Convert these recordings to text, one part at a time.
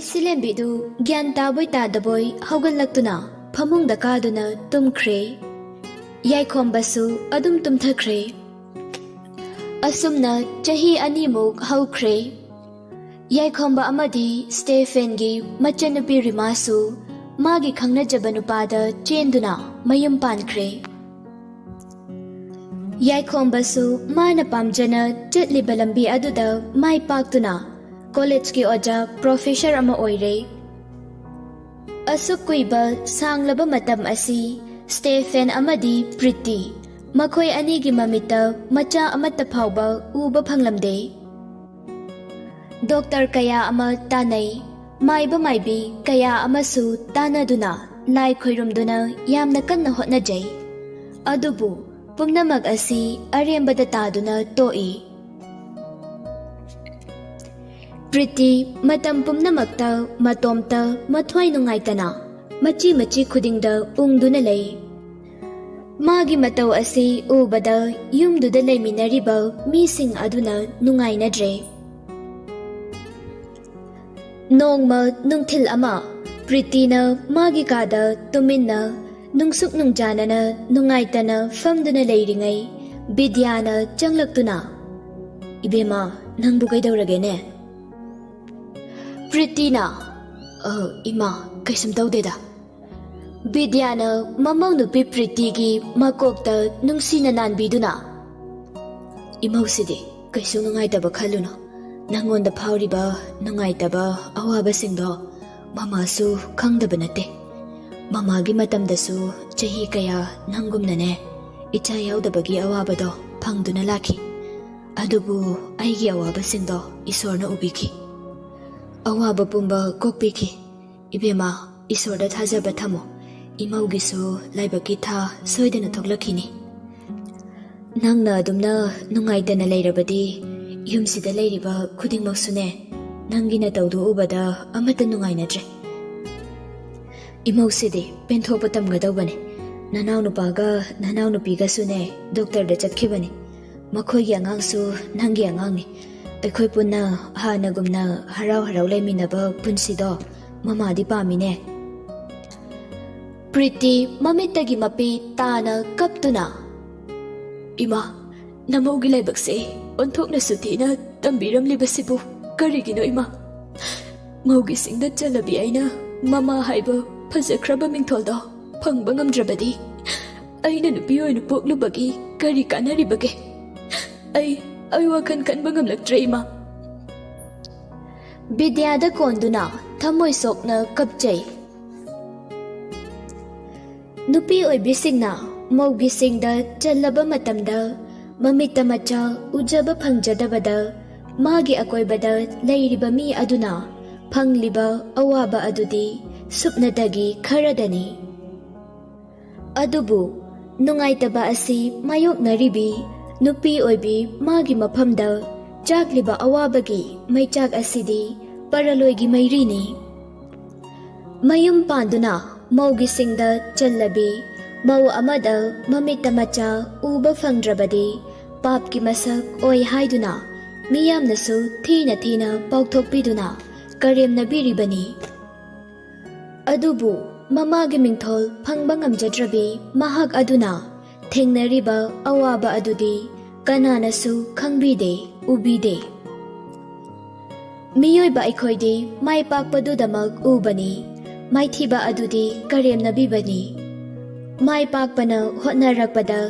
ꯂꯩꯁꯤꯂꯦꯝꯕꯤꯗꯨ ꯒ꯭ꯌꯥꯟ ꯇꯥꯕꯣꯏ ꯇꯥꯗꯕꯣꯏ ꯍꯧꯒꯠꯂꯛꯇꯨꯅ ꯐꯃꯨꯡꯗ ꯀꯥꯗꯨꯅ ꯇꯨꯝꯈ꯭ꯔꯦ꯫ ꯌꯥꯏꯈꯣꯝꯕꯁꯨ ꯑꯗꯨꯝ ꯇꯨꯝꯊꯈ꯭ꯔꯦ꯫ ꯑꯁꯨꯝꯅ ꯆꯍꯤ 2ꯃꯨꯛ ꯍꯧꯈ꯭ꯔꯦ꯫ ꯌꯥꯏꯈꯣꯝꯕ ꯑꯃꯗꯤ ꯁ꯭ꯇꯦꯐꯦꯟꯒꯤ ꯃꯆꯟꯅꯨꯄꯤ ꯔꯤꯃꯥꯁꯨ ꯃꯥꯒꯤ ꯈꯪꯅꯖꯕ ꯅꯨꯄꯥꯗ ꯆꯦꯟꯗꯨꯅ ꯃꯌꯨꯝ ꯄꯥꯟꯈ꯭ꯔꯦ꯫ ꯌꯥꯏꯈꯣꯝꯕꯁꯨ ꯃꯥꯅ ꯄꯥꯝꯖꯅ ꯆꯠꯂꯤꯕ ꯂꯝꯕꯤ ꯑꯗꯨꯗ ꯃꯥꯏ ꯄꯥꯛꯇꯨꯅ ꯀꯣꯂꯦꯖꯀꯤ ꯑꯣꯖꯥ ꯄ꯭ꯔꯣꯐꯦꯁꯔ ꯑꯃ ꯑꯣꯏꯔꯦ꯫ ꯑꯁꯨꯛ ꯀꯨꯏꯕ ꯁꯥꯡꯂꯕ ꯃꯇꯝ ꯑꯁꯤ ꯁ꯭ꯇꯦꯐꯦꯟ ꯑꯃꯗꯤ ꯄ꯭ꯔꯤꯇꯤ ꯃꯈꯣꯏ ꯑꯅꯤꯒꯤ ꯃꯃꯤꯠꯇ ꯃꯆꯥ ꯑꯃꯠꯇ ꯐꯥꯎꯕ ꯎꯕ ꯐꯪꯂꯝꯗꯦ꯫ ꯗꯣꯛꯇꯔ ꯀꯌꯥ ꯑꯃ ꯇꯥꯟꯅꯩ, ꯃꯥꯏꯕ ꯃꯥꯏꯕꯤ ꯀꯌꯥ ꯑꯃꯁꯨ ꯇꯥꯟꯅꯗꯨꯅ ꯂꯥꯏ ꯈꯣꯏꯔꯨꯝꯗꯨꯅ ꯌꯥꯝꯅ ꯀꯟꯅ ꯍꯣꯠꯅꯖꯩ꯫ ꯑꯗꯨꯕꯨ ꯄꯨꯝꯅꯃꯛ ꯑꯁꯤ ꯑꯔꯦꯝꯕꯗ ꯇꯥꯗꯨꯅ ꯇꯣꯛꯏ꯫ ꯄ꯭ꯔꯤꯇꯤ ꯃꯇꯝ ꯄꯨꯝꯅꯃꯛꯇ ꯃꯇꯣꯝꯇ ꯃꯊ꯭ꯋꯥꯏ ꯅꯨꯡꯉꯥꯏꯇꯅ ꯃꯆꯤ ꯃꯆꯤ ꯈꯨꯗꯤꯡꯗ ꯎꯪꯗꯨꯅ ꯂꯩ꯫ ꯃꯥꯒꯤ ꯃꯇꯧ ꯑꯁꯤ ꯎꯕꯗ ꯌꯨꯝꯗꯨꯗ ꯂꯩꯃꯤꯟꯅꯔꯤꯕ ꯃꯤꯁꯤꯡ ꯑꯗꯨꯅ ꯅꯨꯡꯉꯥꯏꯅꯗ꯭ꯔꯦ꯫ ꯅꯣꯡꯃ ꯅꯨꯡꯊꯤꯜ ꯑꯃ ꯄ꯭ꯔꯤꯇꯤꯅ ꯃꯥꯒꯤ ꯀꯥꯗ ꯇꯨꯃꯤꯟꯅ ꯅꯨꯡꯁꯨꯛ ꯅꯨꯡꯖꯥꯅꯅ ꯅꯨꯡꯉꯥꯏꯇꯅ ꯐꯝꯗꯨꯅ ꯂꯩꯔꯤꯉꯩ ꯕꯤꯗ꯭ꯌꯥꯅ ꯆꯪꯂꯛꯇꯨꯅ, "ꯏꯕꯦꯝꯃ, ꯅꯪꯕꯨ ꯀꯩꯗꯧꯔꯒꯦꯅꯦ?" ꯄ꯭ꯔꯤꯇꯤꯅ, "ꯏꯃꯥ, ꯀꯩꯁꯨꯝ ꯇꯧꯗꯦꯗ." ꯕꯤꯗ꯭ꯌꯥꯅ ꯃꯃꯧ ꯅꯨꯄꯤ ꯄ꯭ꯔꯤꯇꯤꯒꯤ ꯃꯀꯣꯛꯇ ꯅꯨꯡꯁꯤꯅ ꯅꯥꯟꯕꯤꯗꯨꯅ, "ꯏꯃꯧꯁꯤꯗꯤ ꯀꯩꯁꯨ ꯅꯨꯡꯉꯥꯏꯇꯕ ꯈꯜꯂꯨꯅꯣ. ꯅꯪꯉꯣꯟꯗ ꯐꯥꯎꯔꯤꯕ ꯅꯨꯡꯉꯥꯏꯇꯕ ꯑꯋꯥꯕꯁꯤꯡꯗꯣ ꯃꯃꯥꯁꯨ ꯈꯪꯗꯕ ꯅꯠꯇꯦ. ꯃꯃꯥꯒꯤ ꯃꯇꯝꯗꯁꯨ ꯆꯍꯤ ꯀꯌꯥ ꯅꯪꯒꯨꯝꯅꯅꯦ ꯏꯆꯥ ꯌꯥꯎꯗꯕꯒꯤ ꯑꯋꯥꯕꯗꯣ ꯐꯪꯗꯨꯅ ꯂꯥꯛꯈꯤ. ꯑꯗꯨꯕꯨ ꯑꯩꯒꯤ ꯑꯋꯥꯕꯁꯤꯡꯗꯣ ꯏꯁꯣꯔꯅ ꯎꯕꯤꯈꯤ. ꯑꯋꯥꯕ ꯄꯨꯝꯕ ꯀꯣꯛꯄꯤꯈꯤ. ꯏꯕꯦꯝꯃ, ꯏꯁꯣꯔꯗ ꯊꯥꯖꯕ ꯊꯝꯃꯣ. ꯏꯃꯧꯒꯤꯁꯨ ꯂꯥꯏꯕꯛꯀꯤ ꯊꯥ ꯁꯣꯏꯗꯅ ꯊꯣꯛꯂꯛꯈꯤꯅꯤ. ꯅꯪꯅ ꯑꯗꯨꯝꯅ ꯅꯨꯡꯉꯥꯏꯇꯅ ꯂꯩꯔꯕꯗꯤ ꯌꯨꯝꯁꯤꯗ ꯂꯩꯔꯤꯕ ꯈꯨꯗꯤꯡꯃꯛꯁꯨꯅꯦ ꯅꯪꯒꯤ ꯅꯇꯧꯗꯨ ꯎꯕꯗ ꯑꯃꯠꯇ ꯅꯨꯡꯉꯥꯏꯅꯗ꯭ꯔꯦ. ꯏꯃꯧꯁꯤꯗꯤ ꯄꯦꯟꯊꯣꯛꯄ ꯇꯝꯒꯗꯧꯕꯅꯤ. ꯅꯅꯥꯎ ꯅꯨꯄꯥꯒ ꯅꯅꯥꯎ ꯅꯨꯄꯤꯒꯁꯨꯅꯦ ꯗꯣꯛꯇꯔꯗ ꯆꯠꯈꯤꯕꯅꯤ. ꯃꯈꯣꯏꯒꯤ ꯑꯉꯥꯡꯁꯨ ꯅꯪꯒꯤ ꯑꯉꯥꯡꯅꯤ. ꯑꯩꯈꯣꯏ ꯄꯨꯟꯅ ꯍꯥꯟꯅꯒꯨꯝꯅ ꯍꯔꯥꯎ ꯍꯔꯥꯎ ꯂꯩꯃꯤꯟꯅꯕ ꯄꯨꯟꯁꯤꯗꯣ ꯃꯃꯥꯗꯤ ꯄꯥꯝꯃꯤꯅꯦ." ꯄ꯭ꯔꯤꯇꯤ ꯃꯃꯤꯠꯇꯒꯤ ꯃꯄꯤ ꯇꯥꯅ ꯀꯞꯇꯨꯅ, "ꯏꯃꯥ, ꯅꯃꯧꯒꯤ ꯂꯥꯏꯕꯛꯁꯦ ꯑꯣꯟꯊꯣꯛꯅꯁꯨ ꯊꯤꯅ ꯇꯝꯕꯤꯔꯝꯂꯤꯕꯁꯤꯕꯨ ꯀꯔꯤꯒꯤꯅꯣ ꯏꯃꯥ? ꯃꯧꯒꯤꯁꯤꯡꯗ ꯆꯠꯂꯕꯤ ꯑꯩꯅ ꯃꯃꯥ ꯍꯥꯏꯕ ꯐꯖꯈ꯭ꯔꯕ ꯃꯤꯡꯊꯣꯜꯗꯣ ꯐꯪꯕ ꯉꯝꯗ꯭ꯔꯕꯗꯤ ꯑꯩꯅ ꯅꯨꯄꯤ ꯑꯣꯏꯅ ꯄꯣꯛꯂꯨꯕꯒꯤ ꯀꯔꯤ ꯀꯥꯟꯅꯔꯤꯕꯒꯦ? ꯑꯩ ꯋꯥꯈꯜ ꯈꯟꯕ ꯉꯝꯂꯛꯇ꯭ꯔꯦ ꯏꯃꯥ." ꯕꯤꯗ꯭ꯌꯥꯗ ꯀꯣꯟꯗꯨꯅ ꯊꯃꯣꯏ ꯁꯣꯛꯅ ꯀꯞꯆꯩ꯫ ꯅꯨꯄꯤ ꯑꯣꯏꯕꯤꯁꯤꯡꯅ ꯃꯧꯒꯤꯁꯤꯡꯗ ꯆꯜꯂꯕ ꯃꯇꯝꯗ ꯃꯃꯤꯠꯇ ꯃꯆꯥ ꯎꯖꯕ ꯐꯪꯖꯗꯕꯗ ꯃꯥꯒꯤ ꯑꯀꯣꯏꯕꯗ ꯂꯩꯔꯤꯕ ꯃꯤ ꯑꯗꯨꯅ ꯐꯪꯂꯤꯕ ꯑꯋꯥꯕ ꯑꯗꯨꯗꯤ ꯁꯨꯞꯅꯇꯒꯤ ꯈꯔꯗꯅꯤ꯫ ꯑꯗꯨꯕꯨ ꯅꯨꯡꯉꯥꯏꯇꯕ ꯑꯁꯤ ꯃꯥꯌꯣꯛꯅꯔꯤꯕꯤ ꯅꯨꯄꯤ ꯑꯣꯏꯕꯤ ꯃꯥꯒꯤ ꯃꯐꯝꯗ ꯆꯥꯛꯂꯤꯕ ꯑꯋꯥꯕꯒꯤ ꯃꯩꯆꯥꯛ ꯑꯁꯤꯗꯤ ꯄꯔꯂꯣꯏꯒꯤ ꯃꯩꯔꯤꯅꯤ꯫ ꯃꯌꯨꯝ ꯄꯥꯟꯗꯨꯅ ꯃꯧꯒꯤꯁꯤꯡꯗ ꯆꯜꯂꯕꯤ ꯃꯧ ꯑꯃꯗ ꯃꯃꯤꯠꯇ ꯃꯆꯥ ꯎꯕ ꯐꯪꯗ꯭ꯔꯕꯗꯤ ꯄꯥꯞꯀꯤ ꯃꯁꯛ ꯑꯣꯏ ꯍꯥꯏꯗꯨꯅ ꯃꯤꯌꯥꯝꯅꯁꯨ ꯊꯤꯅ ꯊꯤꯅ ꯄꯥꯎꯊꯣꯛꯄꯤꯗꯨꯅ ꯀꯔꯦꯝꯅꯕꯤꯔꯤꯕꯅꯤ꯫ ꯑꯗꯨꯕꯨ ꯃꯃꯥꯒꯤ ꯃꯤꯡꯊꯣꯜ ꯐꯪꯕ ꯉꯝꯖꯗ꯭ꯔꯕꯤ ꯃꯍꯥꯛ ꯑꯗꯨꯅ ꯊꯦꯡꯅꯔꯤꯕ ꯑꯋꯥꯕ ꯑꯗꯨꯗꯤ ꯀꯅꯥꯅꯁꯨ ꯈꯪꯕꯤꯗꯦ, ꯎꯕꯤꯗꯦ꯫ ꯃꯤꯑꯣꯏꯕ ꯑꯩꯈꯣꯏꯗꯤ ꯃꯥꯏ ꯄꯥꯛꯄꯗꯨꯗꯃꯛ ꯎꯕꯅꯤ, ꯃꯥꯏꯊꯤꯕ ꯑꯗꯨꯗꯤ ꯀꯔꯦꯝꯅꯕꯤꯕꯅꯤ꯫ ꯃꯥꯏ ꯄꯥꯛꯄꯅ ꯍꯣꯠꯅꯔꯛꯄꯗ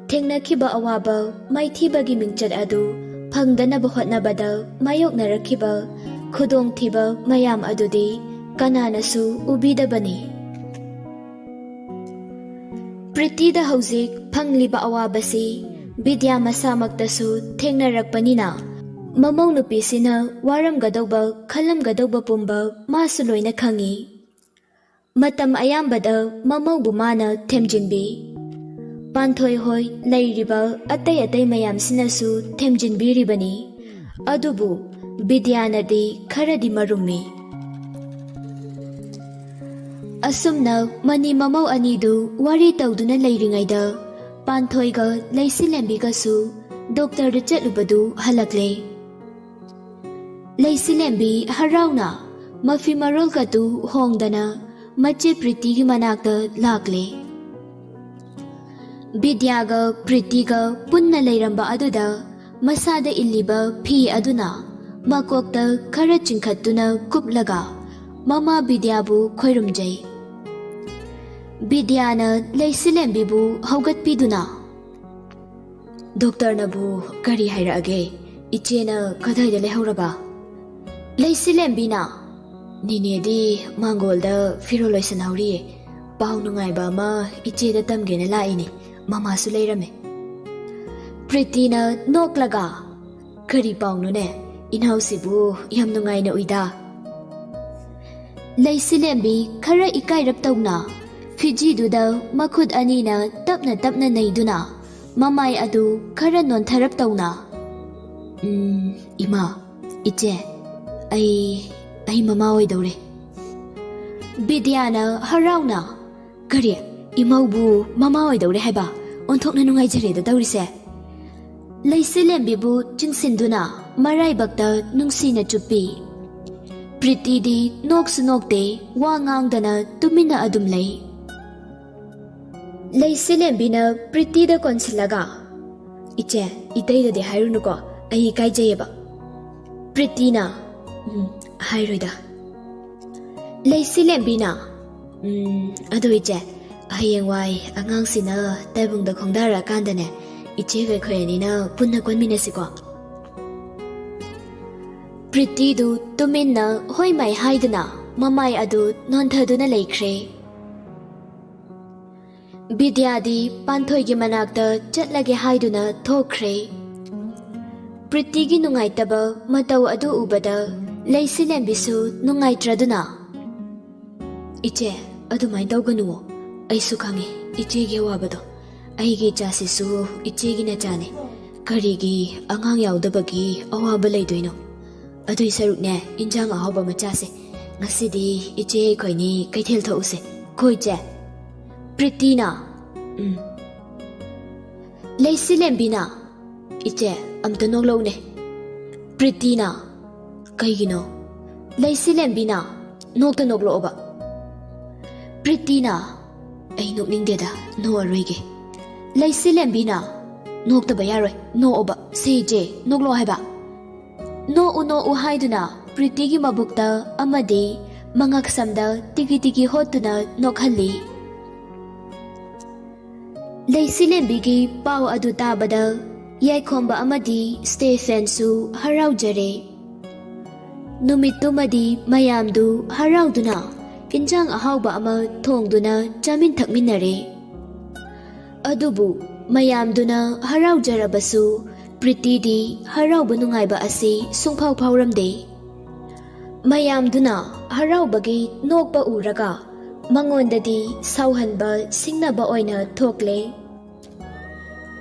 ꯊꯦꯡꯅꯈꯤꯕ ꯑꯋꯥꯕ ꯃꯥꯏꯊꯤꯕꯒꯤ ꯃꯤꯡꯆꯠ ꯑꯗꯨ ꯐꯪꯗꯅꯕ ꯍꯣꯠꯅꯕꯗ ꯃꯥꯌꯣꯛꯅꯔꯛꯈꯤꯕ ꯈꯨꯗꯣꯡꯊꯤꯕ ꯃꯌꯥꯝ ꯑꯗꯨꯗꯤ ꯀꯅꯥꯅꯁꯨ ꯎꯕꯤꯗꯕꯅꯤ꯫ ꯄ꯭ꯔꯤꯇꯤꯗ ꯍꯧꯖꯤꯛ ꯐꯪꯂꯤꯕ ꯑꯋꯥꯕꯁꯤ ꯕꯤꯗ꯭ꯌꯥ ꯃꯁꯥꯃꯛꯇꯁꯨ ꯊꯦꯡꯅꯔꯛꯄꯅꯤꯅ ꯃꯃꯧ ꯅꯨꯄꯤꯁꯤꯅ ꯋꯥꯔꯝꯒꯗꯧꯕ ꯈꯜꯂꯝꯒꯗꯧꯕ ꯄꯨꯝꯕ ꯃꯥꯁꯨ ꯂꯣꯏꯅ ꯈꯪꯏ꯫ ꯃꯇꯝ ꯑꯌꯥꯝꯕꯗ ꯃꯃꯧꯕꯨ ꯃꯥꯅ ꯊꯦꯝꯖꯤꯟꯕꯤ꯫ ꯄꯥꯟꯊꯣꯏ ꯍꯣꯏ ꯂꯩꯔꯤꯕ ꯑꯇꯩ ꯑꯇꯩ ꯃꯌꯥꯝꯁꯤꯅꯁꯨ ꯊꯦꯝꯖꯤꯟꯕꯤꯔꯤꯕꯅꯤ꯫ ꯑꯗꯨꯕꯨ ꯕꯤꯗ꯭ꯌꯥꯅꯗꯤ ꯈꯔꯗꯤ ꯃꯔꯨꯝꯃꯤ꯫ ꯑꯁꯨꯝꯅ ꯃꯅꯤ ꯃꯃꯧ ꯑꯅꯤꯗꯨ ꯋꯥꯔꯤ ꯇꯧꯗꯨꯅ ꯂꯩꯔꯤꯉꯩꯗ ꯄꯥꯟꯊꯣꯏꯒ ꯂꯩꯁꯤꯂꯦꯝꯕꯤꯒꯁꯨ ꯗꯣꯛꯇꯔꯗ ꯆꯠꯂꯨꯕꯗꯨ ꯍꯜꯂꯛꯂꯦ꯫ ꯂꯩꯁꯤꯂꯦꯝꯕꯤ ꯍꯔꯥꯎꯅ mafi marol katu hongdana mache Priti gi manakta lakle. Bidyaga Priti ga punna leiramba aduda masada illiba phi aduna makokta khara chingkhatuna kuplaga mama Bidyabu khoirumjai. Bidyana leisilembibu haugatpiduna Doctor nabu kari hairage ichena kadhaida lehauraba leisilembina ninedi mangolda firoloisan hauriye pau nungaiba ma icheda tamgena laini mama su leirame. Pritina noklaga kari paunu ne inhausibu yam nungaina uida. Leisilembi khara ikairap tawna Fiji duda makhud anina tapna naiduna mamai adu khara nontharap tawna. Ima iche ai mama oidore. Bidyana harauna kari imaubu mama oidore haiba onthokna nungai jareda tawrise. Leisilembibu chingsinduna maraibakta nungsina chuppi. Priti di noksu nokte wa ngangdana tumina adum lei. Leisilembina Priti da konsilaga iche itaida de hairunuko ai kaijayeba. Pritina hairuida. Leisilembina adu iche hayengwai angangsina taibungda khongdara kandane iche ga khoyanina punna konminasiko. Priti du tuminna hoimai haiduna mamai adu nonthaduna leikhre. Bidyadi panthoigi manakta chatlage haiduna thokre. Pritigi nungaitaba matau adu ubada leisilembisu nungaitraduna. Iche adumai tawganuwo aisu khangi ichegi wabado aigi chasisu ichegi na chane karigi angang yaudabagi awaba leidoino adui sarukne injang ahawba machase ngasidi iche khoini kaithel thause khoije Pritina Leisilembina iche amta noglone. Pritina kaigino Leisilembina nokta nogloba. Pritina ai nokningdeda no aroige. Leisilembina nokta bayaroi no oba seje noglo haiba. No u haiduna Pritigi mabukta amadi mangaksamda tigi hotuna nokhalli. Leisilembigi pau adu tabada yaikhomba amadi Stephen su haraujare. Numitumadi mayamdu harauduna injang ahauba ama thongduna chamin thakminare. Adubu mayamduna haraujarabasu Pritidi harauba nungaiba asi sungphau phauramde. Mayamduna haraubagi nokpa uraga mangondadi sauhanba singnaba oina thokle.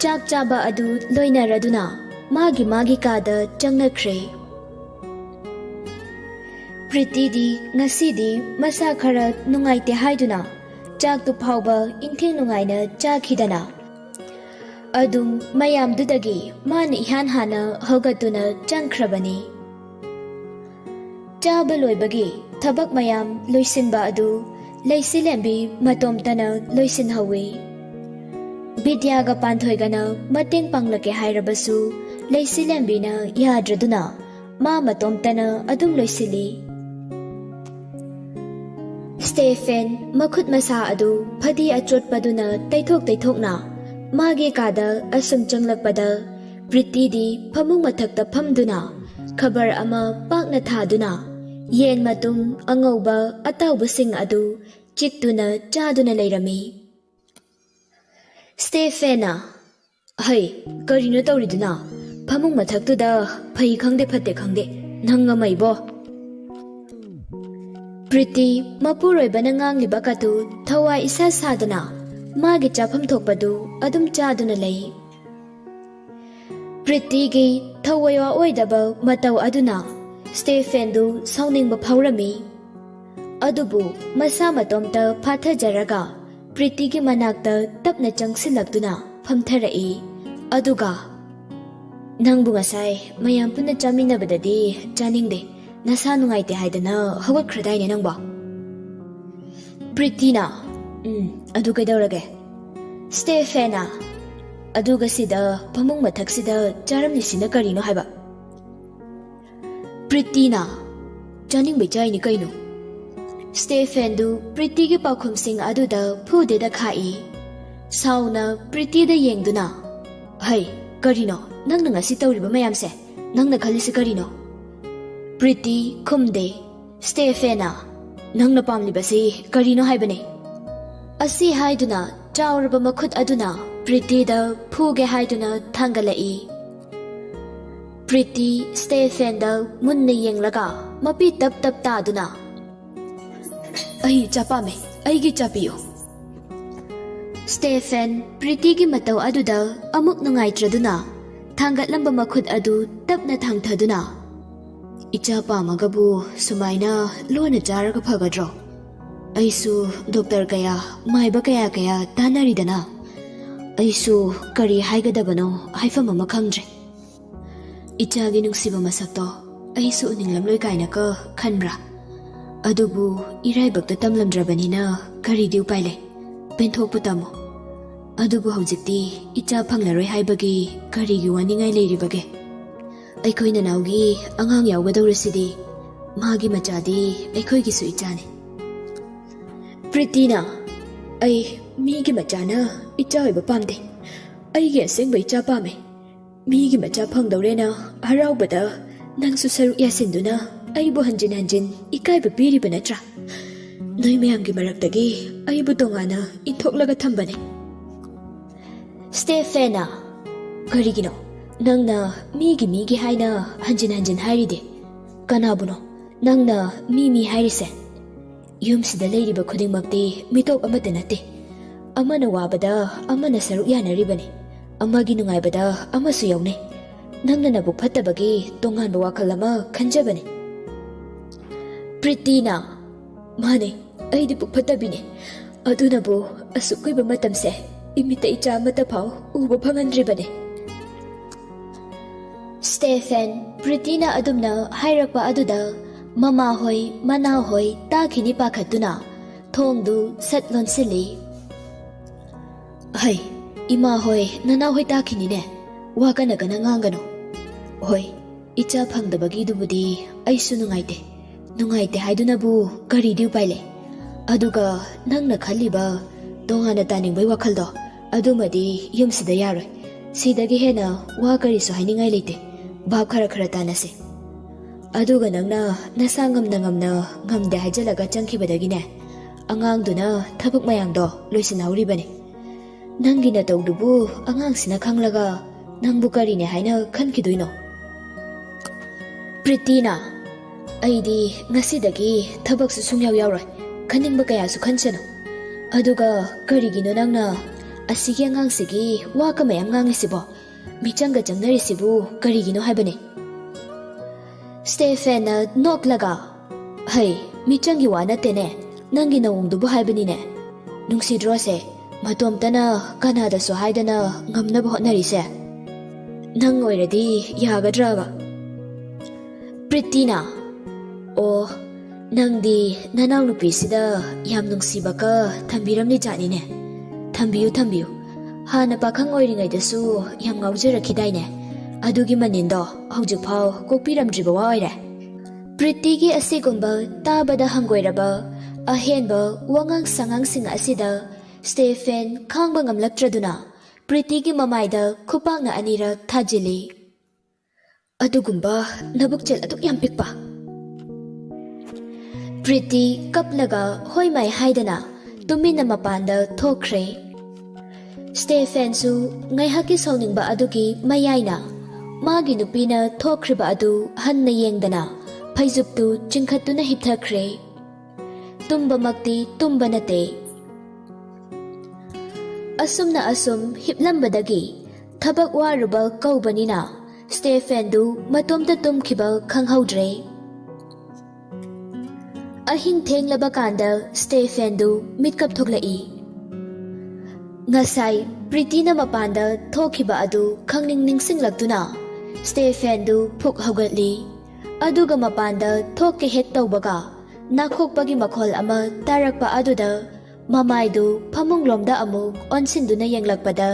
Chak chaba adu loinaraduna magi kada changnakre. Pritidi ngasidi masa khara nungaite haiduna chak tu phauba inthing nungaina chakhidana. Adum mayamdudagi mani ihan hana hogatuna changkhrabani. Chaba loibagi thabak mayam loisinba adu Leisilembi matomtana loisinhawi. Bidyaga panthoigana mateng panglake hairabasu Leisilembina yadraduna ma matomtana adum loisili. Stephen makhut masa adu phadi achotpaduna taithokna magi kada asum changlakpada Pritidi phamung mathakta phamduna khabar ama pakna thaduna yen matum angauba ataubasing adu chiktuna chaduna leirami. Stephena hai karino tawriduna phamung mathaktuda phai khangde phatte khangde nanga maibo. Priti mapuroi banangang libakatu thawai isa sadana magi chapham thokpadu adum chaduna lei. Priti gi thawai wa oidaba matau aduna Stephen du sauningba phaurami. Adubu masa matomta phathajaraga Priti gi manakta tapna changsilaktuna phamtharai. Aduga nangbu ngasai mayam punna chaminabadadi chaningde nasa nungaite haidana hawatkhradayne nangbo. Prettyna adu kaidaurage. Stephena aduga sida pamung mathaksida charamni sina karino haiba. Prettyna chaning bechai ni kaino. Stephen du Pretty gi pakhumsing aduda phude da khai. Sauna Pretty da yengduna. Hai karino nangna ngasi tawriba mayamse nangna khalisi karino. Pretty khumde. Stephena nangna pamlibasi karino haibane. Asi haiduna chawraba makhut aduna Pretty da phuge haiduna thangalai. Pretty Stephen da munna yenglaga mapi tap tap ta aduna. Ai chapame ai gi chapiyo. Stephen Pretty gi matau aduda amuk nungaitraduna thangatlamba makhut adu tapna thangthaduna. Icha pamagabu sumaina lona jaraga phagadro. Aisu doctor kaya maiba kaya tanaridana. Aisu kari haigadabano haifam ama khangdre. Icha gi nungsiba masakto aisu uninglamloi kaina ka khanbra. Adubu iraibakta tamlamdrabanina kari diu paile penthokpu tamo. Adubu haujikti icha phanglaroi haibagi kari gi waningai leiribage. Aikhoina naugi angang yaugadaurisidi magi machadi aikhoigi su ichane. Prettyna ai migi machana icha oiba pamde. Aigi asengba icha pame. Migi macha phangdaurena haraubada nangsu saruk yasinduna aibu hanjin ikaiba piriba natra. Noi mayamgi maraktagi aibu tongana inthoklaga thambane. Stephena karigino nangna migi haina hanjin hairide. Kanabuno nangna mi hairise. Yumsida leiriba khudingmakti mitok amata nate. Amana wabada amana saruk yanaribane. Amagi nungaibada amasu yaune. Nangna nabuk phattabagi tonganba wakhal ama khanjabane. Prettyna mane aidi puk phattabine. Adunabu asukkuiba matamse imita icha amata phau uba phangandribane. Stephen Prettyna adumna hairakpa aduda mama hoi mana hoi takhini pakhatuna thongdu sat lonsili. Hai ima hoi nana hoi takhini ne wakana kana ngangano. Hoi icha phangdabagi dubudi aisu nungaite haidunabu kari diu paile. Aduga nangna khaliba tongana taningbai wakhaldo adumadi yumsida yaroi. Sidagi hena wa kari so hainingai leite. Bab khara tanase. Aduga nangna nasa ngamde haijalaga changkhibadagine angangduna thabuk mayamdo loisinhauribane. Nangina tawdubu angangsina khanglaga nangbu karine haina khankidoino. Prettyna aidi ngasidagi thabaksu sungyaw yawroi khaningba kayasu khanchano. Aduga karigino nangna asigi angangsigi waka mayam ngangisibo michanga changnarisibu karigino haibane. Stephen noklaga hai michangi wa natene nangi nawungdubu haibanine. Nungsidrose matomtana kanada so haidana ngamnaba hotnarise. Nang oiradi yagadraba. Prettyna o nangdi nanaw nupisida yam nungsibaka thambiramni janine. Thambiyu hana pakhang oiringaidasu yam ngaujarakhidaine. Adugi manindo hojik phau kokpiramdriba wa oire. Pretty gi asigumba tabada hangoiraba ahenba wangang sangang sing asida Stephen khangba ngamlaktraduna Pretty gi mamaida khupangna anira thajili. Adugumba nabukchel aduk yam pikpa. Pretty kaplaga hoimai haidana tumina mapanda thokre. Stephen su ngaihaki sawningba adugi mayaina magi nupina thokriba adu hanna yengdana phaijuptu chingkhatuna hipthakre. Tumba makti tumba nate. Asumna asum hiplambadagi thabak waruba kaubanina Stephen du matomta tumkhiba khanghaudre. Ahing thenglaba kanda Stephen du mitkap thoklai. Ngasai Prettyna mapanda thokhiba adu khangning ningsinglaktuna Stephen du phuk haugatli. Aduga mapanda thokke hek tawbaga nakhokpagi makhol ama tarakpa aduda mamaidu phamunglomda amuk onsinduna yenglakpada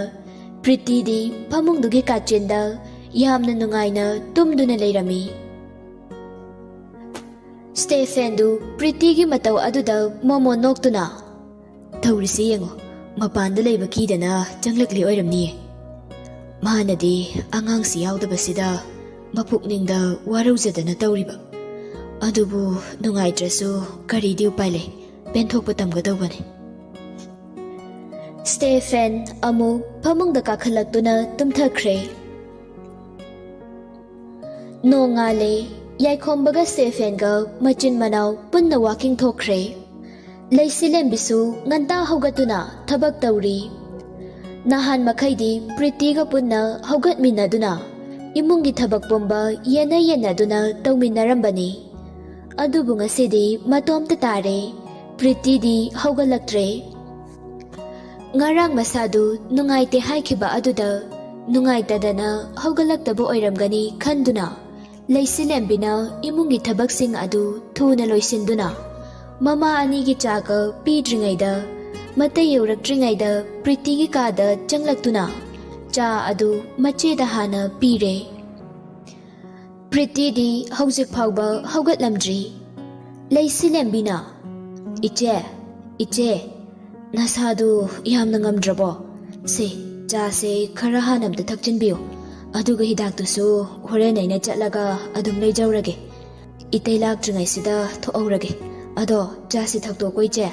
Pretty di phamungdugi kachinda yamna nungaina tumduna leirami. Stephen du Pretty gi matau aduda momo noktuna Taurisi yengo mapanda leiba kidana changlakli oiramni. Mahanadi angang si yaudabasida mapukningda waraujadana tauriba. Adubu nungaitrasu kari di upay lay penthokpa tamgadawbani. Stephen amu phamungda kakhalakduna tumthakre. Nongale yaikhombaga Stephen ga machin manaw punna walking thokre. Laysilem bisu nganta haugatuna thabak tawri. Nahan makhaidi Pretty ga punna haugatminaduna imungi thabak pumba yenaduna tawminarambani. Adubu ngasidi matomta tare Pretty di haugalaktre. Ngarang masadu nungaite haikiba aduda nungaitadana haugalaktabu oiramgani khanduna Laysilembina imungi thabaksing adu thuna loisinduna mama anigi chaga pidringaida matai yaurakdringaida Pretty gi kada changlaktuna cha adu macheda hana pire. Pretty di haujik phauba haugatlamdri. Laysilembina iche nasadu yamna ngamdrabo se cha se khara hanamda thakchinbiyo aduga hidaktusu horen aina chatlaga adum leijawrage itei laktringaisida thoaurage ado cha se thakto koiche.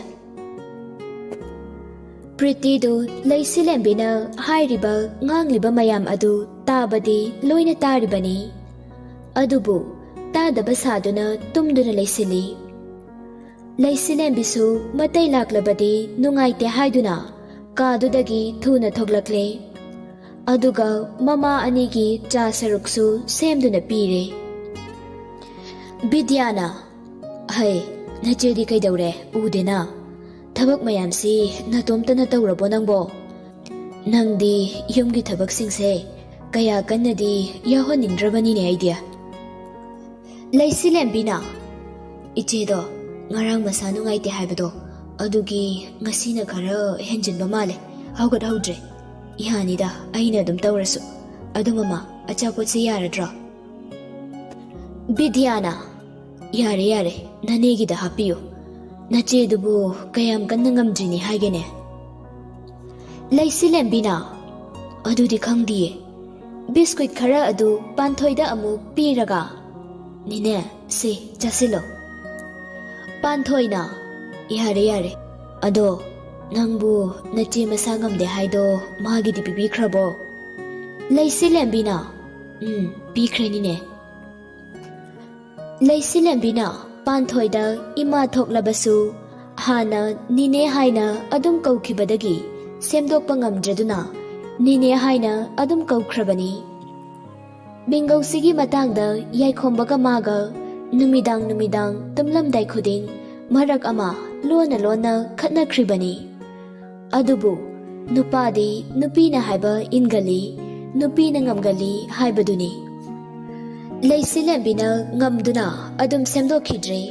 Pretty du Laysilembina hairiba ngangliba mayam adu tabadi loina taribani adubu tadaba saduna tumduna leisili. Laysilembisu matai laklabadi nungaite haiduna kadudagi thuna thoglakle aduga mama anigi cha saruksu semduna pire. Bidyana hai nachedi kaidawre udena thabak mayamsi natomtana tawrabo nangbo nangdi yumgi thabak singse kaya kannadi yahonindrabani ne idea. Laysilembina ichedo ngarang masa nungaite haibado adugi ngasina khara henjinba male haugat haudre ihanida aina dum tawrasu adumama achapot se yaradra. Bidyana yare nanegi da hapiyo nache dubu kayam kanna ngamdrini haigene. Laysilembina adudi khangdiye biscuit khara adu panthoida amu piraga nine se jasilo. Panthoina yare ado nangbu nache masa ngamde haido magi di bibi khrabo. Laysilembina pikrenine. Laysilembina panthoida ima thoklabasu hana nine haina adum kaukibadagi semdokpa ngamdraduna nine haina adum kaukhrabani. Bingausigi matangda yaikhombaga maga numidang tumlamdai khuding marak ama lona khatnakribani adubu nupadi nupina haiba ingali nupina ngamgali haibaduni. Laysilembina ngamduna adum semdokhidre.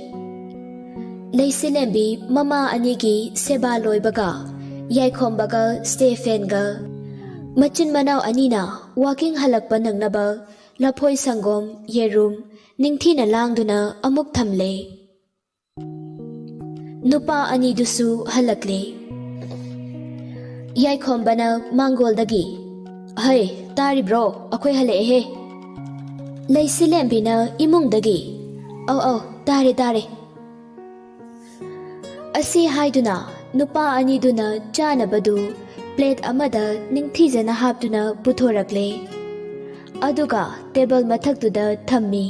Laysilembi mama anigi seba loibaga yaikhombaga Stephen ga machin manaw anina walking halakpa nangnaba laphoi sangom yerum ningthina langduna amuk thamle. Nupa anidusu halakle. Yaikhombana mangoldagi hai tari bro akhoi hale he. Laysilembina imungdagi au tare asi haiduna nupa aniduna chanabadu plate amada ningthijana haptuna puthorakle aduga table mathaktuda thammi.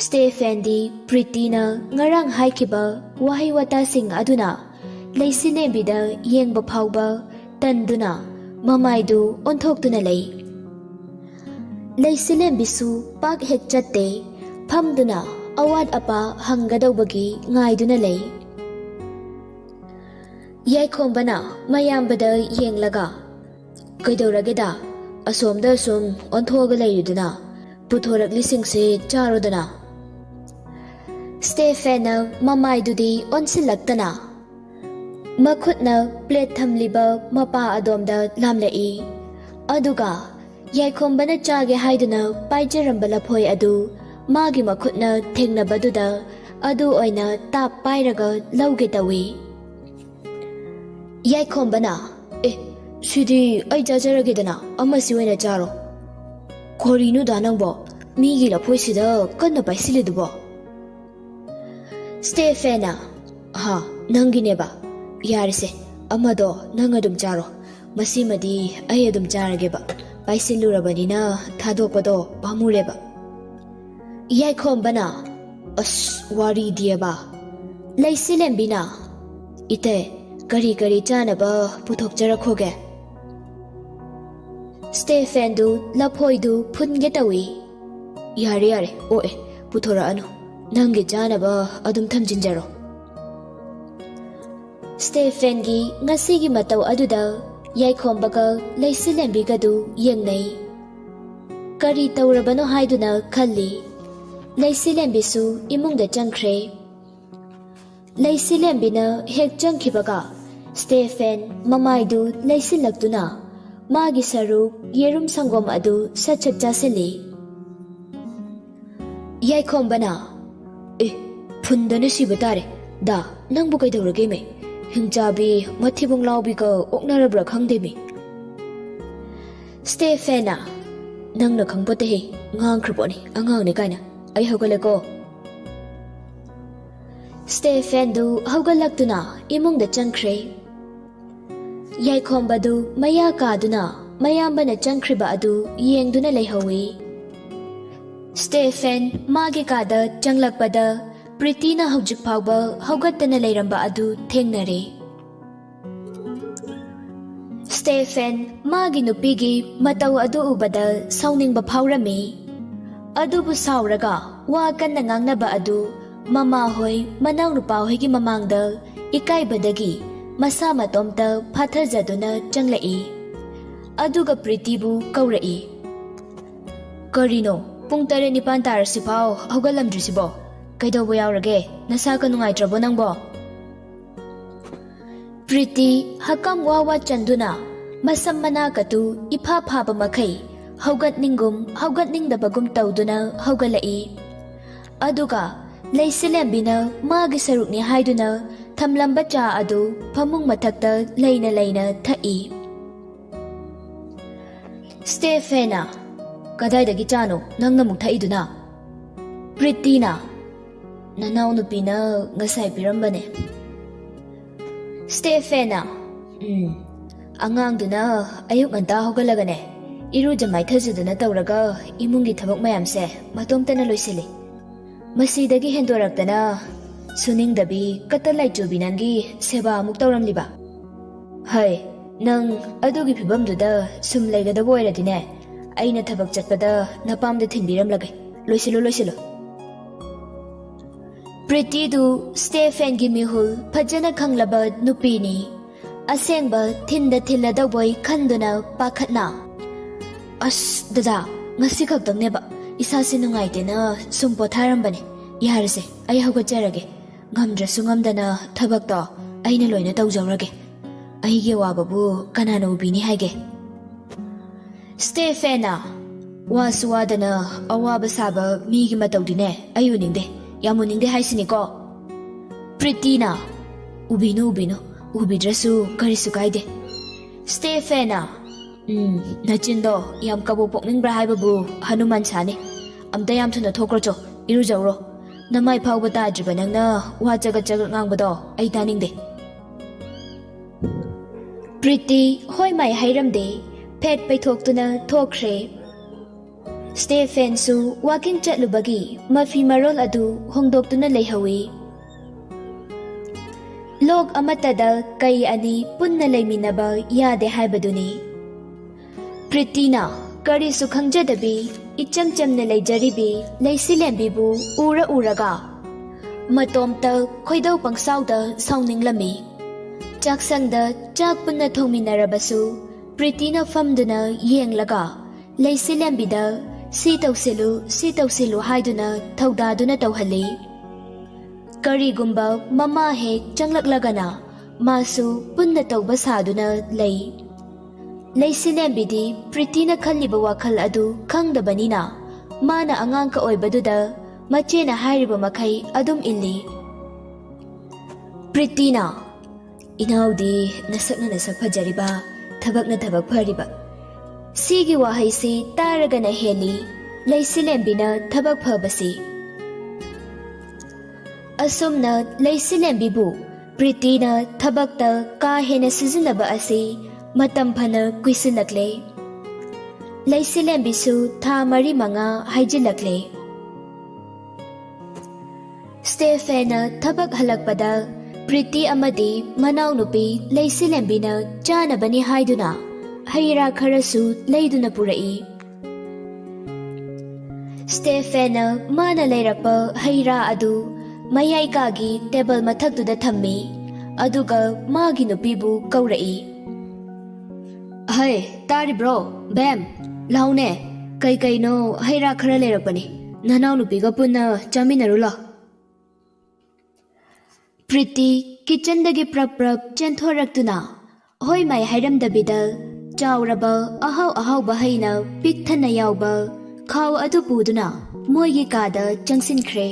Stephen di Pretty na ngarang haikiba wahai wata sing aduna Laysilembida yengba phauba tanduna mamaidu onthoktuna lei. Laysilembisu pak hek chatte phamduna awat apa hangadawbagi ngaiduna lei. Yaikhombana mayambada yenglaga kaidawrageda asomda sum onthoga leiduna ꯄꯨꯊꯣꯔꯛꯂꯤꯁꯤꯡꯁꯤ ꯆꯥꯔꯣꯗꯅ꯫ ꯁ꯭ꯇꯦꯐꯦꯟꯅ ꯃꯃꯥꯏꯗꯨꯗꯤ ꯑꯣꯟꯁꯤꯜꯂꯛꯇꯅ ꯃꯈꯨꯠꯅ plate ꯊꯝꯂꯤꯕ ꯃꯄꯥ ꯑꯗꯣꯝꯗ ꯂꯥꯝꯂꯛꯏ꯫ ꯑꯗꯨꯒ ꯌꯥꯏꯈꯣꯝꯕꯅ ꯆꯥꯒꯦ ꯍꯥꯏꯗꯨꯅ ꯄꯥꯏꯖꯔꯝꯕ ꯂꯐꯣꯏ ꯑꯗꯨ ꯃꯥꯒꯤ ꯃꯈꯨꯠꯅ ꯊꯦꯡꯅꯕꯗꯨꯗ ꯑꯗꯨ ꯑꯣꯏꯅ ꯇꯥꯞ ꯄꯥꯏꯔꯒ ꯂꯧꯒꯦ ꯇꯧꯏ꯫ ꯌꯥꯏꯈꯣꯝꯕꯅ ꯁꯤꯗꯤ ꯑꯩ ꯆꯥꯖꯔꯒꯦꯗꯅ, ꯑꯃꯁꯤ ꯑꯣꯏꯅ ꯆꯥꯔꯣ꯫ ꯀꯔꯤꯅꯣꯗ ꯅꯪꯕꯣ, ꯃꯤꯒꯤ ꯂꯐꯣꯏꯁꯤꯗ ꯀꯟꯅ ꯄꯥꯏꯁꯤꯜꯂꯤꯗꯨꯕꯣ? ꯁ꯭ꯇꯦꯐꯦꯟꯅ ꯅꯪꯒꯤꯅꯦꯕ, ꯌꯥꯔꯤꯁꯦ ꯑꯃꯗꯣ ꯅꯪ ꯑꯗꯨꯝ ꯆꯥꯔꯣ, ꯃꯁꯤꯃꯗꯤ ꯑꯩ ꯑꯗꯨꯝ ꯆꯥꯔꯒꯦꯕ, ꯄꯥꯏꯁꯤꯜꯂꯨꯔꯕꯅꯤꯅ ꯊꯥꯗꯣꯛꯄꯗꯣ ꯄꯥꯝꯃꯨꯔꯦꯕ꯫ ꯌꯥꯏꯈꯣꯝꯕꯅ ꯋꯥꯔꯤꯗꯤꯌꯦꯕ꯫ ꯂꯩꯁꯤꯂꯦꯝꯕꯤꯅ ꯏꯇꯦ ꯀꯔꯤ ꯀꯔꯤ ꯆꯥꯅꯕ ꯄꯨꯊꯣꯛꯆꯔꯛꯈꯣꯒꯦ? ꯁ꯭ꯇꯦꯐꯦꯟꯗꯨ ꯂꯐꯣꯏꯗꯨ ꯐꯨꯟꯒꯦ ꯇꯧꯏ꯫ ꯌꯥꯔꯦ ꯑꯣꯛꯑꯦ, ꯄꯨꯊꯣꯔꯛꯑꯅꯨ, ꯅꯪꯒꯤ ꯆꯥꯅꯕ ꯑꯗꯨꯝ ꯊꯝꯖꯤꯟꯖꯔꯣ꯫ ꯁ꯭ꯇꯦꯐꯦꯟꯒꯤ ꯉꯁꯤꯒꯤ ꯃꯇꯧ ꯑꯗꯨꯗ ꯌꯥꯏꯈꯣꯝꯕꯒ ꯂꯩꯁꯤꯂꯦꯝꯕꯤꯒꯗꯨ ꯌꯦꯡꯅꯩ꯫ ꯀꯔꯤ ꯇꯧꯔꯕꯅꯣ ꯍꯥꯏꯗꯨꯅ ꯈꯜꯂꯤ꯫ ꯂꯩꯁꯤꯂꯦꯝꯕꯤꯁꯨ ꯏꯃꯨꯡꯗ ꯆꯪꯈ꯭ꯔꯦ꯫ ꯂꯩꯁꯤꯂꯦꯝꯕꯤꯅ ꯍꯦꯛ ꯆꯪꯈꯤꯕꯒ ꯁ꯭ꯇꯦꯐꯦꯟ ꯃꯃꯥꯏꯗꯨ ꯂꯩꯁꯤꯜꯂꯛꯇꯨꯅ ꯃꯥꯒꯤ ꯁꯔꯨꯛ ꯌꯦꯔꯨꯝ ꯁꯪꯒꯣꯝ ꯑꯗꯨ ꯁꯠ-ꯁꯠ ꯆꯥꯁꯤꯜꯂꯤ꯫ ꯌꯥꯏꯈꯣꯝꯕꯅ ꯐꯨꯟꯗꯅ ꯁꯤꯕ ꯇꯥꯔꯦ, ꯗꯥ ꯅꯪꯕꯨ ꯀꯩꯗꯧꯔꯒꯦꯃꯦ? ꯍꯤꯡꯆꯥꯕꯤ ꯃꯊꯤꯕꯣꯡ ꯂꯥꯎꯕꯤꯒ ꯑꯣꯛꯅꯔꯕ꯭ꯔꯥ ꯈꯪꯗꯦꯃꯦ꯫ ꯁ꯭ꯇꯦꯐꯦꯟꯅ ꯅꯪꯅ ꯈꯪꯄꯣꯠꯇꯦꯍꯦ, ꯉꯥꯡꯈ꯭ꯔꯄꯣꯠꯅꯤ ꯑꯉꯥꯡꯅꯦ ꯀꯥꯏꯅ, ꯑꯩ ꯍꯧꯒꯠꯂꯦꯀꯣ꯫ ꯁ꯭ꯇꯦꯐꯦꯟꯗꯨ ꯍꯧꯒꯠꯂꯛꯇꯨꯅ ꯏꯃꯨꯡꯗ ꯆꯪꯈ꯭ꯔꯦ꯫ ꯌꯥꯏꯈꯣꯝꯕꯗꯨ ꯃꯌꯥ ꯀꯥꯗꯨꯅ ꯃꯌꯥꯝꯕꯅ ꯆꯪꯈ꯭ꯔꯤꯕ ꯑꯗꯨ ꯌꯦꯡꯗꯨꯅ ꯂꯩꯍꯧꯏ꯫ ꯁ꯭ꯇꯦꯐꯦꯟ ꯃꯥꯒꯤ ꯀꯥꯗ ꯆꯪꯂꯛꯄꯗ ꯄ꯭ꯔꯤꯇꯤꯅ ꯍꯧꯖꯤꯛ ꯐꯥꯎꯕ ꯍꯧꯒꯠꯇꯅ ꯂꯩꯔꯝꯕ ꯑꯗꯨ ꯊꯦꯡꯅꯔꯦ꯫ ꯁ꯭ꯇꯦꯐꯦꯟ ꯃꯥꯒꯤ ꯅꯨꯄꯤꯒꯤ ꯃꯇꯧ ꯑꯗꯨ ꯎꯕꯗ ꯁꯥꯎꯅꯤꯡꯕ ꯐꯥꯎꯔꯝꯃꯤ꯫ ꯑꯗꯨꯕꯨ ꯁꯥꯎꯔꯒ ꯋꯥ ꯀꯟꯅ ꯉꯥꯡꯅꯕ ꯑꯗꯨ ꯃꯃꯥꯍꯣꯏ ꯃꯅꯥꯎꯅꯨꯄꯥꯍꯣꯏꯒꯤ ꯃꯃꯥꯡꯗ ꯏꯀꯥꯏꯕꯗꯒꯤ ꯃꯁꯥ ꯃꯇꯣꯝꯇ ꯐꯥꯊꯖꯗꯨꯅ ꯆꯪꯂꯛꯏ꯫ ꯑꯗꯨꯒ ꯄ꯭ꯔꯤꯇꯤꯕꯨ ꯀꯧꯔꯛꯏ꯫ ꯀꯔꯤꯅꯣ, ꯄꯨꯡ 7-9 ꯇꯥꯔꯁꯤꯐꯥꯎ ꯍꯧꯒꯠꯂꯝꯗ꯭ꯔꯤꯁꯤꯕꯣ? ꯀꯩꯗꯧꯕ ꯌꯥꯎꯔꯒꯦ? ꯅꯁꯥꯒ ꯅꯨꯡꯉꯥꯏꯇ꯭ꯔꯕꯣ ꯅꯪꯕꯣ? ꯄ꯭ꯔꯤꯇꯤ ꯍꯀꯝ ꯋꯥ ꯆꯟꯗꯨꯅ ꯃꯁꯝ ꯃꯅꯥꯀꯗꯨ ꯏꯐꯥ ꯐꯥꯕ ꯃꯈꯩ ꯍꯧꯒꯠꯅꯤꯡꯒꯨꯝ ꯍꯧꯒꯠꯅꯤꯡꯗꯕꯒꯨꯝ ꯇꯧꯗꯨꯅ ꯍꯧꯒꯠꯂꯛꯏ꯫ ꯑꯗꯨꯒ ꯂꯩꯁꯤꯂꯦꯝꯕꯤꯅ ꯃꯥꯒꯤ ꯁꯔꯨꯛꯅꯤ ꯍꯥꯏꯗꯨꯅ ꯊꯝꯂꯝꯕ ꯆꯥ ꯑꯗꯨ ꯐꯃꯨꯡ ꯃꯊꯛꯇ ꯂꯩꯅ ꯂꯩꯅ ꯊꯛꯏ꯫ ꯁ꯭ꯇꯦꯐꯦꯟꯅ ꯀꯗꯥꯏꯗꯒꯤ ꯆꯥꯅꯣ ꯅꯪꯅ ꯑꯃꯨꯛ ꯊꯛꯏꯗꯨꯅ? ꯄ꯭ꯔꯤꯇꯤꯅ ꯅꯅꯥꯎ ꯅꯨꯄꯤꯅ ꯉꯁꯥꯏ ꯄꯤꯔꯝꯕꯅꯦ꯫ ꯁ꯭ꯇꯦꯐꯦꯟꯅ ꯑꯉꯥꯡꯗꯨꯅ ꯑꯌꯨꯛ ꯉꯟꯇꯥ ꯍꯧꯒꯠꯂꯒꯅꯦ, ꯏꯔꯨꯖ ꯃꯥꯏꯊꯖꯗꯨꯅ ꯇꯧꯔꯒ ꯏꯃꯨꯡꯒꯤ ꯊꯕꯛ ꯃꯌꯥꯝꯁꯦ ꯃꯇꯣꯝꯇꯅ ꯂꯣꯏꯁꯤꯜꯂꯤ꯫ ꯃꯁꯤꯗꯒꯤ ꯍꯦꯟꯗꯣꯔꯛꯇꯅ ꯁꯨꯅꯤꯡꯗꯕꯤ ꯀꯠꯇ ꯂꯥꯏꯆꯨꯕꯤ ꯅꯪꯒꯤ ꯁꯦꯕꯥ ꯑꯃꯨꯛ ꯇꯧꯔꯝꯂꯤꯕ? ꯍꯩ, ꯅꯪ ꯑꯗꯨꯒꯤ ꯐꯤꯕꯝꯗꯨꯗ ꯁꯨꯝ ꯂꯩꯒꯗꯕ ꯑꯣꯏꯔꯗꯤꯅꯦ, ꯑꯩꯅ ꯊꯕꯛ ꯆꯠꯄꯗ ꯅꯄꯥꯝꯗ ꯊꯤꯟꯕꯤꯔꯝꯂꯒꯦ꯫ ꯂꯣꯏꯁꯤꯜꯂꯨ꯫ ꯄ꯭ꯔꯤꯇꯤꯗꯨ ꯁ꯭ꯇꯦꯐꯦꯟꯒꯤ ꯃꯤꯍꯨꯜ ꯐꯖꯅ ꯈꯪꯂꯕ ꯅꯨꯄꯤꯅꯤ꯫ ꯑꯁꯦꯡꯕ ꯊꯤꯟꯗ ꯊꯤꯜꯂꯗꯧꯕꯣꯏ ꯈꯟꯗꯨꯅ ꯄꯥꯈꯠꯅ ꯗꯗꯥ, ꯉꯁꯤ ꯈꯛꯇꯪꯅꯦꯕ, ꯏꯁꯥꯁꯤ ꯅꯨꯡꯉꯥꯏꯇꯦꯅ ꯁꯨꯝ ꯄꯣꯊꯥꯔꯝꯕꯅꯦ, ꯌꯥꯔꯁꯦ ꯑꯩ ꯍꯧꯒꯠꯆꯔꯒꯦ, ꯉꯝꯗ꯭ꯔꯁꯨ ꯉꯝꯗꯅ ꯊꯕꯛꯇꯣ ꯑꯩꯅ ꯂꯣꯏꯅ ꯇꯧꯖꯧꯔꯒꯦ, ꯑꯩꯒꯤ ꯑꯋꯥꯕꯕꯨ ꯀꯅꯥꯅ ꯎꯕꯤꯅꯤ ꯍꯥꯏꯒꯦ? ꯁ꯭ꯇꯦꯐꯦꯟꯅ ꯋꯥꯁꯨ ꯋꯥꯗꯅ ꯑꯋꯥꯕ ꯁꯥꯕ ꯃꯤꯒꯤ ꯃꯇꯧꯗꯤꯅꯦ ꯑꯩ ꯎꯅꯤꯡꯗꯦ, ꯌꯥꯝ ꯎꯅꯤꯡꯗꯦ ꯍꯥꯏꯁꯤꯅꯤꯀꯣ꯫ ꯄ꯭ꯔꯤꯇꯤꯅ ꯎꯕꯤꯅꯨ, ꯎꯕꯤꯗ꯭ꯔꯁꯨ ꯀꯔꯤꯁꯨ ꯀꯥꯏꯗꯦ꯫ ꯁ꯭ꯇꯦꯐꯦꯟꯅ ꯅꯆꯤꯟꯗꯣ ꯌꯥꯝ ꯀꯕꯣꯛ ꯄꯣꯛꯅꯤꯡꯕ꯭ꯔꯥ ꯍꯥꯏꯕꯕꯨ ꯍꯅꯨꯃꯥꯟ ꯁꯥꯅꯤ, ꯑꯝꯇ ꯌꯥꯝ ꯊꯨꯅ ꯊꯣꯛꯈ꯭ꯔꯣꯆꯣ, ꯏꯔꯨꯖꯧꯔꯣ, ꯅꯃꯥꯏ ꯐꯥꯎꯕ ꯇꯥꯗ꯭ꯔꯤꯕ ꯅꯪꯅ ꯋꯥ ꯆꯒꯠ ꯉꯥꯡꯕꯗꯣ ꯑꯩ ꯇꯥꯅꯤꯡꯗꯦ꯫ ꯄ꯭ꯔꯤꯇꯤ ꯍꯣꯏ ꯃꯥꯏ ꯍꯥꯏꯔꯝꯗꯦ, ꯐꯦꯠ ꯄꯩꯊꯣꯛꯇꯨꯅ ꯊꯣꯛꯈ꯭ꯔꯦ꯫ ꯁ꯭ꯇꯦꯐꯦꯟꯁꯨ ꯋꯥꯀꯤꯡ ꯆꯠꯂꯨꯕꯒꯤ ꯃꯐꯤ ꯃꯔꯣꯜ ꯑꯗꯨ ꯍꯣꯡꯗꯣꯛꯇꯨꯅ ꯂꯩꯍꯧꯏ꯫ ꯂꯣꯛ ꯑꯃꯠꯇꯗ ꯀꯩ ꯑꯅꯤ ꯄꯨꯟꯅ ꯂꯩꯃꯤꯟꯅꯕ ꯌꯥꯗꯦ ꯍꯥꯏꯕꯗꯨꯅꯤ꯫ ꯄ꯭ꯔꯤꯇꯤꯅ ꯀꯔꯤꯁꯨ ꯈꯪꯖꯗꯕꯤ ꯏꯆꯝ ꯆꯝꯅ ꯂꯩꯖꯔꯤꯕꯤ ꯂꯩꯁꯤꯂꯦꯝꯕꯤꯕꯨ ꯎꯔꯒ ꯃꯇꯣꯝꯇ ꯈꯣꯏꯗꯧ ꯄꯪꯁꯥꯎꯗ ꯁꯥꯎꯅꯤꯡꯂꯝꯃꯤ꯫ ꯆꯥꯛꯁꯪꯗ ꯆꯥꯛ ꯄꯨꯟꯅ ꯊꯣꯡꯃꯤꯟꯅꯔꯕꯁꯨ ꯄ꯭ꯔꯤꯇꯤꯅ ꯐꯝꯗꯨꯅ ꯌꯦꯡꯂꯒ ꯂꯩꯁꯤꯂꯦꯝꯕꯤꯗ ꯁꯤ ꯇꯧꯁꯤꯜꯂꯨ ꯍꯥꯏꯗꯨꯅ ꯊꯧꯗꯥꯗꯨꯅ ꯇꯧꯍꯜꯂꯤ꯫ ꯀꯔꯤꯒꯨꯝꯕ ꯃꯃꯥ ꯍꯦꯛ ꯆꯪꯂꯛꯂꯒꯅ ꯃꯥꯁꯨ ꯄꯨꯟꯅ ꯇꯧꯕ ꯁꯥꯗꯨꯅ ꯂꯩ꯫ ꯂꯩꯁꯤꯂꯦꯝꯕꯤꯗꯤ ꯄ꯭ꯔꯤꯇꯤꯅ ꯈꯜꯂꯤꯕ ꯋꯥꯈꯜ ꯑꯗꯨ ꯈꯪꯗꯕꯅꯤꯅ ꯃꯥꯅ ꯑꯉꯥꯡꯀ ꯑꯣꯏꯕꯗꯨꯗ ꯃꯆꯦꯅ ꯍꯥꯏꯔꯤꯕ ꯃꯈꯩ ꯑꯗꯨꯝ ꯏꯜꯂꯤ꯫ ꯄ꯭ꯔꯤꯇꯤꯅ, ꯏꯅꯥꯎꯗꯤ ꯅꯁꯛꯅ ꯅꯁꯛ ꯐꯖꯔꯤꯕ, ꯊꯕꯛꯅ ꯊꯕꯛ ꯐꯔꯤꯕ꯫ ꯁꯤꯒꯤ ꯋꯥꯍꯩꯁꯤ ꯇꯥꯔꯒꯅ ꯍꯦꯜꯂꯤ ꯂꯩꯁꯤꯂꯦꯝꯕꯤꯅ ꯊꯕꯛ ꯐꯕꯁꯤ꯫ ꯑꯁꯨꯝꯅ ꯂꯩꯁꯤꯂꯦꯝꯕꯤꯕꯨ ꯄ꯭ꯔꯤꯇꯤꯅ ꯊꯕꯛꯇ ꯀꯥ ꯍꯦꯟꯅ ꯁꯤꯖꯤꯟꯅꯕ ꯑꯁꯤ ꯃꯇꯝ ꯐꯅ ꯀꯨꯏꯁꯤꯜꯂꯛꯂꯦ꯫ ꯂꯩꯁꯤꯂꯦꯝꯕꯤꯁꯨ ꯊꯥ 4-5 ꯍꯥꯏꯖꯤꯜꯂꯛꯂꯦ꯫ ꯁ꯭ꯇꯦꯐꯦꯟꯅ ꯊꯕꯛ ꯍꯜꯂꯛꯄꯗ ꯄ꯭ꯔꯤꯇꯤ ꯑꯃꯗꯤ ꯃꯅꯥꯎꯅꯨꯄꯤ ꯂꯩꯁꯤꯂꯦꯝꯕꯤꯅ ꯆꯥꯅꯕꯅꯤ ꯍꯥꯏꯗꯨꯅ ꯍꯩ-ꯔꯥ ꯈꯔꯁꯨ ꯂꯩꯗꯨꯅ ꯄꯨꯔꯛꯏ꯫ ꯁ꯭ꯇꯦꯐꯦꯟꯅ ꯃꯥꯅ ꯂꯩꯔꯛꯄ ꯍꯩ-ꯔꯥ ꯑꯗꯨ ꯃꯌꯥꯏ ꯀꯥꯒꯤ ꯇꯦꯕꯜ ꯃꯊꯛꯇꯨꯗ ꯊꯝꯃꯤ, ꯑꯗꯨꯒ ꯃꯥꯒꯤ ꯅꯨꯄꯤꯕꯨ ꯀꯧꯔꯛꯏ꯫ ꯍꯩ, ꯇꯥꯔꯤꯕ꯭ꯔꯣ ꯕꯦꯝ? ꯂꯥꯎꯅꯦ, ꯀꯩꯅꯣ ꯍꯩ-ꯔꯥ ꯈꯔ ꯂꯩꯔꯛꯄꯅꯤ, ꯅꯅꯥꯎ ꯅꯨꯄꯤꯒ ꯄꯨꯟꯅ ꯆꯥꯃꯤꯟꯅꯔꯨ ꯂꯥꯎ꯫ ꯄ꯭ꯔꯤꯇꯤ ꯀꯤꯆꯟꯗꯒꯤ ꯄ꯭ꯔꯞ ꯆꯦꯟꯊꯣꯔꯛꯇꯨꯅ ꯍꯣꯏ ꯃꯥꯏ ꯍꯥꯏꯔꯝꯗꯕꯤꯗ ꯆꯥꯎꯔꯕ ꯑꯍꯥꯎꯕ ꯍꯩꯅ ꯄꯤꯛ ꯊꯟꯅ ꯌꯥꯎꯕ ꯈꯥꯎ ꯑꯗꯨ ꯄꯨꯗꯨꯅ ꯃꯣꯏꯒꯤ ꯀꯥꯗ ꯆꯪꯁꯤꯟꯈ꯭ꯔꯦ꯫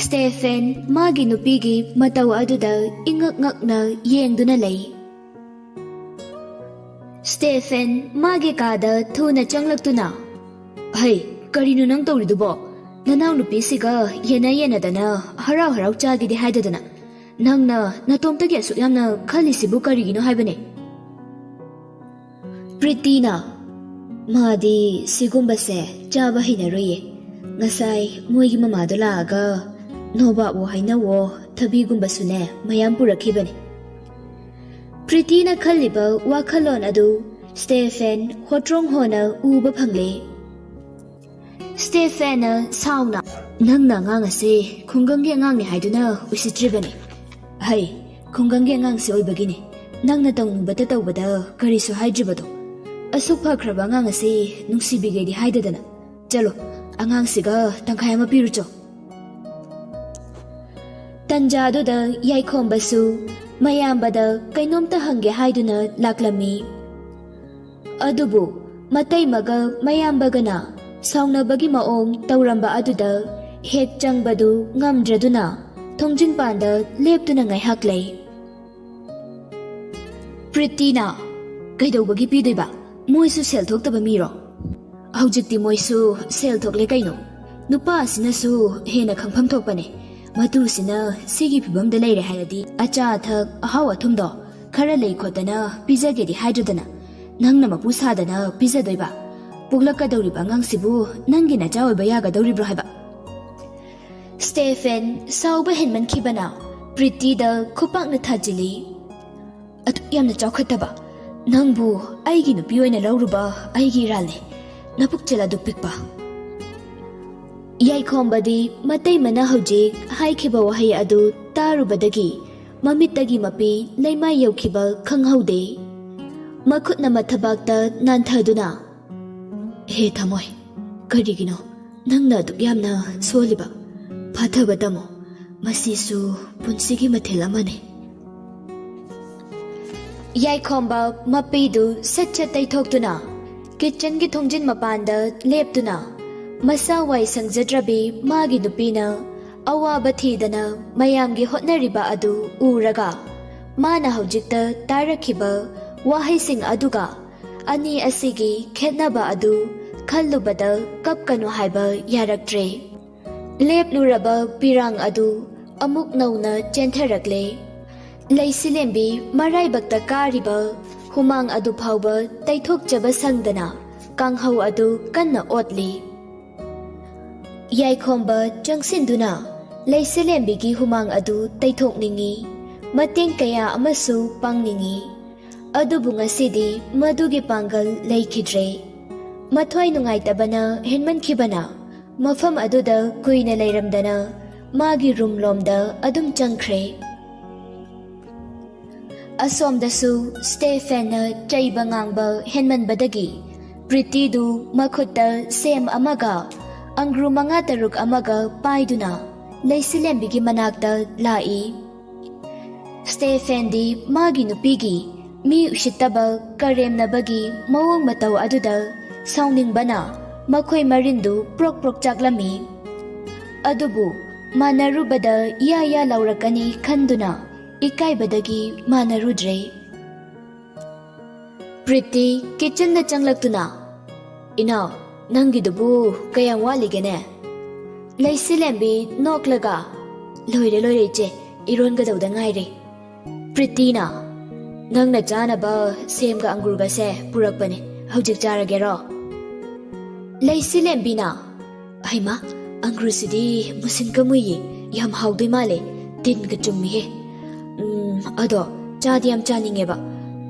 ꯁ꯭ꯇꯦꯐꯦꯟ ꯃꯥꯒꯤ ꯅꯨꯄꯤꯒꯤ ꯃꯇꯧ ꯑꯗꯨꯗ ꯏꯉꯛ ꯉꯛꯅ ꯌꯦꯡꯗꯨꯅ ꯂꯩ꯫ ꯁ꯭ꯇꯦꯐꯦꯟ ꯃꯥꯒꯤ ꯀꯥꯗ ꯊꯨꯅ ꯆꯪꯂꯛꯇꯨꯅ, ꯍꯩ, ꯀꯔꯤꯅꯣ ꯅꯪ ꯇꯧꯔꯤꯗꯨꯕꯣ? ꯅꯅꯥꯎ ꯅꯨꯄꯤꯁꯤꯒ ꯌꯦꯟꯅꯗꯅ ꯍꯔꯥꯎ ꯆꯥꯒꯦꯗꯤ ꯍꯥꯏꯗꯗꯅ ꯅꯪꯅ ꯅꯇꯣꯝꯇꯒꯤ ꯑꯁꯨꯛ ꯌꯥꯝꯅ ꯈꯜꯂꯤꯁꯤꯕꯨ ꯀꯔꯤꯒꯤꯅꯣ ꯍꯥꯏꯕꯅꯦ? ꯄ꯭ꯔꯤꯇꯤꯅ, ꯃꯥꯗꯤ ꯁꯤꯒꯨꯝꯕꯁꯦ ꯆꯥꯕ ꯍꯩꯅꯔꯣꯏꯌꯦ꯫ ꯉꯁꯥꯏ ꯃꯣꯏꯒꯤ ꯃꯃꯥꯗꯣ ꯂꯥꯛꯑꯒ ꯅꯣꯕꯥꯞꯋꯣ ꯍꯩꯅꯧꯋꯣ ꯊꯕꯤꯒꯨꯝꯕꯁꯨꯅꯦ ꯃꯌꯥꯝ ꯄꯨꯔꯛꯈꯤꯕꯅꯤ꯫ ꯄ꯭ꯔꯤꯇꯤꯅ ꯈꯜꯂꯤꯕ ꯋꯥꯈꯜꯂꯣꯟ ꯑꯗꯨ ꯁ꯭ꯇꯦꯐꯦꯟ ꯍꯣꯇ꯭ꯔꯣꯡ ꯍꯣꯅ ꯎꯕ ꯐꯪꯂꯦ꯫ ꯁ꯭ꯇꯦꯐꯦꯟꯅ ꯁꯥꯎꯅ, ꯅꯪꯅ ꯑꯉꯥꯡ ꯑꯁꯤ ꯈꯨꯡꯒꯪꯒꯤ ꯑꯉꯥꯡꯅꯤ ꯍꯥꯏꯗꯨꯅ ꯎꯁꯤꯠꯇ꯭ꯔꯤꯕꯅꯤ꯫ ꯍꯩ, ꯈꯨꯡꯒꯪꯒꯤ ꯑꯉꯥꯡꯁꯤ ꯑꯣꯏꯕꯒꯤꯅꯤ ꯅꯪꯅ ꯇꯧꯅꯤꯡꯕꯇ ꯇꯧꯕꯗ ꯀꯔꯤꯁꯨ ꯍꯥꯏꯗ꯭ꯔꯤꯕꯗꯣ꯫ ꯑꯁꯨꯛ ꯐꯈ꯭ꯔꯕ ꯑꯉꯥꯡ ꯑꯁꯤ ꯅꯨꯡꯁꯤꯕꯤꯒꯦꯗꯤ ꯍꯥꯏꯗꯗꯅ ꯆꯠꯂꯣ, ꯑꯉꯥꯡꯁꯤꯒ ꯇꯪꯈꯥꯏ ꯑꯃ ꯄꯤꯔꯨꯆꯣ꯫ ꯇꯟꯖꯥꯗꯨꯗ ꯌꯥꯏꯈꯣꯝꯕꯁꯨ ꯃꯌꯥꯝꯕꯗ ꯀꯩꯅꯣꯝꯇ ꯍꯪꯒꯦ ꯍꯥꯏꯗꯨꯅ ꯂꯥꯛꯂꯝꯃꯤ꯫ ꯑꯗꯨꯕꯨ ꯃꯇꯩꯃꯒ ꯃꯌꯥꯝꯕꯒꯅ ꯁꯥꯎꯅꯕꯒꯤ ꯃꯑꯣꯡ ꯇꯧꯔꯝꯕ ꯑꯗꯨꯗ ꯍꯦꯛ ꯆꯪꯕꯗꯨ ꯉꯝꯗ꯭ꯔꯗꯨꯅ ꯊꯣꯡꯖꯤꯟꯄꯥꯟꯗ ꯂꯦꯞꯇꯨꯅ ꯉꯥꯏꯍꯥꯛ ꯂꯩ꯫ ꯄ꯭ꯔꯤꯇꯤꯅ, ꯀꯩꯗꯧꯕꯒꯤ ꯄꯤꯗꯣꯏꯕ? ꯃꯣꯏꯁꯨ ꯁꯦꯜ ꯊꯣꯛꯇꯕ ꯃꯤꯔꯣ? ꯍꯧꯖꯤꯛꯇꯤ ꯃꯣꯏꯁꯨ ꯁꯦꯜ ꯊꯣꯛꯂꯦ ꯀꯩꯅꯣ꯫ ꯅꯨꯄꯥ ꯑꯁꯤꯅꯁꯨ ꯍꯦꯟꯅ ꯈꯪꯐꯝ ꯊꯣꯛꯄꯅꯦ꯫ ꯃꯇꯨꯁꯤꯅ ꯁꯤꯒꯤ ꯐꯤꯕꯝꯗ ꯂꯩꯔꯦ ꯍꯥꯏꯔꯗꯤ ꯑꯆꯥ ꯑꯊꯛ ꯑꯍꯥꯎ ꯑꯊꯨꯝꯗꯣ ꯈꯔ ꯂꯩ ꯈꯣꯠꯇꯅ ꯄꯤꯖꯒꯦꯗꯤ ꯍꯥꯏꯗ꯭ꯔꯗꯅ ꯅꯪꯅ ꯃꯄꯨ ꯁꯥꯗꯅ ꯄꯤꯖꯗꯣꯏꯕ? ꯄꯣꯛꯂꯛꯀꯗꯧꯔꯤꯕ ꯑꯉꯥꯡꯁꯤꯕꯨ ꯅꯪꯒꯤ ꯅꯆꯥ ꯑꯣꯏꯕ ꯌꯥꯒꯗꯧꯔꯤꯕ꯭ꯔꯣ ꯍꯥꯏꯕ? ꯁ꯭ꯇꯦꯐꯦꯟ ꯁꯥꯎꯕ ꯍꯦꯟꯃꯟꯈꯤꯕꯅ ꯄ꯭ꯔꯤꯇꯤꯗ ꯈꯨꯄꯥꯛꯅ ꯊꯥꯖꯤꯜꯂꯤ꯫ ꯑꯗꯨꯛ ꯌꯥꯝꯅ ꯆꯥꯎꯈꯠꯇꯕ ꯅꯪꯕꯨ ꯑꯩꯒꯤ ꯅꯨꯄꯤ ꯑꯣꯏꯅ ꯂꯧꯔꯨꯕ ꯑꯩꯒꯤ ꯏꯔꯥꯜꯅꯤ, ꯅꯄꯨꯛꯆꯦꯜ ꯑꯗꯨꯛ ꯄꯤꯛꯄ꯫ ꯌꯥꯏꯈꯣꯝꯕꯗꯤ ꯃꯇꯩꯃꯅ ꯍꯧꯖꯤꯛ ꯍꯥꯏꯈꯤꯕ ꯋꯥꯍꯩ ꯑꯗꯨ ꯇꯥꯔꯨꯕꯗꯒꯤ ꯃꯃꯤꯠꯇꯒꯤ ꯃꯄꯤ ꯂꯩꯃꯥꯏ ꯌꯧꯈꯤꯕ ꯈꯪꯍꯧꯗꯦ꯫ ꯃꯈꯨꯠꯅ ꯃꯊꯕꯥꯛꯇ ꯅꯥꯟꯊꯗꯨꯅ, ꯍꯦ ꯊꯃꯣꯏ, ꯀꯔꯤꯒꯤꯅꯣ ꯅꯪꯅ ꯑꯗꯨꯛ ꯌꯥꯝꯅ ꯁꯣꯜꯂꯤꯕ? ꯐꯥꯊꯕ ꯇꯝꯃꯣ, ꯃꯁꯤꯁꯨ ꯄꯨꯟꯁꯤꯒꯤ ꯃꯊꯦꯜ ꯑꯃꯅꯤ꯫ ꯌꯥꯏꯈꯣꯝꯕ ꯃꯄꯤꯗꯨ ꯁꯠ ꯇꯩꯊꯣꯛꯇꯨꯅ ꯀꯤꯆꯟꯒꯤ ꯊꯣꯡꯖꯤꯟ ꯃꯄꯥꯟꯗ ꯂꯦꯞꯇꯨꯅ ꯃꯁꯥ ꯋꯥꯏ ꯁꯪꯖꯗ꯭ꯔꯕꯤ ꯃꯥꯒꯤ ꯅꯨꯄꯤꯅ ꯑꯋꯥꯕ ꯊꯤꯗꯅ ꯃꯌꯥꯝꯒꯤ ꯍꯣꯠꯅꯔꯤꯕ ꯑꯗꯨ ꯎꯔꯒ ꯃꯥꯅ ꯍꯧꯖꯤꯛꯇ ꯇꯥꯔꯛꯈꯤꯕ ꯋꯥꯍꯩꯁꯤꯡ ꯑꯗꯨꯒ ꯑꯅꯤ ꯑꯁꯤꯒꯤ ꯈꯦꯠꯅꯕ ꯑꯗꯨ ꯈꯜꯂꯨꯕꯗ ꯀꯞꯀꯅꯨ ꯍꯥꯏꯕ ꯌꯥꯔꯛꯇ꯭ꯔꯦ꯫ ꯂꯦꯞꯂꯨꯔꯕ ꯄꯤꯔꯥꯡ ꯑꯗꯨ ꯑꯃꯨꯛ ꯅꯧꯅ ꯆꯦꯟꯊꯔꯛꯂꯦ꯫ ꯂꯩꯁꯤꯂꯦꯝꯕꯤ ꯃꯔꯥꯏꯕꯛꯇ ꯀꯥꯔꯤꯕ ꯍꯨꯃꯥꯡ ꯑꯗꯨ ꯐꯥꯎꯕ ꯇꯩꯊꯣꯛꯆꯕ ꯁꯪꯗꯅ ꯀꯥꯡꯍꯧ ꯑꯗꯨ ꯀꯟꯅ ꯑꯣꯠꯂꯤ꯫ ꯌꯥꯏꯈꯣꯝꯕ ꯆꯪꯁꯤꯟꯗꯨꯅ ꯂꯩꯁꯤꯂꯦꯝꯕꯤꯒꯤ ꯍꯨꯃꯥꯡ ꯑꯗꯨ ꯇꯩꯊꯣꯛꯅꯤꯡꯉꯤ, ꯃꯇꯦꯡ ꯀꯌꯥ ꯑꯃꯁꯨ ꯄꯥꯡꯅꯤꯡꯉꯤ꯫ ꯑꯗꯨꯕꯨ ꯉꯁꯤꯗꯤ ꯃꯗꯨꯒꯤ ꯄꯥꯡꯒꯜ ꯂꯩꯈꯤꯗ꯭ꯔꯦ꯫ ꯃꯊ꯭ꯋꯥꯏ ꯅꯨꯡꯉꯥꯏꯇꯕꯅ ꯍꯦꯟꯃꯟꯈꯤꯕꯅ ꯃꯐꯝ ꯑꯗꯨꯗ ꯀꯨꯏꯅ ꯂꯩꯔꯝꯗꯅ ꯃꯥꯒꯤ ꯔꯨꯝꯂꯣꯝꯗ ꯑꯗꯨꯝ ꯆꯪꯈ꯭ꯔꯦ꯫ ꯑꯁꯣꯝꯗꯁꯨ ꯁ꯭ꯇꯦꯐꯦꯟꯅ ꯆꯩꯕ ꯉꯥꯡꯕ ꯍꯦꯟꯃꯟꯕꯗꯒꯤ ꯄ꯭ꯔꯤꯇꯤꯗꯨ ꯃꯈꯨꯠꯇ ꯁꯦꯝ ꯑꯃꯒ ꯑꯪꯒ꯭ꯔꯨ 5-6 ꯑꯃꯒ ꯄꯥꯏꯗꯨꯅ ꯂꯩꯁꯤꯂꯦꯝꯕꯤꯒꯤ ꯃꯅꯥꯛꯇ ꯂꯥꯛꯏ꯫ ꯁ꯭ꯇꯦꯐꯦꯟꯗꯤ ꯃꯥꯒꯤ ꯅꯨꯄꯤꯒꯤ ꯃꯤ ꯎꯁꯤꯠꯇꯕ ꯀꯔꯦꯝꯅꯕꯒꯤ ꯃꯑꯣꯡ ꯃꯇꯧ ꯑꯗꯨꯗ ꯁꯥꯎꯅꯤꯡꯕꯅ ꯃꯈꯣꯏ ꯃꯔꯤꯟꯗꯨ ꯄ꯭ꯔꯣꯛ ꯄ꯭ꯔꯣꯛ ꯆꯥꯛꯂꯝꯃꯤ꯫ ꯑꯗꯨꯕꯨ ꯃꯥꯟꯅꯔꯨꯕꯗ ꯌꯥ ꯂꯥꯎꯔꯛꯀꯅꯤ ꯈꯟꯗꯨꯅ ꯏꯀꯥꯏꯕꯗꯒꯤ ꯃꯥꯟꯅꯔꯨꯗ꯭ꯔꯦ꯫ ꯄ꯭ꯔꯤꯇꯤ ꯀꯤꯆꯟꯗ ꯆꯪꯂꯛꯇꯨꯅ, "ꯏꯅꯥꯎ, ꯅꯪꯒꯤꯗꯨꯕꯨ ꯀꯌꯥꯝ ꯋꯥꯠꯂꯤꯒꯦꯅꯦ?" ꯂꯩꯁꯤꯂꯦꯝꯕꯤ ꯅꯣꯛꯂꯒ, "ꯂꯣꯏꯔꯦ ꯏꯆꯦ, ꯏꯔꯣꯟꯒꯗꯧꯗ ꯉꯥꯏꯔꯦ." ꯄ꯭ꯔꯤꯇꯤꯅ, "ꯅꯪꯅ ꯆꯥꯅꯕ ꯁꯦꯝꯒ ꯑꯪꯒꯨꯔꯒꯁꯦ ꯄꯨꯔꯛꯄꯅꯦ, ꯍꯧꯖꯤꯛ ꯆꯥꯔꯒꯦꯔꯣ?" ꯂꯩꯁꯤꯂꯦꯝꯕꯤꯅ, "ꯍꯩꯃꯥ, ꯑꯪꯒꯨꯔꯁꯤꯗꯤ ꯃꯨꯁꯤꯟꯀ ꯃꯨꯏꯌꯦ, ꯌꯥꯝ ꯍꯥꯎꯗꯣꯏ ꯃꯥꯜꯂꯦ, ꯇꯤꯟꯒ ꯆꯨꯝꯃꯤꯍꯦ꯫ ꯑꯗꯣ ꯆꯥꯗꯤ ꯌꯥꯝ ꯆꯥꯅꯤꯡꯉꯦꯕ,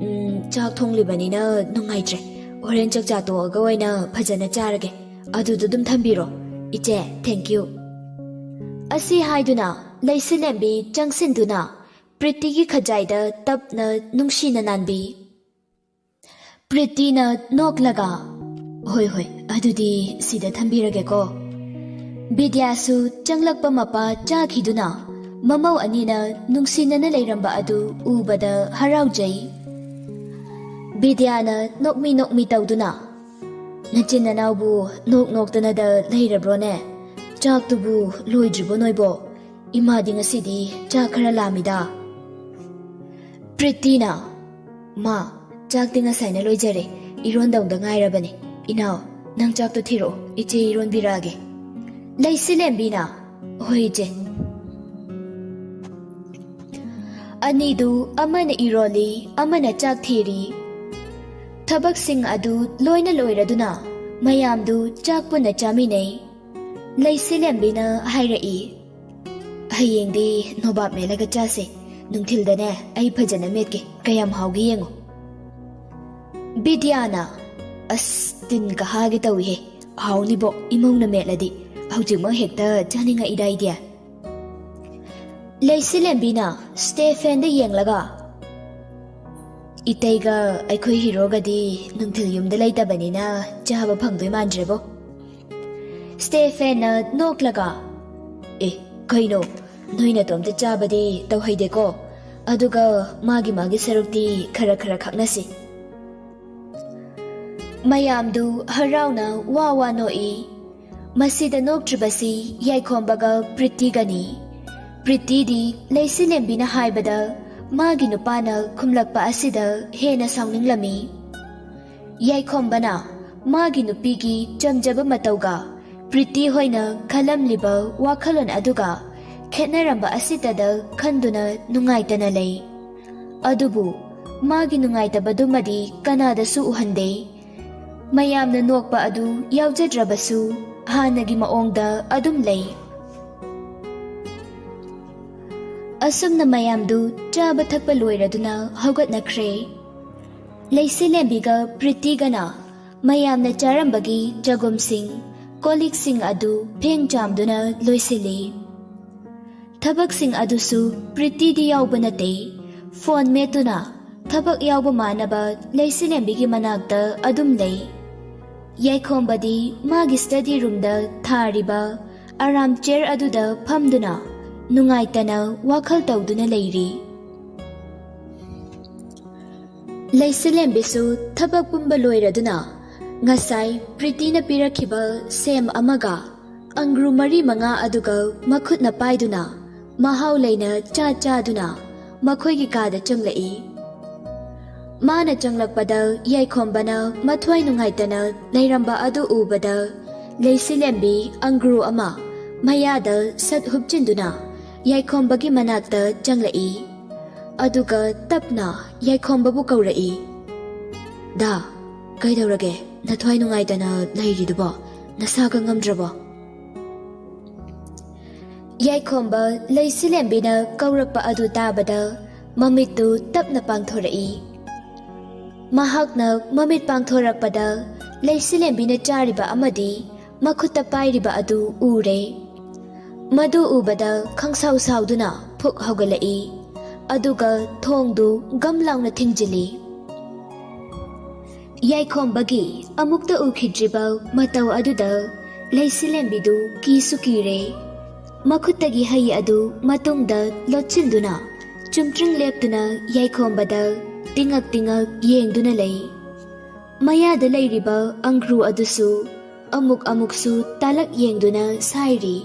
ꯆꯥꯛ ꯊꯣꯡꯂꯤꯕꯅꯤꯅ ꯅꯨꯡꯉꯥꯏꯇ꯭ꯔꯦ, ꯍꯣꯔꯦꯟ ꯆꯥꯛꯆꯥ ꯇꯣꯛꯑꯒ ꯑꯣꯏꯅ ꯐꯖꯅ ꯆꯥꯔꯒꯦ, ꯑꯗꯨꯗ ꯑꯗꯨꯝ ꯊꯝꯕꯤꯔꯣ ꯏꯆꯦ, ꯊꯦꯡꯀ꯭ꯌꯨ." ꯑꯁꯤ ꯍꯥꯏꯗꯨꯅ ꯂꯩꯁꯤꯂꯦꯝꯕꯤ ꯆꯪꯁꯤꯟꯗꯨꯅ ꯄ꯭ꯔꯤꯇꯤꯒꯤ ꯈꯖꯥꯏꯗ ꯇꯞꯅ ꯅꯨꯡꯁꯤꯅ ꯅꯥꯟꯕꯤ꯫ ꯄ꯭ꯔꯤꯇꯤꯅ ꯅꯣꯛꯂꯒ, "ꯍꯣꯏ, ꯑꯗꯨꯗꯤ ꯁꯤꯗ ꯊꯝꯕꯤꯔꯒꯦꯀꯣ." ꯕꯤꯗ꯭ꯌꯥꯁꯨ ꯆꯪꯂꯛꯄ ꯃꯄꯥ ꯆꯥꯈꯤꯗꯨꯅ ꯃꯃꯧ ꯑꯅꯤꯅ ꯅꯨꯡꯁꯤꯅꯅ ꯂꯩꯔꯝꯕ ꯑꯗꯨ ꯎꯕꯗ ꯍꯔꯥꯎꯖꯩ꯫ ꯕꯤꯗ꯭ꯌꯥꯅ ꯅꯣꯛꯃꯤ ꯇꯧꯗꯨꯅ, "ꯅꯆꯤꯟ ꯅꯅꯥꯎꯕꯨ ꯅꯣꯛꯇꯅꯗ ꯂꯩꯔꯕ꯭ꯔꯣꯅꯦ? ꯆꯥꯛꯇꯨꯕꯨ ꯂꯣꯏꯗ꯭ꯔꯤꯕꯣ ꯅꯣꯏꯕꯣ? ꯏꯃꯥꯗꯤ ꯉꯁꯤꯗꯤ ꯆꯥꯛ ꯈꯔ ꯂꯥꯝꯃꯤꯗ." ꯄ꯭ꯔꯤꯇꯤꯅ, "ꯃꯥ, ꯆꯥꯛꯇꯤ ꯉꯁꯥꯏꯅ ꯂꯣꯏꯖꯔꯦ, ꯏꯔꯣꯟꯗꯧꯗ ꯉꯥꯏꯔꯕꯅꯦ. ꯏꯅꯥꯎ, ꯅꯪ ꯆꯥꯛꯇꯣ ꯊꯤꯔꯛꯑꯣ, ꯏꯆꯦ ꯏꯔꯣꯟꯕꯤꯔꯛꯑꯒꯦ." ꯂꯩꯁꯤꯂꯦꯝꯕꯤꯅ, "ꯍꯣꯏ ꯏꯆꯦ." ꯑꯅꯤꯗꯨ ꯑꯃꯅ ꯏꯔꯣꯜꯂꯤ, ꯑꯃꯅ ꯆꯥꯛ ꯊꯤꯔꯤ꯫ ꯊꯕꯛꯁꯤꯡ ꯑꯗꯨ ꯂꯣꯏꯅ ꯂꯣꯏꯔꯗꯨꯅ ꯃꯌꯥꯝꯗꯨ ꯆꯥꯛ ꯄꯨꯟꯅ ꯆꯥꯃꯤꯟꯅꯩ꯫ ꯂꯩꯁꯤꯂꯦꯝꯕꯤꯅ ꯍꯥꯏꯔꯛꯏ, "ꯍꯌꯦꯡꯗꯤ ꯅꯣꯕꯥꯞ ꯃꯦꯠꯂꯒ ꯆꯥꯁꯦ, ꯅꯨꯡꯊꯤꯜꯗꯅꯦ ꯑꯩ ꯐꯖꯅ ꯃꯦꯠꯀꯦ, ꯀꯌꯥꯝ ꯍꯥꯎꯒꯦ ꯌꯦꯡꯉꯣ." ꯕꯤꯗ꯭ꯌꯥꯅ, "ꯑꯁ, ꯇꯤꯟꯒ ꯍꯥꯒꯦ ꯇꯧꯏꯍꯦ, ꯍꯥꯎꯅꯤꯕꯣ ꯏꯃꯧꯅ ꯃꯦꯠꯂꯗꯤ, ꯍꯧꯖꯤꯛꯃꯛ ꯍꯦꯛꯇ ꯆꯥꯅꯤꯡꯉꯛꯏꯗ ꯑꯩꯗꯤ." ꯂꯩꯁꯤꯂꯦꯝꯕꯤꯅ ꯁ꯭ꯇꯦꯐꯦꯟꯗ ꯌꯦꯡꯂꯒ, "ꯏꯇꯩꯒ ꯑꯩꯈꯣꯏ ꯍꯤꯔꯣꯒꯗꯤ ꯅꯨꯡꯊꯤꯜ ꯌꯨꯝꯗ ꯂꯩꯇꯕꯅꯤꯅ ꯆꯥꯕ ꯐꯪꯗꯣꯏ ꯃꯥꯟꯗ꯭ꯔꯦꯕꯣ." ꯁ꯭ꯇꯦꯐꯦꯟꯅ ꯅꯣꯛꯂꯒ, "ꯑꯦ, ꯀꯩꯅꯣ, ꯅꯣꯏ ꯅꯇꯣꯝꯇ ꯆꯥꯕꯗꯤ ꯇꯧꯍꯩꯗꯦꯀꯣ, ꯑꯗꯨꯒ ꯃꯥꯒꯤ ꯁꯔꯨꯛꯇꯤ ꯈꯔ ꯈꯥꯛꯅꯁꯤ." ꯃꯌꯥꯝꯗꯨ ꯍꯔꯥꯎꯅ ꯋꯥ ꯅꯣꯛꯏ꯫ ꯃꯁꯤꯗ ꯅꯣꯛꯇ꯭ꯔꯤꯕꯁꯤ ꯌꯥꯏꯈꯣꯝꯕꯒ ꯄ꯭ꯔꯤꯇꯤꯒꯅꯤ꯫ ꯄ꯭ꯔꯤꯇꯤꯗꯤ ꯂꯩꯁꯤꯂꯦꯝꯕꯤꯅ ꯍꯥꯏꯕꯗ ꯃꯥꯒꯤ ꯅꯨꯄꯥꯅ ꯈꯨꯝꯂꯛꯄ ꯑꯁꯤꯗ ꯍꯦꯟꯅ ꯁꯥꯎꯅꯤꯡꯂꯝꯃꯤ꯫ ꯌꯥꯏꯈꯣꯝꯕꯅ ꯃꯥꯒꯤ ꯅꯨꯄꯤꯒꯤ ꯆꯝꯖꯕ ꯃꯇꯧꯒ ꯄ꯭ꯔꯤꯇꯤ ꯍꯣꯏꯅ ꯈꯜꯂꯝꯂꯤꯕ ꯋꯥꯈꯜꯂꯣꯟ ꯑꯗꯨꯒ ꯈꯦꯠꯅꯔꯝꯕ ꯑꯁꯤꯇꯗ ꯈꯟꯗꯨꯅ ꯅꯨꯡꯉꯥꯏꯇꯅ ꯂꯩ꯫ ꯑꯗꯨꯕꯨ ꯃꯥꯒꯤ ꯅꯨꯡꯉꯥꯏꯇꯕꯗꯨꯃꯗꯤ ꯀꯅꯥꯗꯁꯨ ꯎꯍꯟꯗꯦ꯫ ꯃꯌꯥꯝꯅ ꯅꯣꯛꯄ ꯑꯗꯨ ꯌꯥꯎꯖꯗ꯭ꯔꯕꯁꯨ ꯍꯥꯟꯅꯒꯤ ꯃꯑꯣꯡꯗ ꯑꯗꯨꯝ ꯂꯩ꯫ ꯑꯁꯨꯝꯅ ꯃꯌꯥꯝꯗꯨ ꯆꯥꯕ ꯊꯛꯄ ꯂꯣꯏꯔꯗꯨꯅ ꯍꯧꯒꯠꯅꯈ꯭ꯔꯦ꯫ ꯂꯩꯁꯤꯂꯦꯝꯕꯤꯒ ꯄ꯭ꯔꯤꯇꯤꯒꯅ ꯃꯌꯥꯝꯅ ꯆꯥꯔꯝꯕꯒꯤ ꯆꯒꯨꯝꯁꯤꯡ, ꯀꯣꯜꯂꯤꯛꯁꯤꯡ ꯑꯗꯨ ꯐꯦꯡ ꯆꯥꯝꯗꯨꯅ ꯂꯣꯏꯁꯤꯜꯂꯤ꯫ ꯊꯕꯛꯁꯤꯡ ꯑꯗꯨꯁꯨ ꯄ꯭ꯔꯤꯇꯤꯗꯤ ꯌꯥꯎꯕ ꯅꯠꯇꯦ, ꯐꯣꯟ ꯃꯦꯠꯇꯨꯅ ꯊꯕꯛ ꯌꯥꯎꯕ ꯃꯥꯟꯅꯕ ꯂꯩꯁꯤꯂꯦꯝꯕꯤꯒꯤ ꯃꯅꯥꯛꯇ ꯑꯗꯨꯝ ꯂꯩ꯫ ꯌꯥꯏꯈꯣꯝꯕꯗꯤ ꯃꯥꯒꯤ ꯁ꯭ꯇꯗꯤ ꯔꯨꯝꯗ ꯊꯥꯔꯤꯕ ꯑꯔꯥꯝ ꯆꯦꯌꯔ ꯑꯗꯨꯗ ꯐꯝꯗꯨꯅ ꯅꯨꯡꯉꯥꯏꯇꯅ ꯋꯥꯈꯜ ꯇꯧꯗꯨꯅ ꯂꯩꯔꯤ꯫ ꯂꯩꯁꯤꯂꯦꯝꯕꯤꯁꯨ ꯊꯕꯛ ꯄꯨꯝꯕ ꯂꯣꯏꯔꯗꯨꯅ ꯉꯁꯥꯏ ꯄ꯭ꯔꯤꯇꯤꯅ ꯄꯤꯔꯛꯈꯤꯕ ꯁꯦꯝ ꯑꯃꯒ ꯑꯪꯒ꯭ꯔꯨ 4-5 ꯑꯗꯨꯒ ꯃꯈꯨꯠꯅ ꯄꯥꯏꯗꯨꯅ ꯃꯍꯥꯎ ꯂꯩꯅ ꯆꯥꯗꯨꯅ ꯃꯈꯣꯏꯒꯤ ꯀꯥꯗ ꯆꯪꯂꯛꯏ꯫ ꯃꯥꯅ ꯆꯪꯂꯛꯄꯗ ꯌꯥꯏꯈꯣꯝꯕꯅ ꯃꯊ꯭ꯋꯥꯏ ꯅꯨꯡꯉꯥꯏꯇꯅ ꯂꯩꯔꯝꯕ ꯑꯗꯨ ꯎꯕꯗ ꯂꯩꯁꯤꯂꯦꯝꯕꯤ ꯑꯪꯒ꯭ꯔꯨ ꯑꯃ ꯃꯌꯥꯗ ꯁꯠ ꯍꯨꯞꯆꯤꯟꯗꯨꯅ ꯌꯥꯏꯈꯣꯝꯕꯒꯤ ꯃꯅꯥꯛꯇ ꯆꯪꯂꯛꯏ꯫ ꯑꯗꯨꯒ ꯇꯞꯅ ꯌꯥꯏꯈꯣꯝꯕꯕꯨ ꯀꯧꯔꯛꯏ, "ꯗꯥ, ꯀꯩꯗꯧꯔꯒꯦ ꯅꯊ꯭ꯋꯥꯏ ꯅꯨꯡꯉꯥꯏꯇꯅ ꯂꯩꯔꯤꯗꯨꯕꯣ? ꯅꯁꯥꯒ ꯉꯝꯗ꯭ꯔꯕꯣ?" ꯌꯥꯏꯈꯣꯝꯕ ꯂꯩꯁꯤꯂꯦꯝꯕꯤꯅ ꯀꯧꯔꯛꯄ ꯑꯗꯨ ꯇꯥꯕꯗ ꯃꯃꯤꯠꯇꯨ ꯇꯞꯅ ꯄꯥꯡꯊꯣꯔꯛꯏ꯫ ꯃꯍꯥꯛꯅ ꯃꯃꯤꯠ ꯄꯥꯡꯊꯣꯔꯛꯄꯗ ꯂꯩꯁꯤꯂꯦꯝꯕꯤꯅ ꯆꯥꯔꯤꯕ ꯑꯃꯗꯤ ꯃꯈꯨꯠꯇ ꯄꯥꯏꯔꯤꯕ ꯑꯗꯨ ꯎꯔꯦ꯫ ꯃꯗꯨ ꯎꯕꯗ ꯈꯪꯁꯥꯎ ꯁꯥꯎꯗꯨꯅ ꯐꯨꯛ ꯍꯧꯒꯠꯂꯛꯏ, ꯑꯗꯨꯒ ꯊꯣꯡꯗꯨ ꯒꯝ ꯂꯥꯎꯅ ꯊꯤꯡꯖꯤꯜꯂꯤ꯫ ꯌꯥꯏꯈꯣꯝꯕꯒꯤ ꯑꯃꯨꯛꯇ ꯎꯈꯤꯗ꯭ꯔꯤꯕ ꯃꯇꯧ ꯑꯗꯨꯗ ꯂꯩꯁꯤꯂꯦꯝꯕꯤꯗꯨ ꯀꯤꯁꯨ ꯀꯤꯔꯦ꯫ ꯃꯈꯨꯠꯇꯒꯤ ꯍꯩ ꯑꯗꯨ ꯃꯇꯨꯡꯗ ꯂꯣꯠꯁꯤꯟꯗꯨꯅ ꯆꯨꯝꯇ꯭ꯔꯤꯡ ꯂꯦꯞꯇꯨꯅ ꯌꯥꯏꯈꯣꯝꯕꯗ ꯇꯤꯡꯉꯛ ꯇꯤꯡꯉꯛ ꯌꯦꯡꯗꯨꯅ ꯂꯩ꯫ ꯃꯌꯥꯗ ꯂꯩꯔꯤꯕ ꯑꯪꯒ꯭ꯔꯨ ꯑꯗꯨꯁꯨ ꯑꯃꯨꯛꯁꯨ ꯇꯥꯂꯛ ꯌꯦꯡꯗꯨꯅ ꯁꯥꯏꯔꯤ꯫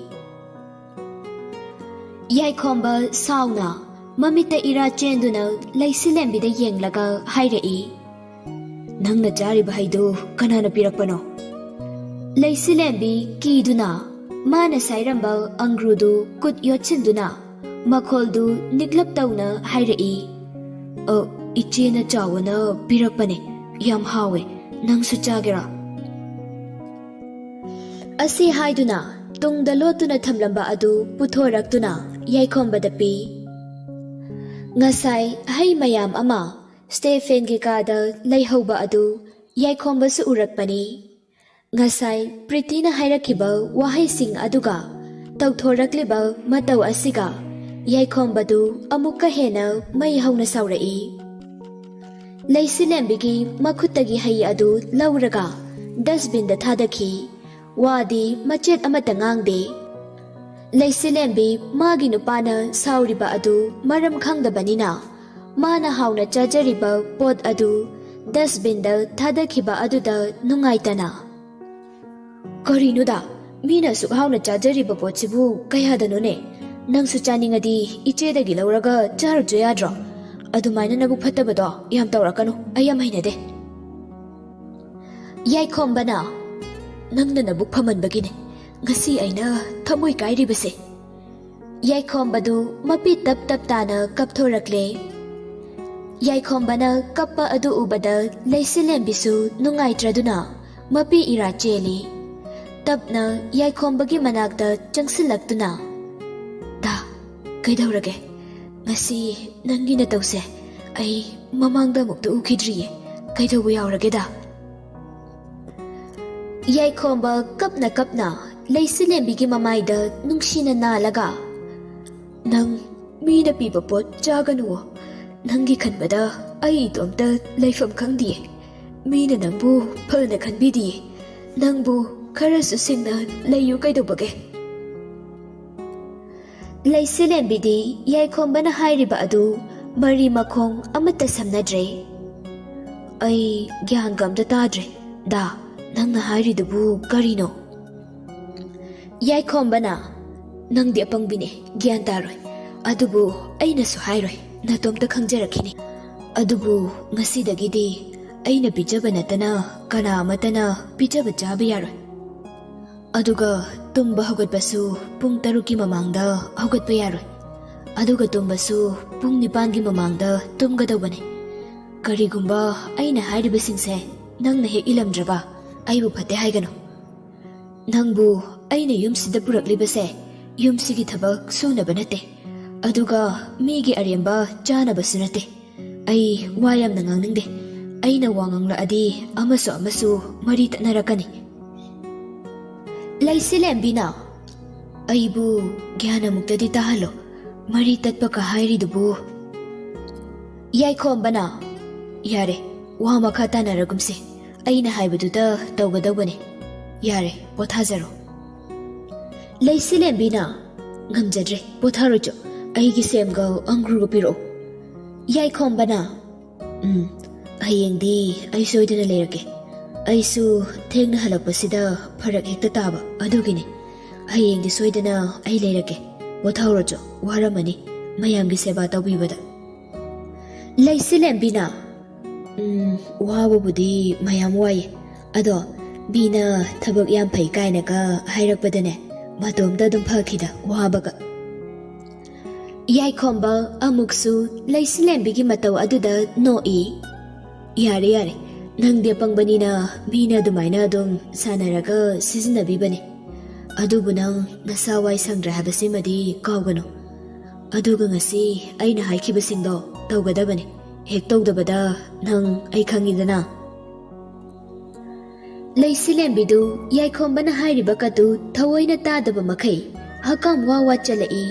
ꯌꯥꯏꯈꯣꯝꯕ ꯁꯥꯎꯅ ꯃꯃꯤꯠꯇ ꯏꯔꯥ ꯆꯦꯟꯗꯨꯅ ꯂꯩꯁꯤꯂꯦꯝꯕꯤꯗ ꯌꯦꯡꯂꯒ ꯍꯥꯏꯔꯛꯏ, "ꯅꯪꯅ ꯆꯥꯔꯤꯕ ꯍꯩꯗꯨ ꯀꯅꯥꯅ ꯄꯤꯔꯛꯄꯅꯣ?" ꯂꯩꯁꯤꯂꯦꯝꯕꯤ ꯀꯤꯗꯨꯅ ꯃꯥꯅ ꯁꯥꯏꯔꯝꯕ ꯑꯪꯒ꯭ꯔꯨꯗꯨ ꯀꯨꯠ ꯌꯣꯠꯁꯤꯟꯗꯨꯅ ꯃꯈꯣꯜꯗꯨ ꯅꯤꯛꯂꯞ ꯇꯧꯅ ꯍꯥꯏꯔꯛꯏ, "ꯏꯆꯦꯅ ꯆꯥꯎꯋꯣꯅ ꯄꯤꯔꯛꯄꯅꯦ, ꯌꯥꯝ ꯍꯥꯎꯋꯦ, ꯅꯪꯁꯨ ꯆꯥꯒꯦꯔꯥ?" ꯑꯁꯤ ꯍꯥꯏꯗꯨꯅ ꯇꯨꯡꯗ ꯂꯣꯠꯇꯨꯅ ꯊꯝꯂꯝꯕ ꯑꯗꯨ ꯄꯨꯊꯣꯔꯛꯇꯨꯅ ꯌꯥꯏꯈꯣꯝꯕꯗ ꯄꯤ꯫ ꯉꯁꯥꯏ ꯍꯩ ꯃꯌꯥꯝ ꯑꯃ ꯁ꯭ꯇꯦꯐꯦꯟꯒꯤ ꯀꯥꯗ ꯂꯩꯍꯧꯕ ꯑꯗꯨ ꯌꯥꯏꯈꯣꯝꯕꯁꯨ ꯎꯔꯛꯄꯅꯤ꯫ ꯉꯁꯥꯏ ꯄ꯭ꯔꯤꯇꯤꯅ ꯍꯥꯏꯔꯛꯈꯤꯕ ꯋꯥꯍꯩꯁꯤꯡ ꯑꯗꯨꯒ ꯇꯧꯊꯣꯔꯛꯂꯤꯕ ꯃꯇꯧ ꯑꯁꯤꯒ ꯌꯥꯏꯈꯣꯝꯕꯗꯨ ꯑꯃꯨꯛꯀ ꯍꯦꯟꯅ ꯃꯩ ꯍꯧꯅ ꯁꯥꯎꯔꯛꯏ꯫ ꯂꯩꯁꯤꯂꯦꯝꯕꯤꯒꯤ ꯃꯈꯨꯠꯇꯒꯤ ꯍꯩ ꯑꯗꯨ ꯂꯧꯔꯒ ꯗꯁꯕꯤꯟꯗ ꯊꯥꯗꯈꯤ꯫ ꯋꯥꯗꯤ ꯃꯆꯦꯠ ꯑꯃꯠꯇ ꯉꯥꯡꯗꯦ꯫ ꯂꯩꯁꯤꯂꯦꯝꯕꯤ ꯃꯥꯒꯤ ꯅꯨꯄꯥꯅ ꯁꯥꯎꯔꯤꯕ ꯑꯗꯨ ꯃꯔꯝ ꯈꯪꯗꯕꯅꯤꯅ ꯃꯥꯅ ꯍꯥꯎꯅ ꯆꯥꯖꯔꯤꯕ ꯄꯣꯠ ꯑꯗꯨ ꯗꯁꯕꯤꯟꯗ ꯊꯥꯗꯈꯤꯕ ꯑꯗꯨꯗ ꯅꯨꯡꯉꯥꯏꯇꯅ, "ꯀꯔꯤꯅꯣꯗ, ꯃꯤꯅ ꯑꯁꯨꯛ ꯍꯥꯎꯅ ꯆꯥꯖꯔꯤꯕ ꯄꯣꯠꯁꯤꯕꯨ ꯀꯌꯥꯗꯅꯣꯅꯦ? ꯅꯪꯁꯨ ꯆꯥꯅꯤꯡꯉꯗꯤ ꯏꯆꯦꯗꯒꯤ ꯂꯧꯔꯒ ꯆꯥꯔꯨꯆꯣ ꯌꯥꯗ꯭ꯔꯣ? ꯑꯗꯨꯃꯥꯏꯅ ꯅꯕꯨꯛ ꯐꯠꯇꯕꯗꯣ ꯌꯥꯝ ꯇꯧꯔꯛꯀꯅꯨ, ꯑꯩ ꯌꯥꯝ ꯍꯩꯅꯗꯦ." ꯌꯥꯏꯈꯣꯝꯕꯅ, "ꯅꯪꯅ ꯅꯕꯨꯛ ꯐꯃꯟꯕꯒꯤꯅꯦ ꯉꯁꯤ ꯑꯩꯅ ꯊꯃꯣꯏ ꯀꯥꯏꯔꯤꯕꯁꯦ." ꯌꯥꯏꯈꯣꯝꯕꯗꯨ ꯃꯄꯤ ꯇꯞ ꯇꯞ ꯇꯥꯅ ꯀꯞꯊꯣꯔꯛꯂꯦ꯫ ꯌꯥꯏꯈꯣꯝꯕꯅ ꯀꯞꯄ ꯑꯗꯨ ꯎꯕꯗ ꯂꯩꯁꯤꯂꯦꯝꯕꯤꯁꯨ ꯅꯨꯡꯉꯥꯏꯇ꯭ꯔꯗꯨꯅ ꯃꯄꯤ ꯏꯔꯥ ꯆꯦꯜꯂꯤ꯫ ꯇꯞꯅ ꯌꯥꯏꯈꯣꯝꯕꯒꯤ ꯃꯅꯥꯛꯇ ꯆꯪꯁꯤꯜꯂꯛꯇꯨꯅ, "ꯗꯥ, ꯀꯩꯗꯧꯔꯒꯦ? ꯉꯁꯤ ꯅꯪꯒꯤ ꯅꯇꯧꯁꯦ ꯑꯩ ꯃꯃꯥꯡꯗ ꯑꯃꯨꯛꯇ ꯎꯈꯤꯗ꯭ꯔꯤꯌꯦ, ꯀꯩꯗꯧꯕ ꯌꯥꯎꯔꯒꯦꯗ?" ꯌꯥꯏꯈꯣꯝꯕ ꯀꯞꯅ ꯀꯞꯅ ꯂꯩꯁꯤꯂꯦꯝꯕꯤꯒꯤ ꯃꯃꯥꯏꯗ ꯅꯨꯡꯁꯤꯅ ꯅꯥꯜꯂꯒ, "ꯅꯪ ꯃꯤꯅ ꯄꯤꯕ ꯄꯣꯠ ꯆꯥꯒꯅꯨꯋꯣ, ꯅꯪꯒꯤ ꯈꯟꯕꯗ ꯑꯩ ꯏꯇꯣꯝꯇ ꯂꯩꯐꯝ ꯈꯪꯗꯤꯌꯦ, ꯃꯤꯅ ꯅꯪꯕꯨ ꯐꯅ ꯈꯟꯕꯤꯗꯤꯌꯦ, ꯅꯪꯕꯨ ꯈꯔꯁꯨ ꯁꯤꯡꯅ ꯂꯩꯌꯨ ꯀꯩꯗꯧꯕꯒꯦ?" ꯂꯩꯁꯤꯂꯦꯝꯕꯤꯗꯤ ꯌꯥꯏꯈꯣꯝꯕꯅ ꯍꯥꯏꯔꯤꯕ ꯑꯗꯨ ꯃꯔꯤ ꯃꯈꯣꯡ ꯑꯃꯠꯇ ꯁꯝꯅꯗ꯭ꯔꯦ꯫ "ꯑꯩ ꯒ꯭ꯌꯥꯟꯒ ꯑꯝꯇ ꯇꯥꯗ꯭ꯔꯦ, ꯗꯥ, ꯅꯪꯅ ꯍꯥꯏꯔꯤꯗꯨꯕꯨ ꯀꯔꯤꯅꯣ?" ꯌꯥꯏꯈꯣꯝꯕꯅ, "ꯅꯪꯗꯤ ꯑꯄꯪꯕꯤꯅꯦ, ꯒ꯭ꯌꯥꯟ ꯇꯥꯔꯣꯏ, ꯑꯗꯨꯕꯨ ꯑꯩꯅꯁꯨ ꯍꯥꯏꯔꯣꯏ, ꯅꯇꯣꯝꯇ ꯈꯪꯖꯔꯛꯈꯤꯅꯤ. ꯑꯗꯨꯕꯨ ꯉꯁꯤꯗꯒꯤꯗꯤ ꯑꯩꯅ ꯄꯤꯖꯕ ꯅꯠꯇꯅ ꯀꯅꯥ ꯑꯃꯠꯇꯅ ꯄꯤꯖꯕ ꯆꯥꯕ ꯌꯥꯔꯣꯏ. ꯑꯗꯨꯒ ꯇꯨꯝꯕ ꯍꯧꯒꯠꯄꯁꯨ ꯄꯨꯡ 6ꯒꯤ ꯃꯃꯥꯡꯗ ꯍꯧꯒꯠꯄ ꯌꯥꯔꯣꯏ. ꯑꯗꯨꯒ ꯇꯨꯝꯕꯁꯨ ꯄꯨꯡ 9ꯒꯤ ꯃꯃꯥꯡꯗ ꯇꯨꯝꯒꯗꯧꯕꯅꯤ. ꯀꯔꯤꯒꯨꯝꯕ ꯑꯩꯅ ꯍꯥꯏꯔꯤꯕꯁꯤꯡꯁꯦ ꯅꯪꯅ ꯍꯦꯛ ꯏꯜꯂꯝꯗ꯭ꯔꯕ ꯑꯩꯕꯨ ꯐꯠꯇꯦ ꯍꯥꯏꯒꯅꯨ. ꯅꯪꯕꯨ ꯑꯩꯅ ꯌꯨꯝꯁꯤꯗ ꯄꯨꯔꯛꯂꯤꯕꯁꯦ ꯌꯨꯝꯁꯤꯒꯤ ꯊꯕꯛ ꯁꯨꯅꯕ ꯅꯠꯇꯦ. ꯑꯗꯨꯒ ꯃꯤꯒꯤ ꯑꯔꯦꯝꯕ ꯆꯥꯅꯕꯁꯨ ꯅꯠꯇꯦ. ꯑꯩ ꯋꯥ ꯌꯥꯝꯅ ꯉꯥꯡꯅꯤꯡꯗꯦ. ꯑꯩꯅ ꯋꯥ ꯉꯥꯡꯂꯛꯑꯗꯤ ꯑꯃꯁꯨ ꯃꯔꯤ ꯇꯠꯅꯔꯛꯀꯅꯤ. ꯂꯩꯁꯤꯂꯦꯝꯕꯤꯅ, ꯑꯩꯕꯨ ꯒ꯭ꯌꯥꯟ ꯑꯃꯨꯛꯇꯗꯤ ꯇꯥꯍꯜꯂꯣ. ꯃꯔꯤ ꯇꯠꯄꯀ ꯍꯥꯏꯔꯤꯗꯨꯕꯨ. ꯌꯥꯏꯈꯣꯝꯕꯅ, ꯌꯥꯔꯦ, ꯋꯥ ꯃꯈꯥ ꯇꯥꯅꯔꯒꯨꯝꯁꯦ. ꯑꯩꯅ ꯍꯥꯏꯕꯗꯨꯗ ꯇꯧꯒꯗꯧꯕꯅꯤ. ꯌꯥꯔꯦ, ꯄꯣꯊꯥꯖꯔꯣ. ꯂꯩꯁꯤꯂꯦꯝꯕꯤꯅ, ꯉꯝꯖꯗ꯭ꯔꯦ, ꯄꯣꯊꯥꯔꯣꯏꯆꯣ. ꯑꯩꯒꯤ ꯁꯦꯝꯒ ꯑꯪꯒ꯭ꯔꯨꯒ ꯄꯤꯔꯛꯑꯣ. ꯌꯥꯏꯈꯣꯝꯕꯅ, ꯍꯌꯦꯡꯗꯤ ꯑꯩ ꯁꯣꯏꯗꯅ ꯂꯩꯔꯛꯀꯦ. ꯑꯩꯁꯨ ꯊꯦꯡꯅ ꯍꯜꯂꯛꯄꯁꯤꯗ ꯐꯔꯛ ꯍꯦꯛꯇ ꯇꯥꯕ, ꯑꯗꯨꯒꯤꯅꯤ. ꯍꯌꯦꯡꯗꯤ ꯁꯣꯏꯗꯅ ꯑꯩ ꯂꯩꯔꯛꯀꯦ. ꯄꯣꯊꯥꯔꯣꯆꯣ, ꯋꯥꯔꯝꯃꯅꯤ ꯃꯌꯥꯝꯒꯤ ꯁꯦꯕꯥ ꯇꯧꯕꯤꯕꯗ. ꯂꯩꯁꯤꯂꯦꯝꯕꯤꯅ, ꯋꯥꯕꯕꯨꯗꯤ ꯃꯌꯥꯝ ꯋꯥꯏꯌꯦ. ꯑꯗꯣ ꯕꯤꯅ ꯊꯕꯛ ꯌꯥꯝ ꯐꯩ ꯀꯥꯏꯅꯒ ꯍꯥꯏꯔꯛꯄꯗꯅꯦ ꯃꯇꯣꯝꯇ ꯑꯗꯨꯝ ꯐꯈꯤꯗ ꯋꯥꯕꯒ. ꯌꯥꯏꯈꯣꯝꯕ ꯑꯃꯨꯛꯁꯨ ꯂꯩꯁꯤꯂꯦꯝꯕꯤꯒꯤ ꯃꯇꯧ ꯑꯗꯨꯗ ꯅꯣꯛꯏ. ꯌꯥꯔꯦ ꯌꯥꯔꯦ, ꯅꯪꯗꯤ ꯑꯄꯪꯕꯅꯤꯅ ꯕꯤꯅ ꯑꯗꯨꯃꯥꯏꯅ ꯑꯗꯨꯝ ꯁꯥꯟꯅꯔꯒ ꯁꯤꯖꯤꯟꯅꯕꯤꯕꯅꯦ. ꯑꯗꯨꯕꯨ ꯅꯪ ꯅꯁꯥ ꯋꯥꯏ ꯁꯪꯗ꯭ꯔꯦ ꯍꯥꯏꯕꯁꯤꯃꯗꯤ ꯀꯥꯎꯒꯅꯨ. ꯑꯗꯨꯒ ꯉꯁꯤ ꯑꯩꯅ ꯍꯥꯏꯈꯤꯕꯁꯤꯡꯗꯣ ꯇꯧꯒꯗꯕꯅꯤ. ꯍꯦꯛ ꯇꯧꯗꯕꯗ ꯅꯪ ꯑꯩ ꯈꯪꯉꯤꯗꯅ. ꯂꯩꯁꯤꯂꯦꯝꯕꯤꯗꯨ ꯌꯥꯏꯈꯣꯝꯕꯅ ꯍꯥꯏꯔꯤꯕ ꯀꯗꯨ ꯊꯑꯣꯏꯅ ꯇꯥꯗꯕ ꯃꯈꯩ ꯍꯀꯥꯝ ꯋꯥ ꯋꯥꯠꯆꯜꯂꯛꯏ.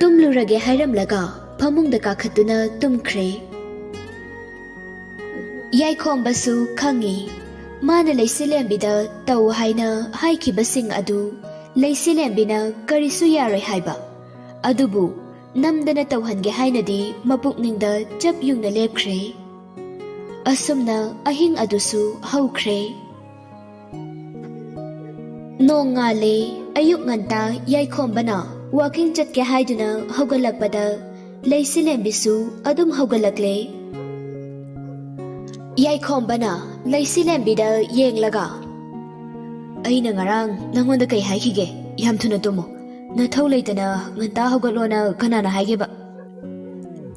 ꯇꯨꯝꯂꯨꯔꯒꯦ ꯍꯥꯏꯔꯝꯂꯒ ꯐꯃꯨꯡꯗ ꯀꯥꯈꯠꯇꯨꯅ ꯇꯨꯝꯈ꯭ꯔꯦ. ꯌꯥꯏꯈꯣꯝꯕꯁꯨ ꯈꯪꯉꯤ ꯃꯥꯅ ꯂꯩꯁꯤꯂꯦꯝꯕꯤꯗ ꯇꯧ ꯍꯥꯏꯅ ꯍꯥꯏꯈꯤꯕꯁꯤꯡ ꯑꯗꯨ ꯂꯩꯁꯤꯂꯦꯝꯕꯤꯅ ꯀꯔꯤꯁꯨ ꯌꯥꯔꯣꯏ ꯍꯥꯏꯕ ꯑꯗꯨꯕꯨ ꯅꯝꯗꯅ ꯇꯧꯍꯟꯒꯦ ꯍꯥꯏꯅꯗꯤ ꯃꯄꯨꯛꯅꯤꯡꯗ ꯆꯞ ꯌꯨꯡꯅ ꯂꯦꯞꯈ꯭ꯔꯦ ꯑꯁꯨꯝꯅ ꯑꯍꯤꯡ ꯑꯗꯨꯁꯨ ꯍꯧꯈ꯭ꯔꯦ ꯅꯣꯡ ꯉꯥꯜꯂꯦ ꯑꯌꯨꯛ ꯉꯟꯇꯥ ꯌꯥꯏꯈꯣꯝꯕꯅ ꯋꯥꯀꯤꯡ ꯆꯠꯀꯦ ꯍꯥꯏꯗꯨꯅ ꯍꯧꯒꯠꯂꯛꯄꯗ ꯂꯩꯁꯤꯂꯦꯝꯕꯤꯁꯨ ꯑꯗꯨꯝ ꯍꯧꯒꯠꯂꯛꯂꯦ ꯌꯥꯏꯈꯣꯝꯕꯅ ꯂꯩꯁꯤꯂꯦꯝꯕꯤꯗ ꯌꯦꯡꯂꯒ ꯑꯩꯅ ꯉꯔꯥꯡ ꯅꯪꯉꯣꯟꯗ ꯀꯩ ꯍꯥꯏꯈꯤꯒꯦ ꯌꯥꯝ ꯊꯨꯅ ꯇꯨꯝꯃꯣ ꯅꯊꯧ ꯂꯩꯇꯅ ꯉꯟꯇꯥ ꯍꯧꯒꯠꯂꯣꯅ ꯀꯅꯥꯅ ꯍꯥꯏꯒꯦꯕ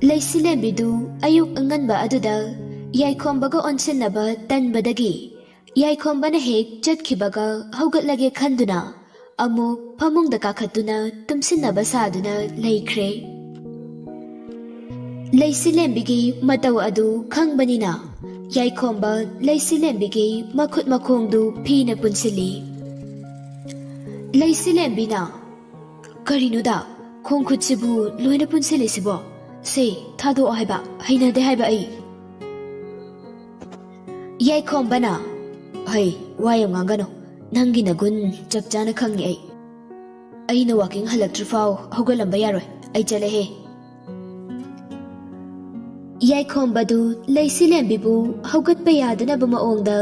ꯂꯩꯁꯤꯂꯦꯝꯕꯤꯗꯨ ꯑꯌꯨꯛ ꯑꯉꯟꯕ ꯑꯗꯨꯗ ꯌꯥꯏꯈꯣꯝꯕꯒ ꯑꯣꯟꯁꯤꯟꯅꯕ ꯇꯟꯕꯗꯒꯤ ꯌꯥꯏꯈꯣꯝꯕꯅ ꯍꯦꯛ ꯆꯠꯈꯤꯕꯒ ꯍꯧꯒꯠꯂꯒꯦ ꯈꯟꯗꯨꯅ ꯑꯃꯨꯛ ꯐꯃꯨꯡꯗ ꯀꯥꯈꯠꯇꯨꯅ ꯇꯨꯝꯁꯤꯟꯅꯕ ꯁꯥꯗꯨꯅ ꯂꯩꯈ꯭ꯔꯦ ꯂꯩꯁꯤꯂꯦꯝꯕꯤꯒꯤ ꯃꯇꯧ ꯑꯗꯨ ꯈꯪꯕꯅꯤꯅ ꯌꯥꯏꯈꯣꯝꯕ ꯂꯩꯁꯤꯂꯦꯝꯕꯤꯒꯤ ꯃꯈꯨꯠ ꯃꯈꯣꯡꯗꯨ ꯐꯤꯅ ꯄꯨꯟꯁꯤꯜꯂꯤ ꯂꯩꯁꯤꯂꯦꯝꯕꯤꯅ ꯀꯔꯤꯅꯣꯗ ꯈꯣꯡ ꯈꯨꯠꯁꯤꯕꯨ ꯂꯣꯏꯅ ꯄꯨꯟꯁꯤꯜꯂꯤꯁꯤꯕꯣ ꯁꯦ ꯊꯥꯗꯣꯛꯑꯣ ꯍꯥꯏꯕ ꯍꯩꯅꯗꯦ ꯍꯥꯏꯕ ꯑꯩ ꯌꯥꯏꯈꯣꯝꯕꯅ ꯍꯩ ꯋꯥ ꯌꯥꯝ ꯉꯥꯡꯒꯅꯨ ꯅꯪꯒꯤ ꯅꯒꯨꯟ ꯆꯞ ꯆꯥꯅ ꯈꯪꯉꯤ ꯑꯩꯅ ꯋꯥꯀꯤꯡ ꯍꯜꯂꯛꯇ꯭ꯔꯤꯐꯥꯎ ꯍꯧꯒꯠꯂꯝꯕ ꯌꯥꯔꯣꯏ ꯑꯩ ꯆꯠꯂꯦꯍꯦ ꯌꯥꯏꯈꯣꯝꯕꯗꯨ ꯂꯩꯁꯤꯂꯦꯝꯕꯤꯕꯨ ꯍꯧꯒꯠꯄ ꯌꯥꯗꯅꯕ ꯃꯑꯣꯡꯗ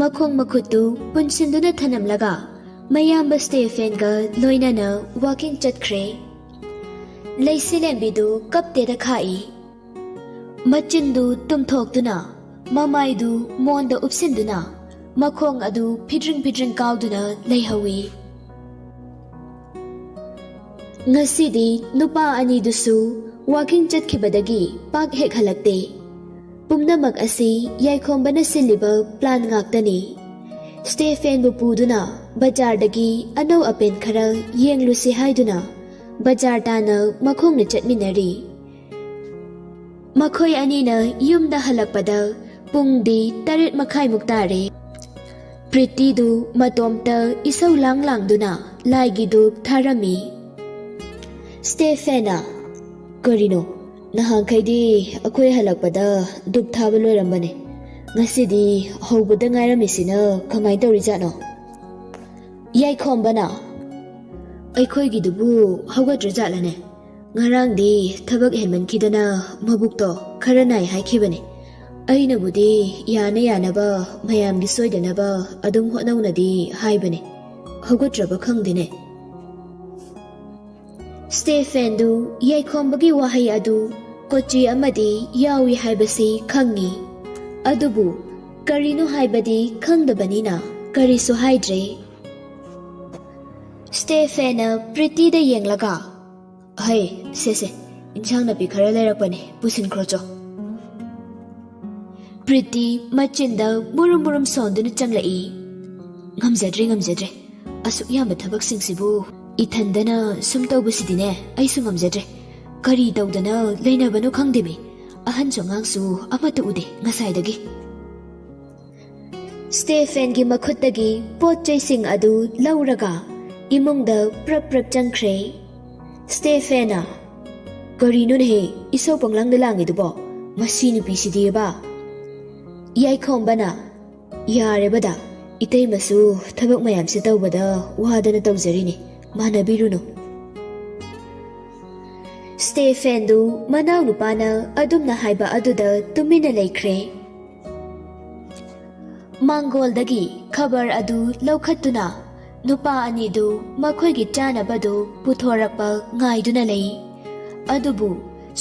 ꯃꯈꯣꯡ ꯃꯈꯨꯠꯇꯨ ꯄꯨꯟꯁꯤꯟꯗꯨꯅ ꯊꯅꯝꯂꯒ ꯃꯌꯥꯝꯕ ꯁ꯭ꯇꯦꯐꯦꯟꯒ ꯂꯣꯏꯅꯅ ꯋꯥꯀꯤꯡ ꯆꯠꯈ꯭ꯔꯦ ꯂꯩꯁꯤꯂꯦꯝꯕꯤꯗꯨ ꯀꯞꯇꯦꯗ ꯈꯥꯛꯏ ꯃꯆꯤꯟꯗꯨ ꯇꯨꯝꯊꯣꯛꯇꯨꯅ ꯃꯃꯥꯏꯗꯨ ꯃꯣꯟꯗ ꯎꯞꯁꯤꯟꯗꯨꯅ ꯃꯈꯣꯡ ꯑꯗꯨ ꯐꯤꯗ꯭ꯔꯤꯡ ꯐꯤꯗ꯭ꯔꯤꯡ ꯀꯥꯎꯗꯨꯅ ꯂꯩꯍꯧꯏ ꯉꯁꯤꯗꯤ ꯅꯨꯄꯥ ꯑꯅꯤꯗꯨꯁꯨ ꯋꯥꯀꯤꯡ ꯆꯠꯈꯤꯕꯗꯒꯤ ꯄꯥꯛ ꯍꯦꯛ ꯍꯜꯂꯛꯇꯦ ꯄꯨꯝꯅꯃꯛ ꯑꯁꯤ ꯌꯥꯏꯈꯣꯝꯕꯅ ꯁꯤꯜꯂꯤꯕ ꯄ꯭ꯂꯥꯟ ꯉꯥꯛꯇꯅꯤ ꯁ꯭ꯇꯦꯐꯦꯟꯕꯨ ꯄꯨꯗꯨꯅ ꯕꯖꯥꯔꯗꯒꯤ ꯑꯅꯧ ꯑꯄꯦꯟ ꯈꯔ ꯌꯦꯡꯂꯨꯁꯤ ꯍꯥꯏꯗꯨꯅ ꯕꯖꯥꯔ ꯇꯥꯅ ꯃꯈꯣꯡꯅ ꯆꯠꯃꯤꯟꯅꯔꯤ ꯃꯈꯣꯏ ꯑꯅꯤꯅ ꯌꯨꯝꯗ ꯍꯜꯂꯛꯄꯗ ꯄꯨꯡꯗꯤ 8:30 ꯇꯥꯔꯦ ꯄ꯭ꯔꯤꯇꯤꯗꯨ ꯃꯇꯣꯝꯇ ꯏꯁꯧ ꯂꯥꯡꯗꯨꯅ ꯂꯥꯏꯒꯤ ꯙꯨꯞ ꯊꯥꯔꯝꯃꯤ ꯁ꯭ꯇꯦꯐꯦꯟꯅ ꯀꯔꯤꯅꯣ ꯅꯍꯥꯟꯈꯩꯗꯤ ꯑꯩꯈꯣꯏ ꯍꯜꯂꯛꯄꯗ ꯙꯨꯞ ꯊꯥꯕ ꯂꯣꯏꯔꯝꯕꯅꯦ ꯉꯁꯤꯗꯤ ꯍꯧꯕꯗ ꯉꯥꯏꯔꯝꯃꯤꯁꯤꯅ ꯀꯃꯥꯏꯅ ꯇꯧꯔꯤꯖꯥꯠꯅꯣ ꯌꯥꯏꯈꯣꯝꯕꯅ ꯑꯩꯈꯣꯏꯒꯤꯗꯨꯕꯨ ꯍꯧꯒꯠꯇ꯭ꯔꯖꯥꯠꯂꯅꯦ ꯉꯔꯥꯡꯗꯤ ꯊꯕꯛ ꯍꯦꯟꯃꯟꯈꯤꯗꯅ ꯃꯕꯨꯛꯇꯣ ꯈꯔ ꯅꯥꯏ ꯍꯥꯏꯈꯤꯕꯅꯦ ꯑꯩꯅꯕꯨꯗꯤ ꯌꯥꯅ ꯌꯥꯅꯕ ꯃꯌꯥꯝꯒꯤ ꯁꯣꯏꯗꯅꯕ ꯑꯗꯨꯝ ꯍꯣꯠꯅꯧꯅꯗꯤ ꯍꯥꯏꯕꯅꯦ ꯍꯧꯒꯠꯇ꯭ꯔꯕ ꯈꯪꯗꯦꯅꯦ ꯁ꯭ꯇꯦꯐꯦꯟꯗꯨ ꯌꯥꯏꯈꯣꯝꯕꯒꯤ ꯋꯥꯍꯩ ꯑꯗꯨ ꯀꯣꯆꯤ ꯑꯃꯗꯤ ꯌꯥꯎꯏ ꯍꯥꯏꯕꯁꯤ ꯈꯪꯉꯤ ꯑꯗꯨꯕꯨ ꯀꯔꯤꯅꯣ ꯍꯥꯏꯕꯗꯤ ꯈꯪꯗꯕꯅꯤꯅ ꯀꯔꯤꯁꯨ ꯍꯥꯏꯗ꯭ꯔꯦ ꯁ꯭ꯇꯦꯐꯦꯟꯅ ꯄ꯭ꯔꯤꯇꯤꯗ ꯌꯦꯡꯂꯒ ꯍꯩ ꯁꯦ ꯏꯟꯁꯥꯡ ꯅꯥꯄꯤ ꯈꯔ ꯂꯩꯔꯛꯄꯅꯦ ꯄꯨꯁꯤꯟꯈ꯭ꯔꯣꯆꯣ ꯄ꯭ꯔꯤꯇꯤ ꯃꯆꯤꯟꯗ ꯃꯨꯔꯨꯝ ꯃꯨꯔꯨꯝ ꯁꯣꯟꯗꯨꯅ ꯆꯪꯂꯛꯏ ꯉꯝꯖꯗ꯭ꯔꯦ ꯑꯁꯨꯛ ꯌꯥꯝꯕ ꯊꯕꯛꯁꯤꯡꯁꯤꯕꯨ ꯏꯊꯟꯗꯅ ꯁꯨꯝ ꯇꯧꯕꯁꯤꯗꯤꯅꯦ ꯑꯩꯁꯨ ꯉꯝꯖꯗ꯭ꯔꯦ ꯀꯔꯤ ꯇꯧꯗꯅ ꯂꯩꯅꯕꯅꯣ ꯈꯪꯗꯦꯃꯤ ꯑꯍꯟꯁꯨ ꯑꯉꯥꯡꯁꯨ ꯑꯃꯠꯇ ꯎꯗꯦ ꯉꯁꯥꯏꯗꯒꯤ ꯁ꯭ꯇꯦꯐꯦꯟꯒꯤ ꯃꯈꯨꯠꯇꯒꯤ ꯄꯣꯠ ꯆꯩꯁꯤꯡ ꯑꯗꯨ ꯂꯧꯔꯒ ꯏꯃꯨꯡꯗ ꯄ꯭ꯔꯞ ꯆꯪꯈ꯭ꯔꯦ ꯁ꯭ꯇꯦꯐꯦꯟꯅ ꯀꯔꯤꯅꯣꯅꯦꯍꯦ ꯏꯁꯧ ꯄꯪꯂꯥꯡꯗ ꯂꯥꯡꯉꯤꯗꯨꯕꯣ ꯃꯁꯤ ꯅꯨꯄꯤꯁꯤꯗꯤꯕ ꯌꯥꯏꯈꯣꯝꯕꯅ ꯌꯥꯔꯦꯕꯗ ꯏꯇꯩꯃꯁꯨ ꯊꯕꯛ ꯃꯌꯥꯝꯁꯦ ꯇꯧꯕꯗ ꯋꯥꯗꯅ ꯇꯧꯖꯔꯤꯅꯤ ꯃꯥꯟꯅꯕꯤꯔꯨꯅꯨ ꯁ꯭ꯇꯦꯐꯦꯟꯗꯨ ꯃꯅꯥꯎ ꯅꯨꯄꯥꯅ ꯑꯗꯨꯝꯅ ꯍꯥꯏꯕ ꯑꯗꯨꯗ ꯇꯨꯃꯤꯟꯅ ꯂꯩꯈ꯭ꯔꯦ ꯃꯥꯡꯒꯣꯜꯗꯒꯤ ꯈꯕꯔ ꯑꯗꯨ ꯂꯧꯈꯠꯇꯨꯅ ꯅꯨꯄꯥ ꯑꯅꯤꯗꯨ ꯃꯈꯣꯏꯒꯤ ꯆꯥꯅꯕꯗꯨ ꯄꯨꯊꯣꯔꯛꯄ ꯉꯥꯏꯗꯨꯅ ꯂꯩ ꯑꯗꯨꯕꯨ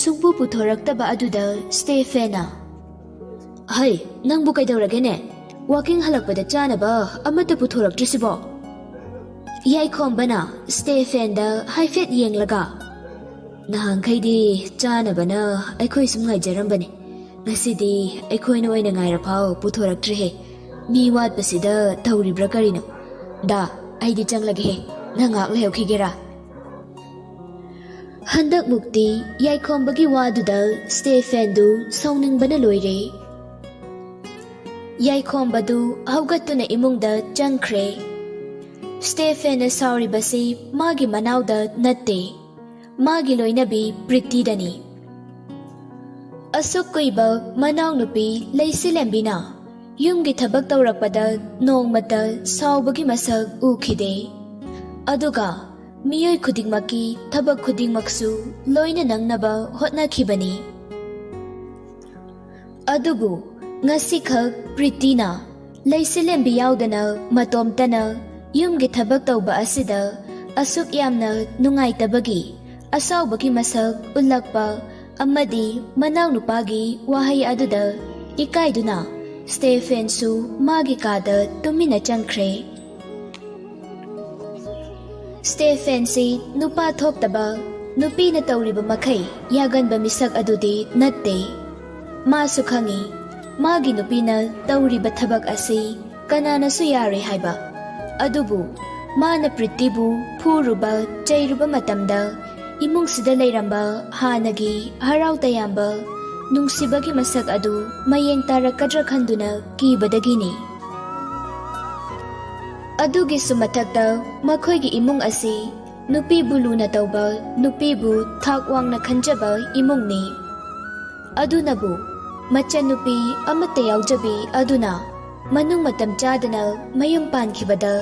ꯁꯨꯡꯄꯨ ꯄꯨꯊꯣꯔꯛꯇꯕ ꯑꯗꯨꯗ ꯁ꯭ꯇꯦꯐꯦꯟꯅ ꯍꯩ ꯅꯪꯕꯨ ꯀꯩꯗꯧꯔꯒꯦꯅꯦ ꯋꯥꯀꯤꯡ ꯍꯜꯂꯛꯄꯗ ꯆꯥꯅꯕ ꯑꯃꯠꯇ ꯄꯨꯊꯣꯔꯛꯇ꯭ꯔꯤꯁꯤꯕꯣ ꯌꯥꯏꯈꯣꯝꯕꯅ ꯁ꯭ꯇꯦꯐꯦꯟꯗ ꯍꯥꯏꯐꯦꯠ ꯌꯦꯡꯂꯒ ꯅꯍꯥꯟꯈꯩꯗꯤ ꯆꯥꯅꯕꯅ ꯑꯩꯈꯣꯏ ꯁꯨꯝ ꯉꯥꯏꯖꯔꯝꯕꯅꯦ ꯉꯁꯤꯗꯤ ꯑꯩꯈꯣꯏꯅ ꯑꯣꯏꯅ ꯉꯥꯏꯔꯐꯥꯎ ꯄꯨꯊꯣꯔꯛꯇ꯭ꯔꯤꯍꯦ ꯃꯤ ꯋꯥꯠꯄꯁꯤꯗ ꯇꯧꯔꯤꯕ꯭ꯔꯥ ꯀꯔꯤꯅꯣ ꯗꯥ ꯑꯩꯗꯤ ꯆꯪꯂꯒꯦꯍꯦ ꯅꯪ ꯉꯥꯛ ꯂꯩꯍꯧꯈꯤꯒꯦꯔꯥ ꯍꯟꯗꯛ ꯃꯨꯛꯇꯤ ꯌꯥꯏꯈꯣꯝꯕꯒꯤ ꯋꯥꯗꯨꯗ ꯁ꯭ꯇꯦꯐꯦꯟꯗꯨ ꯁꯥꯎꯅꯤꯡꯕꯅ ꯂꯣꯏꯔꯦ ꯌꯥꯏꯈꯣꯝꯕꯗꯨ ꯍꯧꯒꯠꯇꯨꯅ ꯏꯃꯨꯡꯗ ꯆꯪꯈ꯭ꯔꯦ ꯁ꯭ꯇꯦꯐꯦꯟꯅ ꯁꯥꯎꯔꯤꯕꯁꯤ ꯃꯥꯒꯤ ꯃꯅꯥꯎꯗ ꯅꯠꯇꯦ ꯃꯥꯒꯤ ꯂꯣꯏꯅꯕꯤ ꯄ꯭ꯔꯤꯇꯤꯗꯅꯤ Asuk kuiba manau nupi Laisilembina yumgi thabak taurakpada nongmata saubagi masak ukhide. Aduga miyoi khudingmaki thabak khudingmaksu loina nangnaba hotnakhibani. Adubu ngasi khak Pritina Laiselembi yaudana matomtana yumgi thabak tauba asida asuk yamna nungaitabagi asaubagi masak ulakpa amadi manau nupagi wahai aduda ikaiduna Stephensu magi kada tumina changkre. Stephensi nupa thoktaba nupi na tauriba makai yaganba misak adudi natte. Masu khangi magi nupi na tauriba thabak asi kanana su yare haiba. Adubu mana pritibu phuruba chairuba matamda imungsida leiramba hanagi harau tayamba nungsibagi masak adu mayeng tarakadra khanduna kibadagini. Adugi sumathakta makhoigi imung asi nupi buluna tauba nupibu thakwangna khanjaba imungni. Adunabu machan nupi amata yaujabi aduna manung matam chadana mayum pankhibada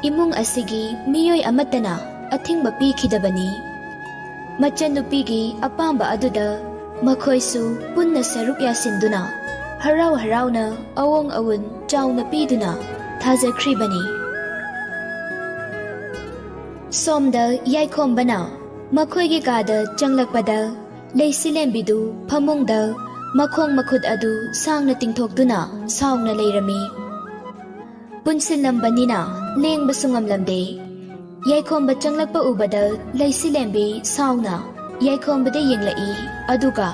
imung asigi miyoi amatana athingba pikhidabani. Machan nupigi apamba aduda Makhoisu punna saruk yasinduna harau harauna awong awun chauna piduna thajakribani. Somda yaikombana makhoigi kada changlakpada Laiselembidu phamungda makhong makhud adu sangna tingthokduna saungna leirami. Punsinlambanina lengba sungamlamde yaikomba changlakpa ubada Laiselembi saungna yaikomba yenglai aduga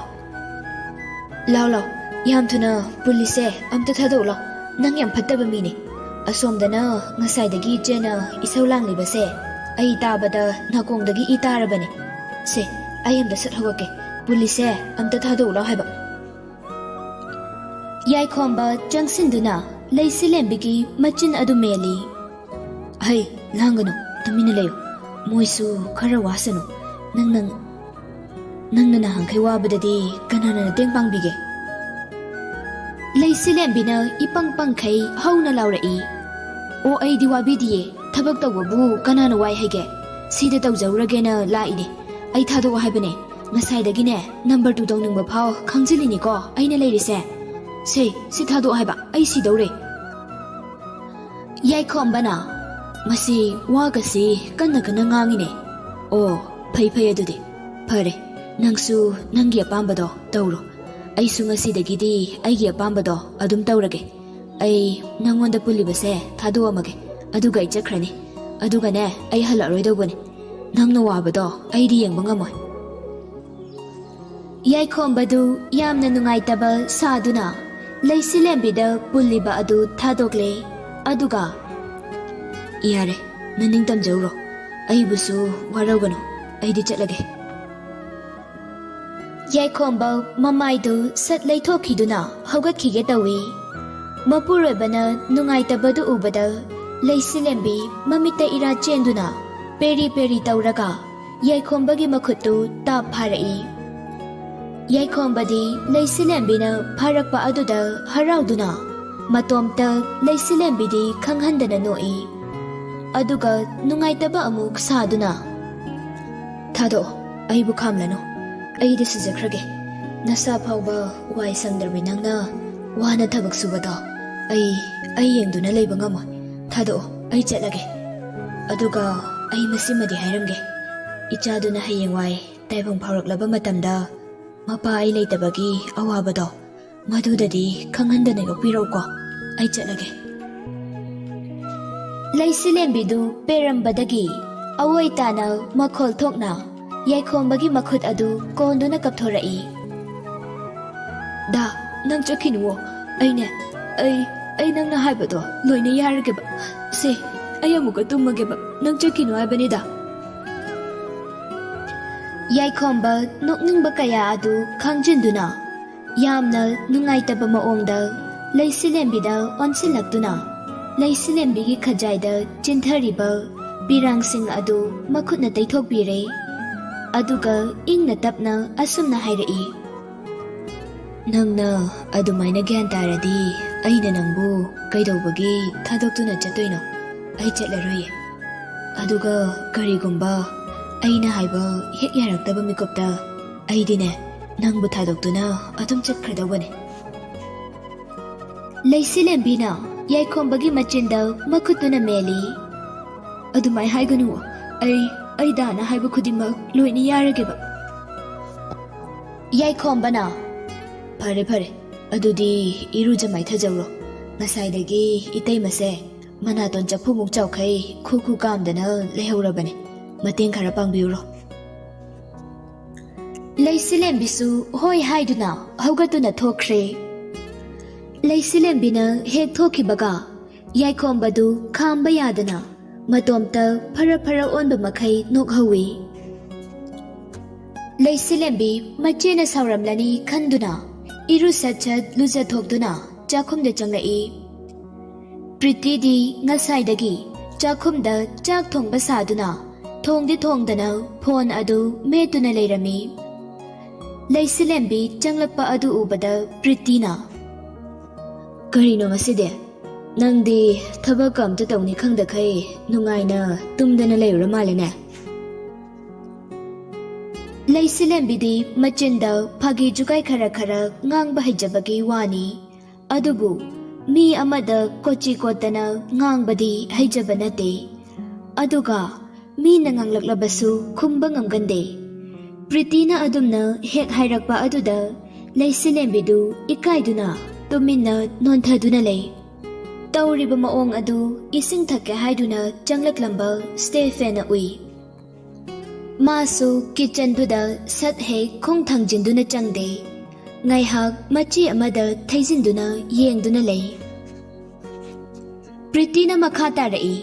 lau yam thuna police amta thadolo nang yam phattaba mini asomdana ngasaidagi jena isaulang libase ai tabada nakongdagi itarabani se ayamda sathawake police amta thadolo haiba. Yaikomba changsinduna Laiselembigi machin adu meli hai langano tumina leyo moisu khara wasano nangna nahangkai wabadadi kanana teng pangbige. Laiselembina ipang pangkai hauna laurai o ai diwabidiye thabak tawbu kanana wai haige sida tawjauragena laide ai thado haibane ngasaidagine number 2 tawningba phao khangjilini ko aina leirise se si thado haiba ai si daure. Yaikhom masi wagasi kanna ngangine o phai adudi phare nangsu nangi apambado tawro aisu ngasidagidi aigi apambado adum tawrage ai nangonda pulibase thado amage aduga ichakhrani adugane ai halaroidobani nangna wabado aidi yengba ngamoy. Yaikhom yamna nungaitaba saduna Laiselembida puliba adu thadokle aduga iyare naning tamjauro aibusu waragano aidi chatlage. Yaikhomba mamaidu sat leithokiduna haugakhige tawi mapurebana nungaitabadu ubada Laiselembi mamita ira chenduna peri tauraga Yaikhombagi makhutu tap pharai. Yaikhombadi Laiselembina pharakpa aduda harauduna matomta Laiselembidi khanghandana noi aduga nungaitaba amuk saduna thado aibu khamlano aidi sijakrage nasa phauba wai sangdarmi nangna wana thabak subado ai yengduna leiba ngama thado ai chatlage aduga ai masimadi hairamge ichaduna hayeng wai taibong phauраklaba matamda mapa ai leitabagi awabado madudadi khanghandana yokpirauko ai chatlage. Laiselembidu perambadagi awoitana makhol thokna Yaikhombagi makhut adu konduna kapthorai. Da nang chakhinuwo aine ai nangna haibado loina yarageba se ayamuka tumageba nang chakhinu haibani da. Yaikhomba nokningba kaya adu khangjinduna yamna nungaitaba maongda Laiselembida onsilaktuna Laiselembigi khajaida chinthariba birangsing adu makhutna taithokpire aduga ingna tapna asumna hairai. ꯅꯪꯅ ꯑꯗꯨꯃꯥꯏꯅ ꯒ꯭ꯌꯥꯟ ꯇꯥꯔꯗꯤ ꯑꯩꯅ ꯅꯪꯕꯨ ꯀꯩꯗꯧꯕꯒꯤ ꯊꯥꯗꯣꯛꯇꯨꯅ ꯆꯠꯇꯣꯏꯅꯣ? ꯑꯩ ꯆꯠꯂꯔꯣꯏꯌꯦ. ꯑꯗꯨꯒ ꯀꯔꯤꯒꯨꯝꯕ ꯑꯩꯅ ꯍꯥꯏꯕ ꯍꯦꯛ ꯌꯥꯔꯛꯇꯕ ꯃꯤꯀꯨꯞꯇ ꯑꯩꯗꯤꯅꯦ ꯅꯪꯕꯨ ꯊꯥꯗꯣꯛꯇꯨꯅ ꯑꯗꯨꯝ ꯆꯠꯈ꯭ꯔꯗꯧꯕꯅꯦ. ꯂꯩꯁꯤꯂꯦꯝꯕꯤꯅ ꯌꯥꯏꯈꯣꯝꯕꯒꯤ ꯃꯆꯤꯟꯗ ꯃꯈꯨꯠꯇꯨꯅ ꯃꯦꯜꯂꯤ. ꯑꯗꯨꯃꯥꯏ ꯍꯥꯏꯒꯅꯨ. ꯑꯩ ꯗꯥꯅ ꯍꯥꯏꯕ ꯈꯨꯗꯤꯡꯃꯛ ꯂꯣꯏꯅ ꯌꯥꯔꯒꯦꯕ. ꯌꯥꯏꯈꯣꯝꯕꯅ ꯐꯔꯦ ꯑꯗꯨꯗꯤ ꯏꯔꯨꯖ ꯃꯥꯏꯊꯖꯧꯔꯣ. ꯉꯁꯥꯏꯗꯒꯤ ꯏꯇꯩꯃꯁꯦ ꯃꯅꯥꯇꯣꯟ ꯆꯐꯨꯃꯨꯛ ꯆꯥꯎꯈꯩ ꯈꯨ ꯀꯥꯝꯗꯅ ꯂꯩꯍꯧꯔꯕꯅꯦ. ꯃꯇꯦꯡ ꯈꯔ ꯄꯥꯡꯕꯤꯌꯨꯔꯣ. ꯂꯩꯁꯤꯂꯦꯝꯕꯤꯁꯨ ꯍꯣꯏ ꯍꯥꯏꯗꯨꯅ ꯍꯧꯒꯠꯇꯨꯅ ꯊꯣꯛꯈ꯭ꯔꯦ. ꯂꯩꯁꯤꯂꯦꯝꯕꯤꯅ ꯍꯦꯛ ꯊꯣꯛꯈꯤꯕꯒ ꯌꯥꯏꯈꯣꯝꯕꯗꯨ ꯈꯥꯝꯕ ꯌꯥꯗꯅ ꯃꯇꯣꯝꯇ ꯐꯔ ꯑꯣꯟꯕ ꯃꯈꯩ ꯅꯣꯛꯍꯧꯏ. ꯂꯩꯁꯤꯂꯦꯝꯕꯤ ꯃꯆꯦꯅ ꯁꯥꯎꯔꯝꯂꯅꯤ ꯈꯟꯗꯨꯅ ꯏꯔꯨ ꯁꯠ ꯂꯨꯖꯊꯣꯛꯇꯨꯅ ꯆꯥꯛꯈꯨꯝꯗ ꯆꯪꯂꯛꯏ. ꯄ꯭ꯔꯤꯇꯤꯗꯤ ꯉꯁꯥꯏꯗꯒꯤ ꯆꯥꯛꯈꯨꯝꯗ ꯆꯥꯛ ꯊꯣꯡꯕ ꯁꯥꯗꯨꯅ ꯊꯣꯡꯗꯤ ꯊꯣꯡꯗꯅ ꯐꯣꯟ ꯑꯗꯨ ꯃꯦꯠꯇꯨꯅ ꯂꯩꯔꯝꯃꯤ. ꯂꯩꯁꯤꯂꯦꯝꯕꯤ ꯆꯪꯂꯛꯄ ꯑꯗꯨ ꯎꯕꯗ ꯄ꯭ꯔꯤꯇꯤꯅ ꯀꯔꯤꯅꯣ ꯉꯁꯤꯗꯤ? ꯅꯪꯗꯤ ꯊꯕꯛ ꯑꯝꯇ ꯇꯧꯅꯤ ꯈꯪꯗꯈꯩ ꯅꯨꯡꯉꯥꯏꯅ ꯇꯨꯝꯗꯅ ꯂꯩꯔꯨꯔ ꯃꯥꯜꯂꯦꯅꯦ. ꯂꯩꯁꯤꯂꯦꯝꯕꯤꯗꯤ ꯃꯆꯤꯟꯗ ꯐꯥꯒꯤ ꯖꯨꯒꯥꯏ ꯈꯔ ꯉꯥꯡꯕ ꯍꯩꯖꯕꯒꯤ ꯋꯥꯅꯤ. ꯑꯗꯨꯕꯨ ꯃꯤ ꯑꯃꯗ ꯀꯣꯆꯤ ꯀꯣꯠꯇꯅ ꯉꯥꯡꯕꯗꯤ ꯍꯩꯖꯕ ꯅꯠꯇꯦ. ꯑꯗꯨꯒ ꯃꯤꯅ ꯉꯥꯡꯂꯛꯂꯕꯁꯨ ꯈꯨꯝꯕ ꯉꯝꯒꯟꯗꯦ. ꯄ꯭ꯔꯤꯇꯤꯅ ꯑꯗꯨꯝꯅ ꯍꯦꯛ ꯍꯥꯏꯔꯛꯄ ꯑꯗꯨꯗ ꯂꯩꯁꯤꯂꯦꯝꯕꯤꯗꯨ ꯏꯀꯥꯏꯗꯨꯅ ꯇꯨꯃꯤꯟꯅ ꯅꯣꯟꯊꯗꯨꯅ ꯂꯩ. ꯇꯧꯔꯤꯕ ꯃꯑꯣꯡ ꯑꯗꯨ ꯏꯁꯤꯡ ꯊꯛꯀꯦ ꯍꯥꯏꯗꯨꯅ ꯆꯪꯂꯛꯂꯝꯕ ꯁ꯭ꯇꯦꯐꯦꯟꯅ ꯎꯏ. ꯃꯥꯁꯨ ꯀꯤꯆꯟꯗꯨꯗ ꯁꯠ ꯍꯦꯛ ꯈꯣꯡ ꯊꯥꯡꯖꯤꯟꯗꯨꯅ ꯆꯪꯗꯦ. ꯉꯥꯏꯍꯥꯛ ꯃꯆꯤ ꯑꯃꯗ ꯊꯩꯖꯤꯟꯗꯨꯅ ꯌꯦꯡꯗꯨꯅ ꯂꯩ. ꯄ꯭ꯔꯤꯇꯤꯅ ꯃꯈꯥ ꯇꯥꯔꯛꯏ.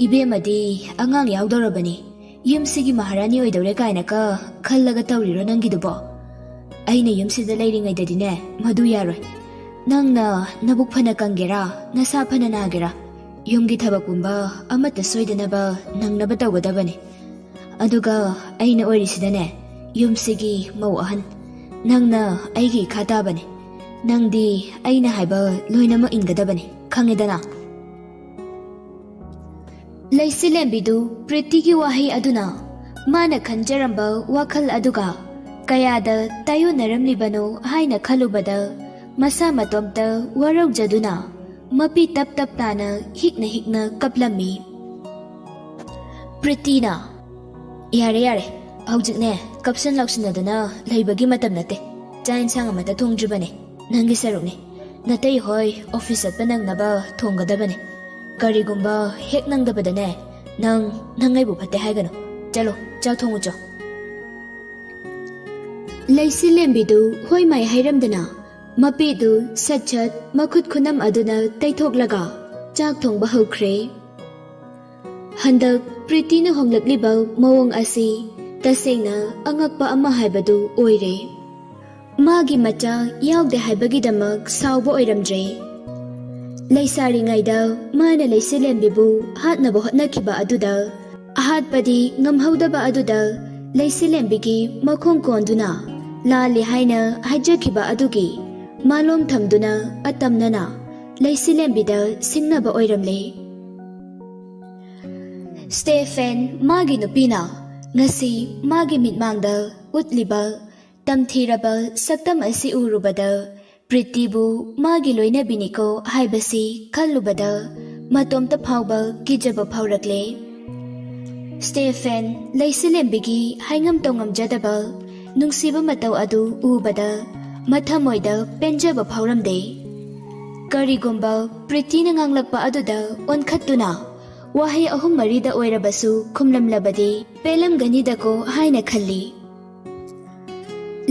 ꯏꯕꯦꯝꯃꯗꯤ ꯑꯉꯥꯡ ꯌꯥꯎꯗꯧꯔꯕꯅꯤ. ꯌꯨꯝꯁꯤꯒꯤ ꯃꯍꯥꯔꯥꯅꯤ ꯑꯣꯏꯗꯧꯔꯦ ꯀꯥꯏꯅꯀ ꯈꯜꯂꯒ ꯇꯧꯔꯤꯔꯣ ꯅꯪꯒꯤꯗꯨꯕꯣ? ꯑꯩꯅ ꯌꯨꯝꯁꯤꯗ ꯂꯩꯔꯤꯉꯩꯗꯗꯤꯅꯦ ꯃꯗꯨ ꯌꯥꯔꯣꯏ. ꯅꯪꯅ ꯅꯕꯨꯛ ꯐꯅ ꯀꯪꯒꯦꯔꯥ ꯅꯁꯥ ꯐꯅ ナꯒꯦꯔꯥ ꯌꯨꯝꯒꯤ ꯊꯕꯛꯀꯨꯝꯕ ꯑꯃꯠꯇ ꯁꯣꯏꯗꯅꯕ ꯅꯪꯅꯕ ꯇꯧꯒꯗꯕꯅꯤ. ꯑꯗꯨꯒ ꯑꯩꯅ ꯑꯣꯏꯔꯤꯁꯤꯗꯅꯦ ꯌꯨꯝꯁꯤꯒꯤ ꯃꯧ ꯑꯍꯟ. ꯅꯪꯅ ꯑꯩꯒꯤ ꯏꯈꯥ ꯇꯥꯕꯅꯤ. ꯅꯪꯗꯤ ꯑꯩꯅ ꯍꯥꯏꯕ ꯂꯣꯏꯅꯃꯛ ꯏꯟꯒꯗꯕꯅꯤ. ꯈꯪꯉꯦꯗꯅ? ꯂꯩꯁꯤꯂꯦꯝꯕꯤꯗꯨ ꯄ꯭ꯔꯤꯇꯤꯒꯤ ꯋꯥꯍꯩ ꯑꯗꯨꯅ ꯃꯥꯅ ꯈꯟꯖꯔꯝꯕ ꯋꯥꯈꯜ ꯑꯗꯨꯒ ꯀꯌꯥꯗ ꯇꯥꯌꯣꯟꯅꯔꯝꯂꯤꯕꯅꯣ ꯍꯥꯏꯅ ꯈꯜꯂꯨꯕꯗ ꯃꯁꯥ ꯃꯇꯣꯝꯇ ꯋꯥꯔꯧꯖꯗꯨꯅ ꯃꯄꯤ ꯇꯞ ꯇꯥꯅ ꯍꯤꯛꯅ ꯀꯞꯂꯝꯃꯤ. ꯄ꯭ꯔꯤꯇꯤꯅ ꯌꯥꯔꯦ ꯍꯧꯖꯤꯛꯅꯦ ꯀꯞꯁꯟ ꯂꯥꯎꯁꯤꯟꯅꯗꯨꯅ ꯂꯩꯕꯒꯤ ꯃꯇꯝ ꯅꯠꯇꯦ. ꯆꯥꯛ ꯏꯟꯁꯥꯡ ꯑꯃꯠꯇ ꯊꯣꯡꯗ꯭ꯔꯤꯕꯅꯦ. ꯅꯪꯒꯤ ꯁꯔꯨꯛꯅꯤ. ꯅꯇꯩ ꯍꯣꯏ ꯑꯣꯐꯤꯁ ꯆꯠꯄ ꯅꯪꯅꯕ ꯊꯣꯡꯒꯗꯕꯅꯦ. ꯀꯔꯤꯒꯨꯝꯕ ꯍꯦꯛ ꯅꯪꯗꯕꯗꯅꯦ ꯅꯪ ꯑꯩꯕꯨ ꯐꯠꯇꯦ ꯍꯥꯏꯒꯅꯨ. ꯆꯠꯂꯣ ꯆꯥꯛ ꯊꯣꯡꯉꯨꯆꯣ. ꯂꯩꯁꯤꯂꯦꯝꯕꯤꯗꯨ ꯍꯣꯏ ꯃꯥꯏ ꯍꯩꯔꯝꯗꯅ ꯃꯄꯤꯗꯨ ꯁꯠ ꯃꯈꯨꯠ ꯈꯨꯅꯝ ꯑꯗꯨꯅ ꯇꯩꯊꯣꯛꯂꯒ ꯆꯥꯛ ꯊꯣꯡꯕ ꯍꯧꯈ꯭ꯔꯦ. ꯍꯟꯗꯛ ꯄ꯭ꯔꯤꯇꯤꯅ ꯍꯣꯡꯂꯛꯂꯤꯕ ꯃꯑꯣꯡ ꯑꯁꯤ ꯇꯁꯦꯡꯅ ꯑꯉꯛꯄ ꯑꯃ ꯍꯥꯏꯕꯗꯨ ꯑꯣꯏꯔꯦ. ꯃꯥꯒꯤ ꯃꯆꯥ ꯌꯥꯎꯗꯦ ꯍꯥꯏꯕꯒꯤꯗꯃꯛ ꯁꯥꯎꯕ ꯑꯣꯏꯔꯝꯗ꯭ꯔꯦ. ꯂꯩꯁꯥꯔꯤꯉꯩꯗ ꯃꯥꯅ ꯂꯩꯁꯤꯂꯦꯝꯕꯤꯕꯨ ꯍꯥꯠꯅꯕ ꯍꯣꯠꯅꯈꯤꯕ ꯑꯗꯨꯗ ꯑꯍꯥꯠꯄꯗꯤ ꯉꯝꯍꯧꯗꯕ ꯑꯗꯨꯗ ꯂꯩꯁꯤꯂꯦꯝꯕꯤꯒꯤ ꯃꯈꯣꯡ ꯀꯣꯟꯗꯨꯅ ꯂꯥꯜꯂꯤ ꯍꯥꯏꯅ ꯍꯥꯏꯖꯈꯤꯕ ꯑꯗꯨꯒꯤ ꯃꯥꯂꯣꯝ ꯊꯝꯗꯨꯅ ꯑꯇꯝꯅꯅ ꯂꯩꯁꯤꯂꯦꯝꯕꯤꯗ ꯁꯤꯡꯅꯕ ꯑꯣꯏꯔꯝꯂꯦ. ꯁ꯭ꯇꯦꯐꯦꯟ ꯃꯥꯒꯤ ꯅꯨꯄꯤꯅ ꯉꯁꯤ ꯃꯥꯒꯤ ꯃꯤꯠꯃꯥꯡꯗ ꯎꯠꯂꯤꯕ ꯇꯝꯊꯤꯔꯕ ꯁꯛꯇꯝ ꯑꯁꯤ ꯎꯔꯨꯕꯗ ꯄ꯭ꯔꯤꯇꯤꯕꯨ ꯃꯥꯒꯤ ꯂꯣꯏꯅꯕꯤꯅꯤꯀꯣ ꯍꯥꯏꯕꯁꯤ ꯈꯜꯂꯨꯕꯗ ꯃꯇꯣꯝꯇ ꯐꯥꯎꯕ ꯀꯤꯖꯕ ꯐꯥꯎꯔꯛꯂꯦ. ꯁ꯭ꯇꯦꯐꯦꯟ ꯂꯩꯁꯤꯂꯦꯝꯕꯤꯒꯤ ꯍꯥꯏꯉꯝ ꯇꯧꯉꯝꯖꯗꯕ ꯅꯨꯡꯁꯤꯕ ꯃꯇꯧ ꯑꯗꯨ ꯎꯕꯗ ꯃꯊꯃꯣꯏꯗ ꯄꯦꯟꯖꯕ ꯐꯥꯎꯔꯝꯗꯦ. ꯀꯔꯤꯒꯨꯝꯕ ꯄ꯭ꯔꯤꯇꯤꯅ ꯉꯥꯡꯂꯛꯄ ꯑꯗꯨꯗ ꯑꯣꯟꯈꯠꯇꯨꯅ ꯋꯥꯍꯩ 3-4ꯗ ꯑꯣꯏꯔꯕꯁꯨ ꯈꯨꯝꯂꯝꯂꯕꯗꯤ ꯄꯦꯜꯂꯝꯒꯅꯤꯗꯀꯣ ꯍꯥꯏꯅ ꯈꯜꯂꯤ.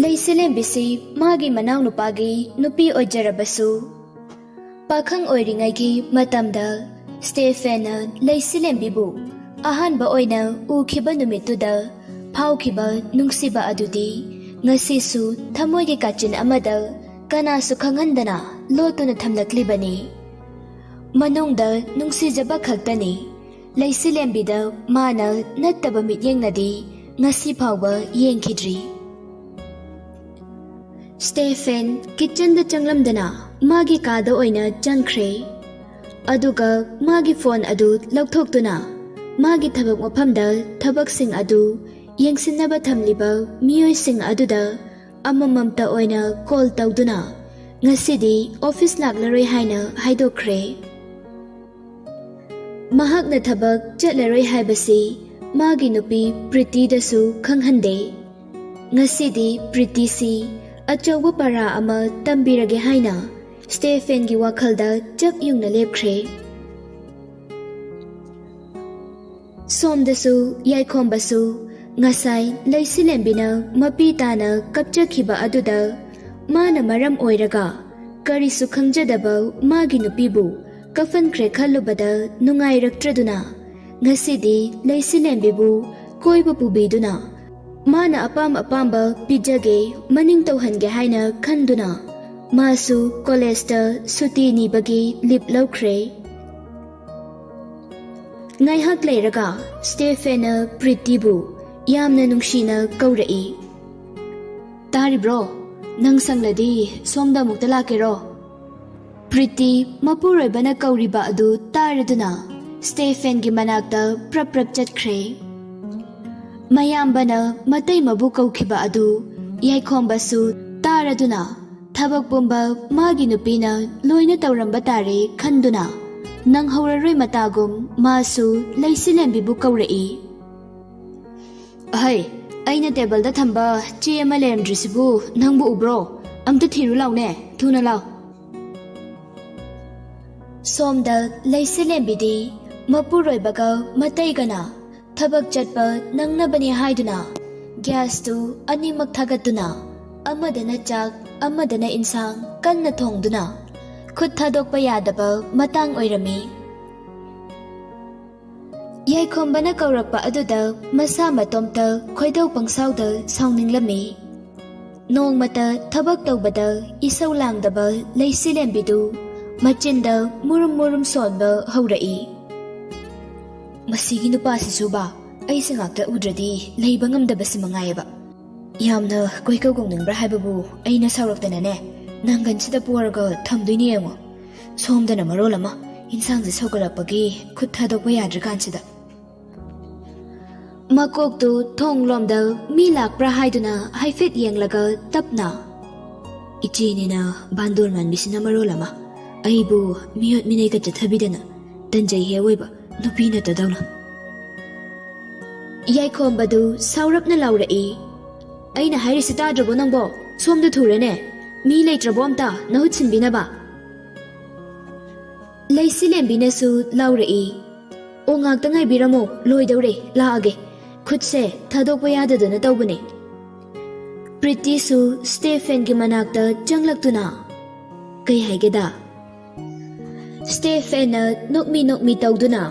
ꯂꯩꯁꯤꯂꯦꯝꯕꯤꯁꯤ ꯃꯥꯒꯤ ꯃꯅꯥꯎꯅꯨꯄꯥꯒꯤ ꯅꯨꯄꯤ ꯑꯣꯏꯖꯔꯕꯁꯨ ꯄꯥꯈꯪ ꯑꯣꯏꯔꯤꯉꯩꯒꯤ ꯃꯇꯝꯗ ꯁ꯭ꯇꯦꯐꯦꯟꯅ ꯂꯩꯁꯤꯂꯦꯝꯕꯤꯕꯨ ꯑꯍꯥꯟꯕ ꯑꯣꯏꯅ ꯎꯈꯤꯕ ꯅꯨꯃꯤꯠꯇꯨꯗ ꯐꯥꯎꯈꯤꯕ ꯅꯨꯡꯁꯤꯕ ꯑꯗꯨꯗꯤ ꯉꯁꯤꯁꯨ ꯊꯃꯣꯏꯒꯤ ꯀꯥꯆꯤꯟ ꯑꯃꯗ ꯀꯅꯥꯁꯨ ꯈꯪꯍꯟꯗꯅ ꯂꯣꯠꯇꯨꯅ ꯊꯝꯂꯛꯂꯤꯕꯅꯤ. ꯃꯅꯨꯡꯗ ꯅꯨꯡꯁꯤꯖꯕ ꯈꯛꯇꯅꯤ. ꯂꯩꯁꯤꯂꯦꯝꯕꯤꯗ ꯃꯥꯅ ꯅꯠꯇꯕ ꯃꯤꯠꯌꯦꯡꯅꯗꯤ ꯉꯁꯤ ꯐꯥꯎꯕ ꯌꯦꯡꯈꯤꯗ꯭ꯔꯤ. Stephen kitchen changlamdana magi kada oina changkhre aduga magi phone adu laukthokduna magi thabak maphamda thabaksing adu yengsinaba thamliba miyoi sing aduda amamamta oina call tawduna ngasidi office laklaroi haina haidokkhre mahakna thabak chatlaroi haibasi magi nupi Priti dasu khanghande ngasidi Priti si achauba para ama tambirage haina Stephen gi wakhalda chap yungna lepkhre somdasu yaikhombasu ngasai leisilembina mapi tana kapchakhiba aduda mana maram oiraga karisu khangjadaba magi nupibu kafan khre khalubada nungairakhtraduna ngasidi leisilembibu koiba pubiduna mana apamba pijage maning tauhange haina khanduna masu college suti nibagi lip laukhre ngaihak leiraga Stephen Priti bu yamna nungshina kaurai tari bro nang sangladi somda mukta lakero Priti mapuroi bana kauriba adu taraduna Stephen gi manakta prap chatkhre mayambana matai mabu kaukhiba adu yaikhombasu taraduna thabak pumba magi nupina loina tauramba tare khanduna nang hauraroi matagum masu leisilembibu kaurai ahai aina table da thamba che ama lemdrisibu nangbu ubro amta thiru laune thuna law somda leisilembidi mapuroi baga matai gana thabak chatpa nangnabani haiduna gas tu animak thagatuna amadana chak amadana insang kanna thongduna khut thadokpa yadaba matang oirami yaikhomba kaurakpa aduda masa matomta khoidau pangsauda saunninglami nongmata thabak tawbada isau langdaba leisilembidu machinda murum sonba haurai masigi nupasi ba ai singakta udradi leiba ngamdabasi mangayaba yamna koikau gongningbra haibabu aina saurakdana ne nangansida puaraga thamduini yengo somdana marolama insangse sogalapagi khut thadokpa yadrikansida makoktu thonglomda mi lakpra haiduna haifet yenglaga tapna ichinina bandol manbisina marolama aibu miyot minai ka chathabidana tanjai hewoiba nupina tadawna yaikhomba saurapna laurai aina hairisi tadrabo nangbo somda thurene mi leitrabo amta nahut sinbinaba leisilembinasu laurai o ngakta ngaibiramo loidawre laage khutse thadokpa yadadana tawbane Priti su Stephen gi manakta changlaktuna kai haigeda Stephen nokmi tawduna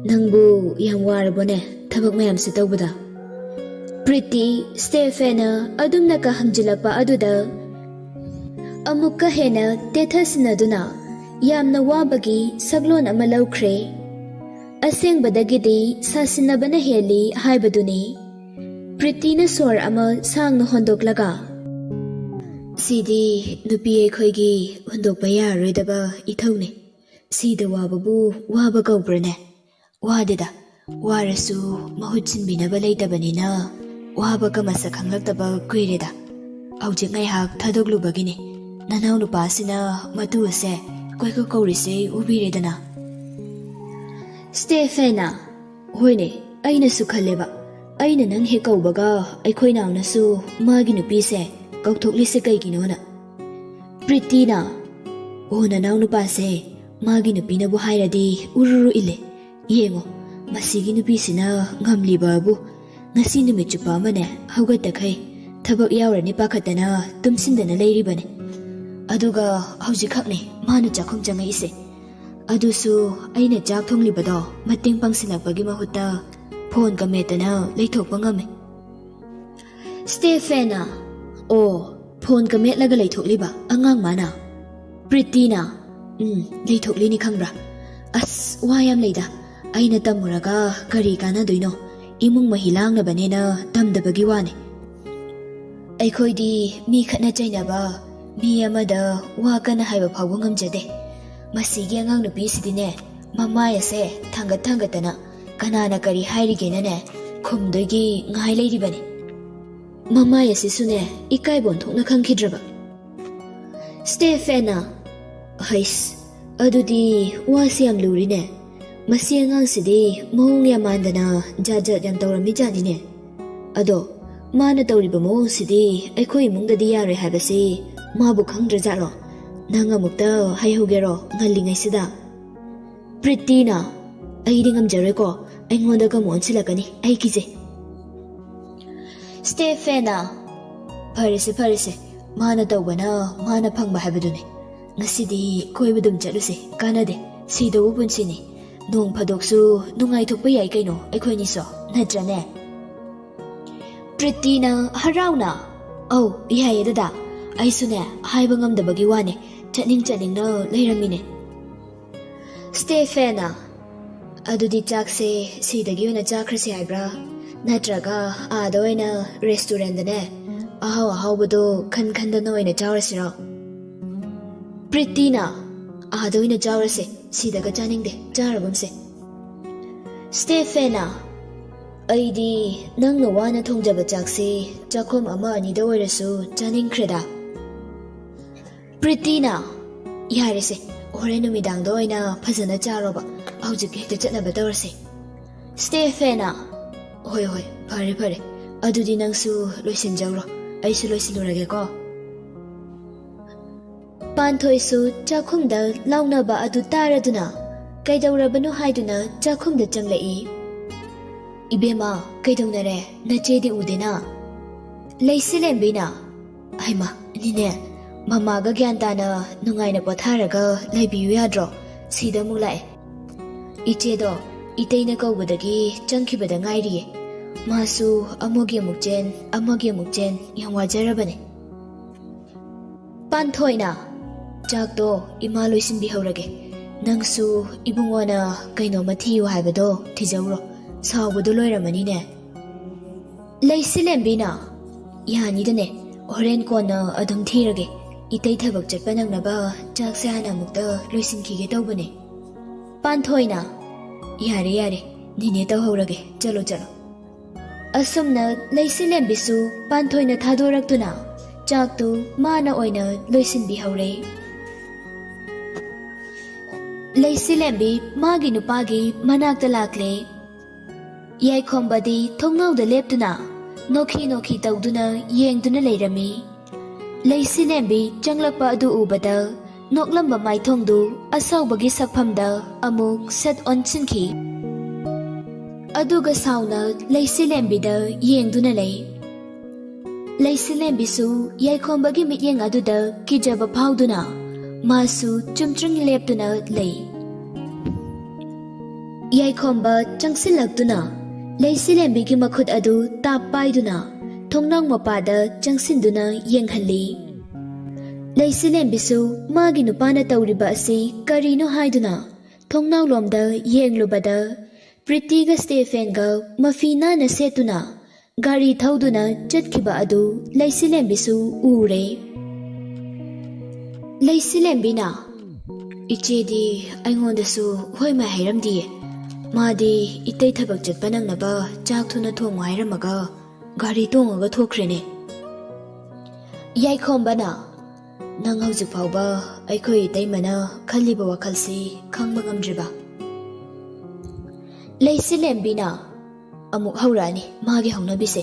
nangbu yam warabone thabak mayam se tawbada Priti Stephen adumna ka hamjilakpa aduda amukka hena tethasinaduna yamna wabagi saglon ama laukhre asengbadagidi sasinabana heli haibaduni Priti na sor ama sangna hondoklaga sidi nupi ekhoigi hondokpa yaroidaba ithawne sida wababu waba kaubrane wadeda warasu mahut sinbinaba leidabanina waba kamasa khanglaktaba kuireda aujik ngaihak thadoklubagini nanau nupasina matu ase koika kaurise ubiredana Stephen hoine aina su khaleba aina nang he kaubaga aikhoi nauna magi nupi se kauthoklise kaiginona Priti na ona nau nupa se magi nupi na bu hairadi ururu ile yengo masigi nupi sina ngamliba bu ngasi numit chupa mane haugatta khai thabak yawrani pakhatana tumsindana leiribane aduga haujikhakne mana chakhum changai ise adusu aina chak thonglibado mating pangsilakpagi mahutta phone ka metana leithokpa ngame Stephen o phone ka metlaga leithokliba angang mana Priti na leithokli ni khangbra as wayam leida aina tamuraga kari kana doino imung mahilang na banena tamdabagi wane ꯑꯩꯈꯣꯏꯗꯤ ꯃꯤ ꯈꯠꯅ ꯆꯩꯅꯕ ꯃꯤ ꯑꯃꯗ ꯋꯥ ꯀꯟꯅ ꯍꯥꯏꯕ ꯐꯥꯎꯕ ꯉꯝꯖꯗꯦ ꯃꯁꯤꯒꯤ ꯑꯉꯥꯡ ꯅꯨꯄꯤꯁꯤꯗꯤꯅꯦ ꯃꯃꯥꯏ ꯑꯁꯦ ꯊꯥꯡꯒꯠꯇꯅ ꯀꯅꯥꯅ ꯀꯔꯤ ꯍꯥꯏꯔꯤꯒꯦꯅꯅꯦ ꯈꯨꯝꯗꯣꯏꯒꯤ ꯉꯥꯏ ꯂꯩꯔꯤꯕꯅꯤ ꯃꯃꯥꯏ ꯑꯁꯤꯁꯨꯅꯦ ꯏꯀꯥꯏꯕꯣꯟ ꯊꯣꯛꯅ ꯈꯪꯈꯤꯗ꯭ꯔꯕ ꯁ꯭ꯇꯦꯐꯦꯅꯥ ꯍꯩꯁ ꯑꯗꯨꯗꯤ ꯋꯥꯁꯤ ꯌꯥꯝ ꯂꯨꯔꯤꯅꯦ ꯃꯁꯤ ꯑꯉꯥꯡꯁꯤꯗꯤ ꯃꯑꯣꯡ ꯌꯥꯝ ꯃꯥꯟꯗꯅ ꯖꯥꯠ ꯌꯥꯝ ꯇꯧꯔꯝꯃꯤꯖꯥꯠꯅꯤꯅꯦ ꯑꯗꯣ ꯃꯥꯅ ꯇꯧꯔꯤꯕ ꯃꯑꯣꯡꯁꯤꯗꯤ ꯑꯩꯈꯣꯏ ꯏꯃꯨꯡꯗꯗꯤ ꯌꯥꯔꯣꯏ ꯍꯥꯏꯕꯁꯤ ꯃꯥꯕꯨ ꯈꯪꯗ꯭ꯔꯖꯥꯠꯂꯣ ꯅꯪ ꯑꯃꯨꯛꯇ ꯍꯥꯏꯍꯧꯒꯦꯔꯣ ꯉꯜꯂꯤꯉꯩꯁꯤꯗ ꯄ꯭ꯔꯤꯇꯤꯅ ꯑꯩꯗꯤ ꯉꯝꯖꯔꯣꯏꯀꯣ ꯑꯩꯉꯣꯟꯗꯒ ꯑꯃꯨꯛ ꯑꯣꯟꯁꯤꯜꯂꯛꯀꯅꯤ ꯑꯩ ꯀꯤꯖꯩ ꯁ꯭ꯇꯦꯐꯦꯅꯥ ꯐꯔꯦꯁꯦ ꯃꯥꯅ ꯇꯧꯕꯅ ꯃꯥꯅ ꯐꯪꯕ ꯍꯥꯏꯕꯗꯨꯅꯤ ꯉꯁꯤꯗꯤ ꯀꯣꯏꯕꯗꯨꯝ ꯆꯠꯂꯨꯁꯦ ꯀꯥꯟꯅꯗꯦ ꯁꯤꯗꯕꯨ ꯄꯨꯟꯁꯤꯅꯤ ꯅꯣꯡ ꯐꯥꯗꯣꯛꯁꯨ ꯅꯨꯡꯉꯥꯏꯊꯣꯛꯄ ꯌꯥꯏ ꯀꯩꯅꯣ ꯑꯩꯈꯣꯏꯅꯤꯁꯨ ꯅꯠꯇ꯭ꯔꯅꯦ ꯄ꯭ꯔꯤꯇꯤꯅ ꯍꯔꯥꯎꯅ ꯑꯧ ꯌꯥꯏꯌꯦ ꯗꯗꯥ ꯑꯩꯁꯨꯅꯦ ꯍꯥꯏꯕ ꯉꯝꯗꯕꯒꯤ ꯋꯥꯅꯤ ꯆꯠꯅꯤꯡꯅ ꯂꯩꯔꯝꯃꯤꯅꯦ ꯁ꯭ꯇꯦꯐꯦꯅꯥ ꯑꯗꯨꯗꯤ ꯆꯥꯛꯁꯦ ꯁꯤꯗꯒꯤ ꯑꯣꯏꯅ ꯆꯥꯈ꯭ꯔꯁꯤ ꯍꯥꯏꯕ꯭ꯔꯥ ꯅꯠꯇ꯭ꯔꯒ ꯑꯥꯗ ꯑꯣꯏꯅ ꯔꯦꯁꯇꯨꯔꯦꯟꯗꯅꯦ ꯑꯍꯥꯎꯕꯗꯣ ꯈꯟꯗꯅ ꯑꯣꯏꯅ ꯆꯥꯎꯔꯁꯤꯔꯣ ꯄ꯭ꯔꯤꯇꯤꯅ ꯑꯥꯗ ꯑꯣꯏꯅ ꯆꯥꯎꯔꯁꯦ ꯁꯤꯗꯒ ꯆꯥꯅꯤꯡꯗꯦ ꯆꯥꯔꯒꯨꯝꯁꯦ ꯁ꯭ꯇꯦꯐꯦꯅꯥ ꯑꯩꯗꯤ ꯅꯪꯅ ꯋꯥꯅ ꯊꯣꯡꯖꯕ ꯆꯥꯛꯁꯦ ꯆꯥꯛꯈꯨꯝ ꯑꯃ ꯑꯅꯤꯗ ꯑꯣꯏꯔꯁꯨ ꯆꯥꯅꯤꯡꯈ꯭ꯔꯦꯗ ꯄ꯭ꯔꯤꯇꯤꯅ ꯌꯥꯔꯦꯁꯦ ꯍꯣꯔꯦꯟ ꯅꯨꯃꯤꯗꯥꯡꯗ ꯑꯣꯏꯅ ꯐꯖꯅ ꯆꯥꯔꯣꯕ ꯍꯧꯖꯤꯛ ꯍꯦꯛꯇ ꯆꯠꯅꯕ ꯇꯧꯔꯁꯦ ꯁ꯭ꯇꯦꯐꯦꯅꯥ ꯍꯣꯏ ꯐꯔꯦ ꯑꯗꯨꯗꯤ ꯅꯪꯁꯨ ꯂꯣꯏꯁꯤꯟꯖꯧꯔꯣ ꯑꯩꯁꯨ ꯂꯣꯏꯁꯤꯜꯂꯨꯔꯒꯦꯀꯣ ꯄꯥꯟꯊꯣꯏꯁꯨ ꯆꯥꯛꯈꯨꯝꯗ ꯂꯥꯎꯅꯕ ꯑꯗꯨ ꯇꯥꯔꯗꯨꯅ ꯀꯩꯗꯧꯔꯕꯅꯣ ꯍꯥꯏꯗꯨꯅ ꯆꯥꯛꯈꯨꯝꯗ ꯆꯪꯂꯛꯏ ꯏꯕꯦꯝꯃ ꯀꯩꯗꯧꯅꯔꯦ ꯅꯆꯦꯗꯤ ꯎꯗꯦꯅ ꯂꯩꯁꯤꯂꯦꯝꯕꯤꯅ ꯍꯩꯃ ꯅꯤꯅꯦ ꯃꯃꯥꯒ ꯒ꯭ꯌꯥꯟ ꯇꯥꯅ ꯅꯨꯡꯉꯥꯏꯅ ꯄꯣꯊꯥꯔꯒ ꯂꯩꯕꯤꯌꯨ ꯌꯥꯗ꯭ꯔꯣ ꯁꯤꯗ ꯑꯃꯨꯛ ꯂꯥꯛꯑꯦ ꯏꯆꯦꯗꯣ ꯏꯇꯩꯅ ꯀꯧꯕꯗꯒꯤ ꯆꯪꯈꯤꯕꯗ ꯉꯥꯏꯔꯤꯌꯦ ꯃꯥꯁꯨ ꯑꯃꯒꯤ ꯑꯃꯨꯛ ꯆꯦꯟ ꯌꯥꯝ ꯋꯥꯖꯔꯕꯅꯦ ꯄꯥꯟꯊꯣꯏꯅ ꯆꯥꯛꯇꯣ ꯏꯃꯥ ꯂꯣꯏꯁꯤꯟꯕꯤꯍꯧꯔꯒꯦ ꯅꯪꯁꯨ ꯏꯕꯨꯡꯉꯣꯅ ꯀꯩꯅꯣꯝꯃ ꯊꯤꯌꯨ ꯍꯥꯏꯕꯗೋ ꯊꯤꯖꯧꯔꯣ ꯁꯥꯎꯕꯗꯣ ꯂꯣꯏꯔꯝꯃꯅꯤꯅꯦ ꯂꯩꯁꯤꯂꯦꯝꯕꯤꯅ ꯌꯥꯅꯤꯗꯅꯦ ꯍꯣꯔꯦꯟ ꯀꯣꯟꯅ ꯑꯗꯨꯝ ꯊꯤꯔꯒꯦ इतै थबक चटपा नंगनबा चाकसे हाना मुक्ता लोइसिनखिगे तौबने पानथोइना यारे यारे निने तौहौरगे चलो चलो असुमना लैसिलेम्बिसु पानथोइना थादोरक्तुना चाकतु माना ओइना लोइसिनबिहौरे लैसिलेम्बि मागी नुपागी मनाक्ता लाक्ले याइखोम्बदी थोंनाउदा लेप्तुना नोखी नोखी तौदुना येंगदुना लैरमी लैसिलेम्बि चंगलक्पा अदु उबदा नोकलम्बा माइथोंदु असौबगी सकफमदा अमुक सत ओनसिनखि अदुगा साउना लैसिलेम्बिदा येंगदुना लै लैसिलेम्बिसु याइखोम्बगी मित्येंग अदुदा किजबा फाउदुना मासु चुमच्रिंग लेप्तुना लै याइखोम्बा चंगसिलक्तुना लैसिलेम्बिगी मखुद अदु ताप पाइदुना थोंनांग मपादा चंगसिंदुना येंगहल्ली लैसिलेम्बिसु मागी नुपाना तौरिबा असि करिनो हाइदुना थोंनांग लोमदा येंगलुबदा प्रीतिगा स्टेफेनगा मफीना न सेतुना गाड़ी थौदुना चटखिबा अदु लैसिलेम्बिसु उरे लैसिलेम्बिना इचेदी अइंगोंदसु होइमा हैरमदिये मादी इतै थबक चटपा नंगनबा चाक थुना थोंगो हाइरमगा गाड़ी तोंगगा थोख्रेने याइखोम्बना नंग हौजिक फाउबा अइखोइ इतैमना खल्लिबा वखलसि खंगबा ngamdriba लैसिलेम्बिना अमुक हौरानी मागे हौनबिसे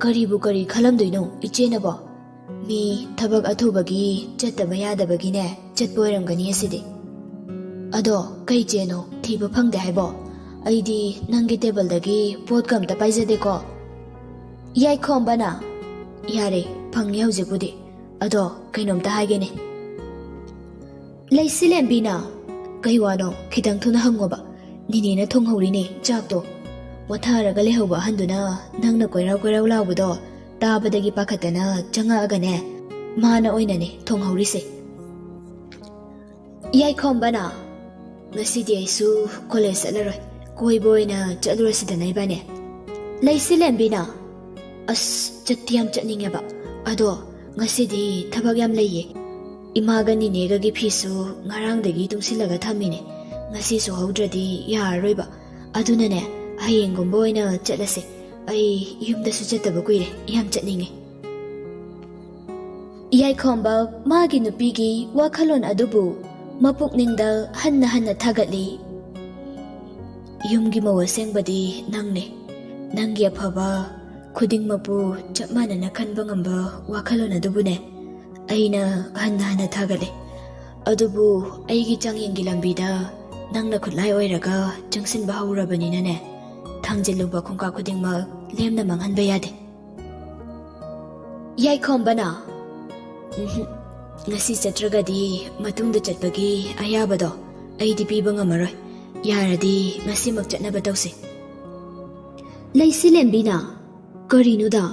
करीबु करी खलमदुइनो इचेनबो मी थबक अथुबगी चत्तबा यादबगिने चत्पो ओइरमगनी असिदि अदो कई चेनो थीबा फंगदे हाइबो अइदी नंगी टेबलदगी पोट कमता पाइजदेको याइखोम्बना यारे फंगे हौजिकबुदि अदो कैनोमता हाइगेने लैसिलेम्बिना कई वानो खितंग थुना हंगोबा निनेना थोंहौरिने चाकतो मोथारगा लेहौबा हंदुना नंगना कोइराव लाउबदो ताबदगी पाखतना चंगागने माना ओइनने थोंहौरिसे याइखोम्बना ngasi di aisu college alaroi koibo oina chalurasida naibane लैसिलेम्बिना अस चत्तियाम चटनिंगेबा ꯑꯗꯣ ꯉꯁꯤꯗꯤ ꯊꯕꯛ ꯌꯥꯝ ꯂꯩꯌꯦ. ꯏꯃꯥꯒ ꯅꯤꯅꯦꯒꯒꯤ ꯐꯤꯁꯨ ꯉꯔꯥꯡꯗꯒꯤ ꯇꯨꯡꯁꯤꯜꯂꯒ ꯊꯝꯃꯤꯅꯦ. ꯉꯁꯤ ꯁꯨꯍꯧꯗ꯭ꯔꯗꯤ ꯌꯥꯔꯔꯣꯏꯕ. ꯑꯗꯨꯅꯅꯦ ꯍꯌꯦꯡꯒꯨꯝꯕ ꯑꯣꯏꯅ ꯆꯠꯂꯁꯦ. ꯑꯩ ꯌꯨꯝꯗꯁꯨ ꯆꯠꯇꯕ ꯀꯨꯏꯔꯦ. ꯌꯥꯝ ꯆꯠꯅꯤꯡꯉꯦ. ꯌꯥꯏꯈꯣꯝꯕ ꯃꯥꯒꯤ ꯅꯨꯄꯤꯒꯤ ꯋꯥꯈꯜꯂꯣꯟ ꯑꯗꯨꯕꯨ ꯃꯄꯨꯛꯅꯤꯡꯗ ꯍꯟꯅ ꯍꯟꯅ ꯊꯥꯒꯠꯂꯤ. ꯌꯨꯝꯒꯤ ꯃꯧ ꯑꯁꯦꯡꯕꯗꯤ ꯅꯪꯅꯦ. ꯅꯪꯒꯤ ꯑꯐꯕ ꯈꯨꯗꯤꯡꯃꯛꯄꯨ ꯆꯞ ꯃꯥꯟꯅꯅ ꯈꯟꯕ ꯉꯝꯕ ꯋꯥꯈꯜꯂꯣꯟ ꯑꯗꯨꯕꯨꯅꯦ ꯑꯩꯅ ꯍꯟꯅ ꯍꯟꯅ ꯊꯥꯒꯠꯂꯦ. ꯑꯗꯨꯕꯨ ꯑꯩꯒꯤ ꯆꯥꯡꯌꯦꯡꯒꯤ ꯂꯝꯕꯤꯗ ꯅꯪꯅ ꯈꯨꯠꯂꯥꯏ ꯑꯣꯏꯔꯒ ꯆꯪꯁꯤꯟꯕ ꯍꯧꯔꯕꯅꯤꯅꯅꯦ ꯊꯥꯡꯖꯤꯜꯂꯨꯕ ꯈꯣꯡꯀꯥꯞ ꯈꯨꯗꯤꯡꯃꯛ ꯂꯦꯝꯅ ꯃꯥꯡꯍꯟꯕ ꯌꯥꯗꯦ. ꯌꯥꯏꯈꯣꯝꯕꯅ ꯉꯁꯤ ꯆꯠꯇ꯭ꯔꯒꯗꯤ ꯃꯇꯨꯡꯗ ꯆꯠꯄꯒꯤ ꯑꯌꯥꯕꯗꯣ ꯑꯩꯗꯤ ꯄꯤꯕ ꯉꯝꯃꯔꯣꯏ. ꯌꯥꯔꯗꯤ ꯉꯁꯤꯃꯛ ꯆꯠꯅꯕ ꯇꯧꯁꯤ. ꯂꯩꯁꯤꯂꯦꯝꯕꯤꯅ ꯀꯔꯤꯅꯣꯗ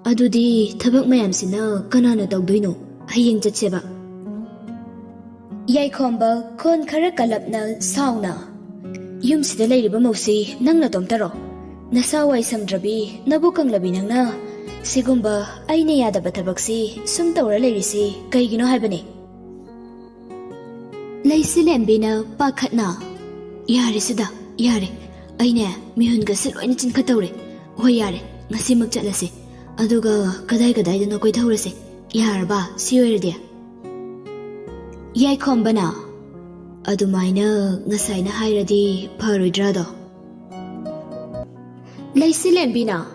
ꯑꯗꯨꯗꯤ ꯊꯕꯛ ꯃꯌꯥꯝꯁꯤꯅ ꯀꯅꯥꯅ ꯇꯧꯗꯣꯏꯅꯣ? ꯍꯌꯦꯡ ꯆꯠꯁꯦꯕ. ꯌꯥꯏꯈꯣꯝꯕ ꯈꯣꯟ ꯈꯔ ꯀꯜꯂꯞꯅ ꯁꯥꯎꯅ ꯌꯨꯝꯁꯤꯗ ꯂꯩꯔꯤꯕ ꯃꯧꯁꯤ ꯅꯪꯅ ꯇꯣꯝꯇꯔꯣ? ꯅꯁꯥ ꯋꯥꯏ ꯁꯪꯗ꯭ꯔꯕꯤ ꯅꯕꯨꯛ ꯀꯪꯂꯕꯤ ꯅꯪꯅ ꯁꯤꯒꯨꯝꯕ ꯑꯩꯅ ꯌꯥꯗꯕ ꯊꯕꯛꯁꯤ ꯁꯨꯝ ꯇꯧꯔ ꯂꯩꯔꯤꯁꯤ ꯀꯩꯒꯤꯅꯣ ꯍꯥꯏꯕꯅꯤ. ꯂꯩꯁꯤꯂꯦꯝꯕꯤꯅ ꯄꯥꯈꯠꯅ ꯌꯥꯔꯦꯁꯤꯗ ꯌꯥꯔꯦ. ꯑꯩꯅꯦ ꯃꯤꯍꯨꯟꯒꯁꯦ ꯂꯣꯏꯅ ꯆꯤꯟꯈꯠꯇꯧꯔꯦ. ꯍꯣꯏ ꯌꯥꯔꯦ ꯉꯁꯤꯃꯛ ꯆꯠꯂꯁꯦ. ꯑꯗꯨꯒ ꯀꯗꯥꯏꯗꯅꯣ ꯀꯣꯏꯊꯧꯔꯁꯦ. ꯌꯥꯔꯕ ꯁꯤ ꯑꯣꯏꯔꯗꯤ? ꯌꯥꯏꯈꯣꯝꯕꯅ ꯑꯗꯨꯃꯥꯏꯅ ꯉꯁꯥꯏꯅ ꯍꯥꯏꯔꯗꯤ ꯐꯔꯣꯏꯗ꯭ꯔꯥꯗꯣ? ꯂꯩꯁꯤꯂꯦꯝꯕꯤꯅ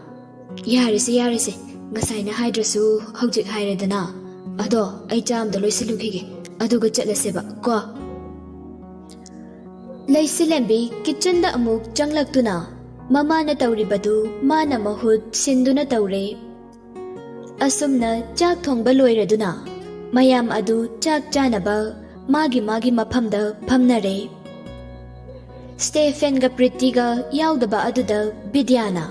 ꯌꯥꯔꯦꯁꯦ ꯉꯁꯥꯏꯅ ꯍꯥꯏꯗ꯭ꯔꯁꯨ ꯍꯧꯖꯤꯛ ꯍꯥꯏꯔꯦꯗꯅ. ꯑꯗꯣ ꯑꯩ ꯆꯥ ꯑꯝꯇ ꯂꯣꯏꯁꯤꯜꯂꯨꯈꯤꯒꯦ ꯑꯗꯨꯒ ꯆꯠꯂꯁꯦꯕ ꯀꯣ. ꯂꯩꯁꯤꯂꯦꯝꯕꯤ ꯀꯤꯠꯆꯟꯗ ꯑꯃꯨꯛ ꯆꯪꯂꯛꯇꯨꯅ ꯃꯃꯥꯅ ꯇꯧꯔꯤꯕꯗꯨ ꯃꯥꯅ ꯃꯍꯨꯠ ꯁꯤꯟꯗꯨꯅ ꯇꯧꯔꯦ. ꯑꯁꯨꯝꯅ ꯆꯥꯛ ꯊꯣꯡꯕ ꯂꯣꯏꯔꯗꯨꯅ ꯃꯌꯥꯝ ꯑꯗꯨ ꯆꯥꯛ ꯆꯥꯅꯕ ꯃꯥꯒꯤ ꯃꯐꯝꯗ ꯐꯝꯅꯔꯦ. ꯁ꯭ꯇꯦꯐꯦꯟꯒ ꯄ꯭ꯔꯤꯇꯤꯒ ꯌꯥꯎꯗꯕ ꯑꯗꯨꯗ ꯕꯤꯗ꯭ꯌꯥꯅ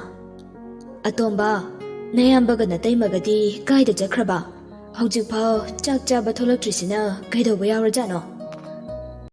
ꯑꯇꯣꯝꯕ ꯅꯌꯥꯝꯕꯒ ꯅꯇꯩꯃꯒꯗꯤ ꯀꯥꯏꯗ ꯆꯠꯈ꯭ꯔꯕ? ꯍꯧꯖꯤꯛꯐꯥꯎ ꯆꯥꯛ ꯆꯥꯕ ꯊꯣꯛꯂꯛꯇ꯭ꯔꯤꯁꯤꯅ ꯀꯩꯗꯧꯕ ꯌꯥꯎꯔꯖꯥꯠꯅꯣ?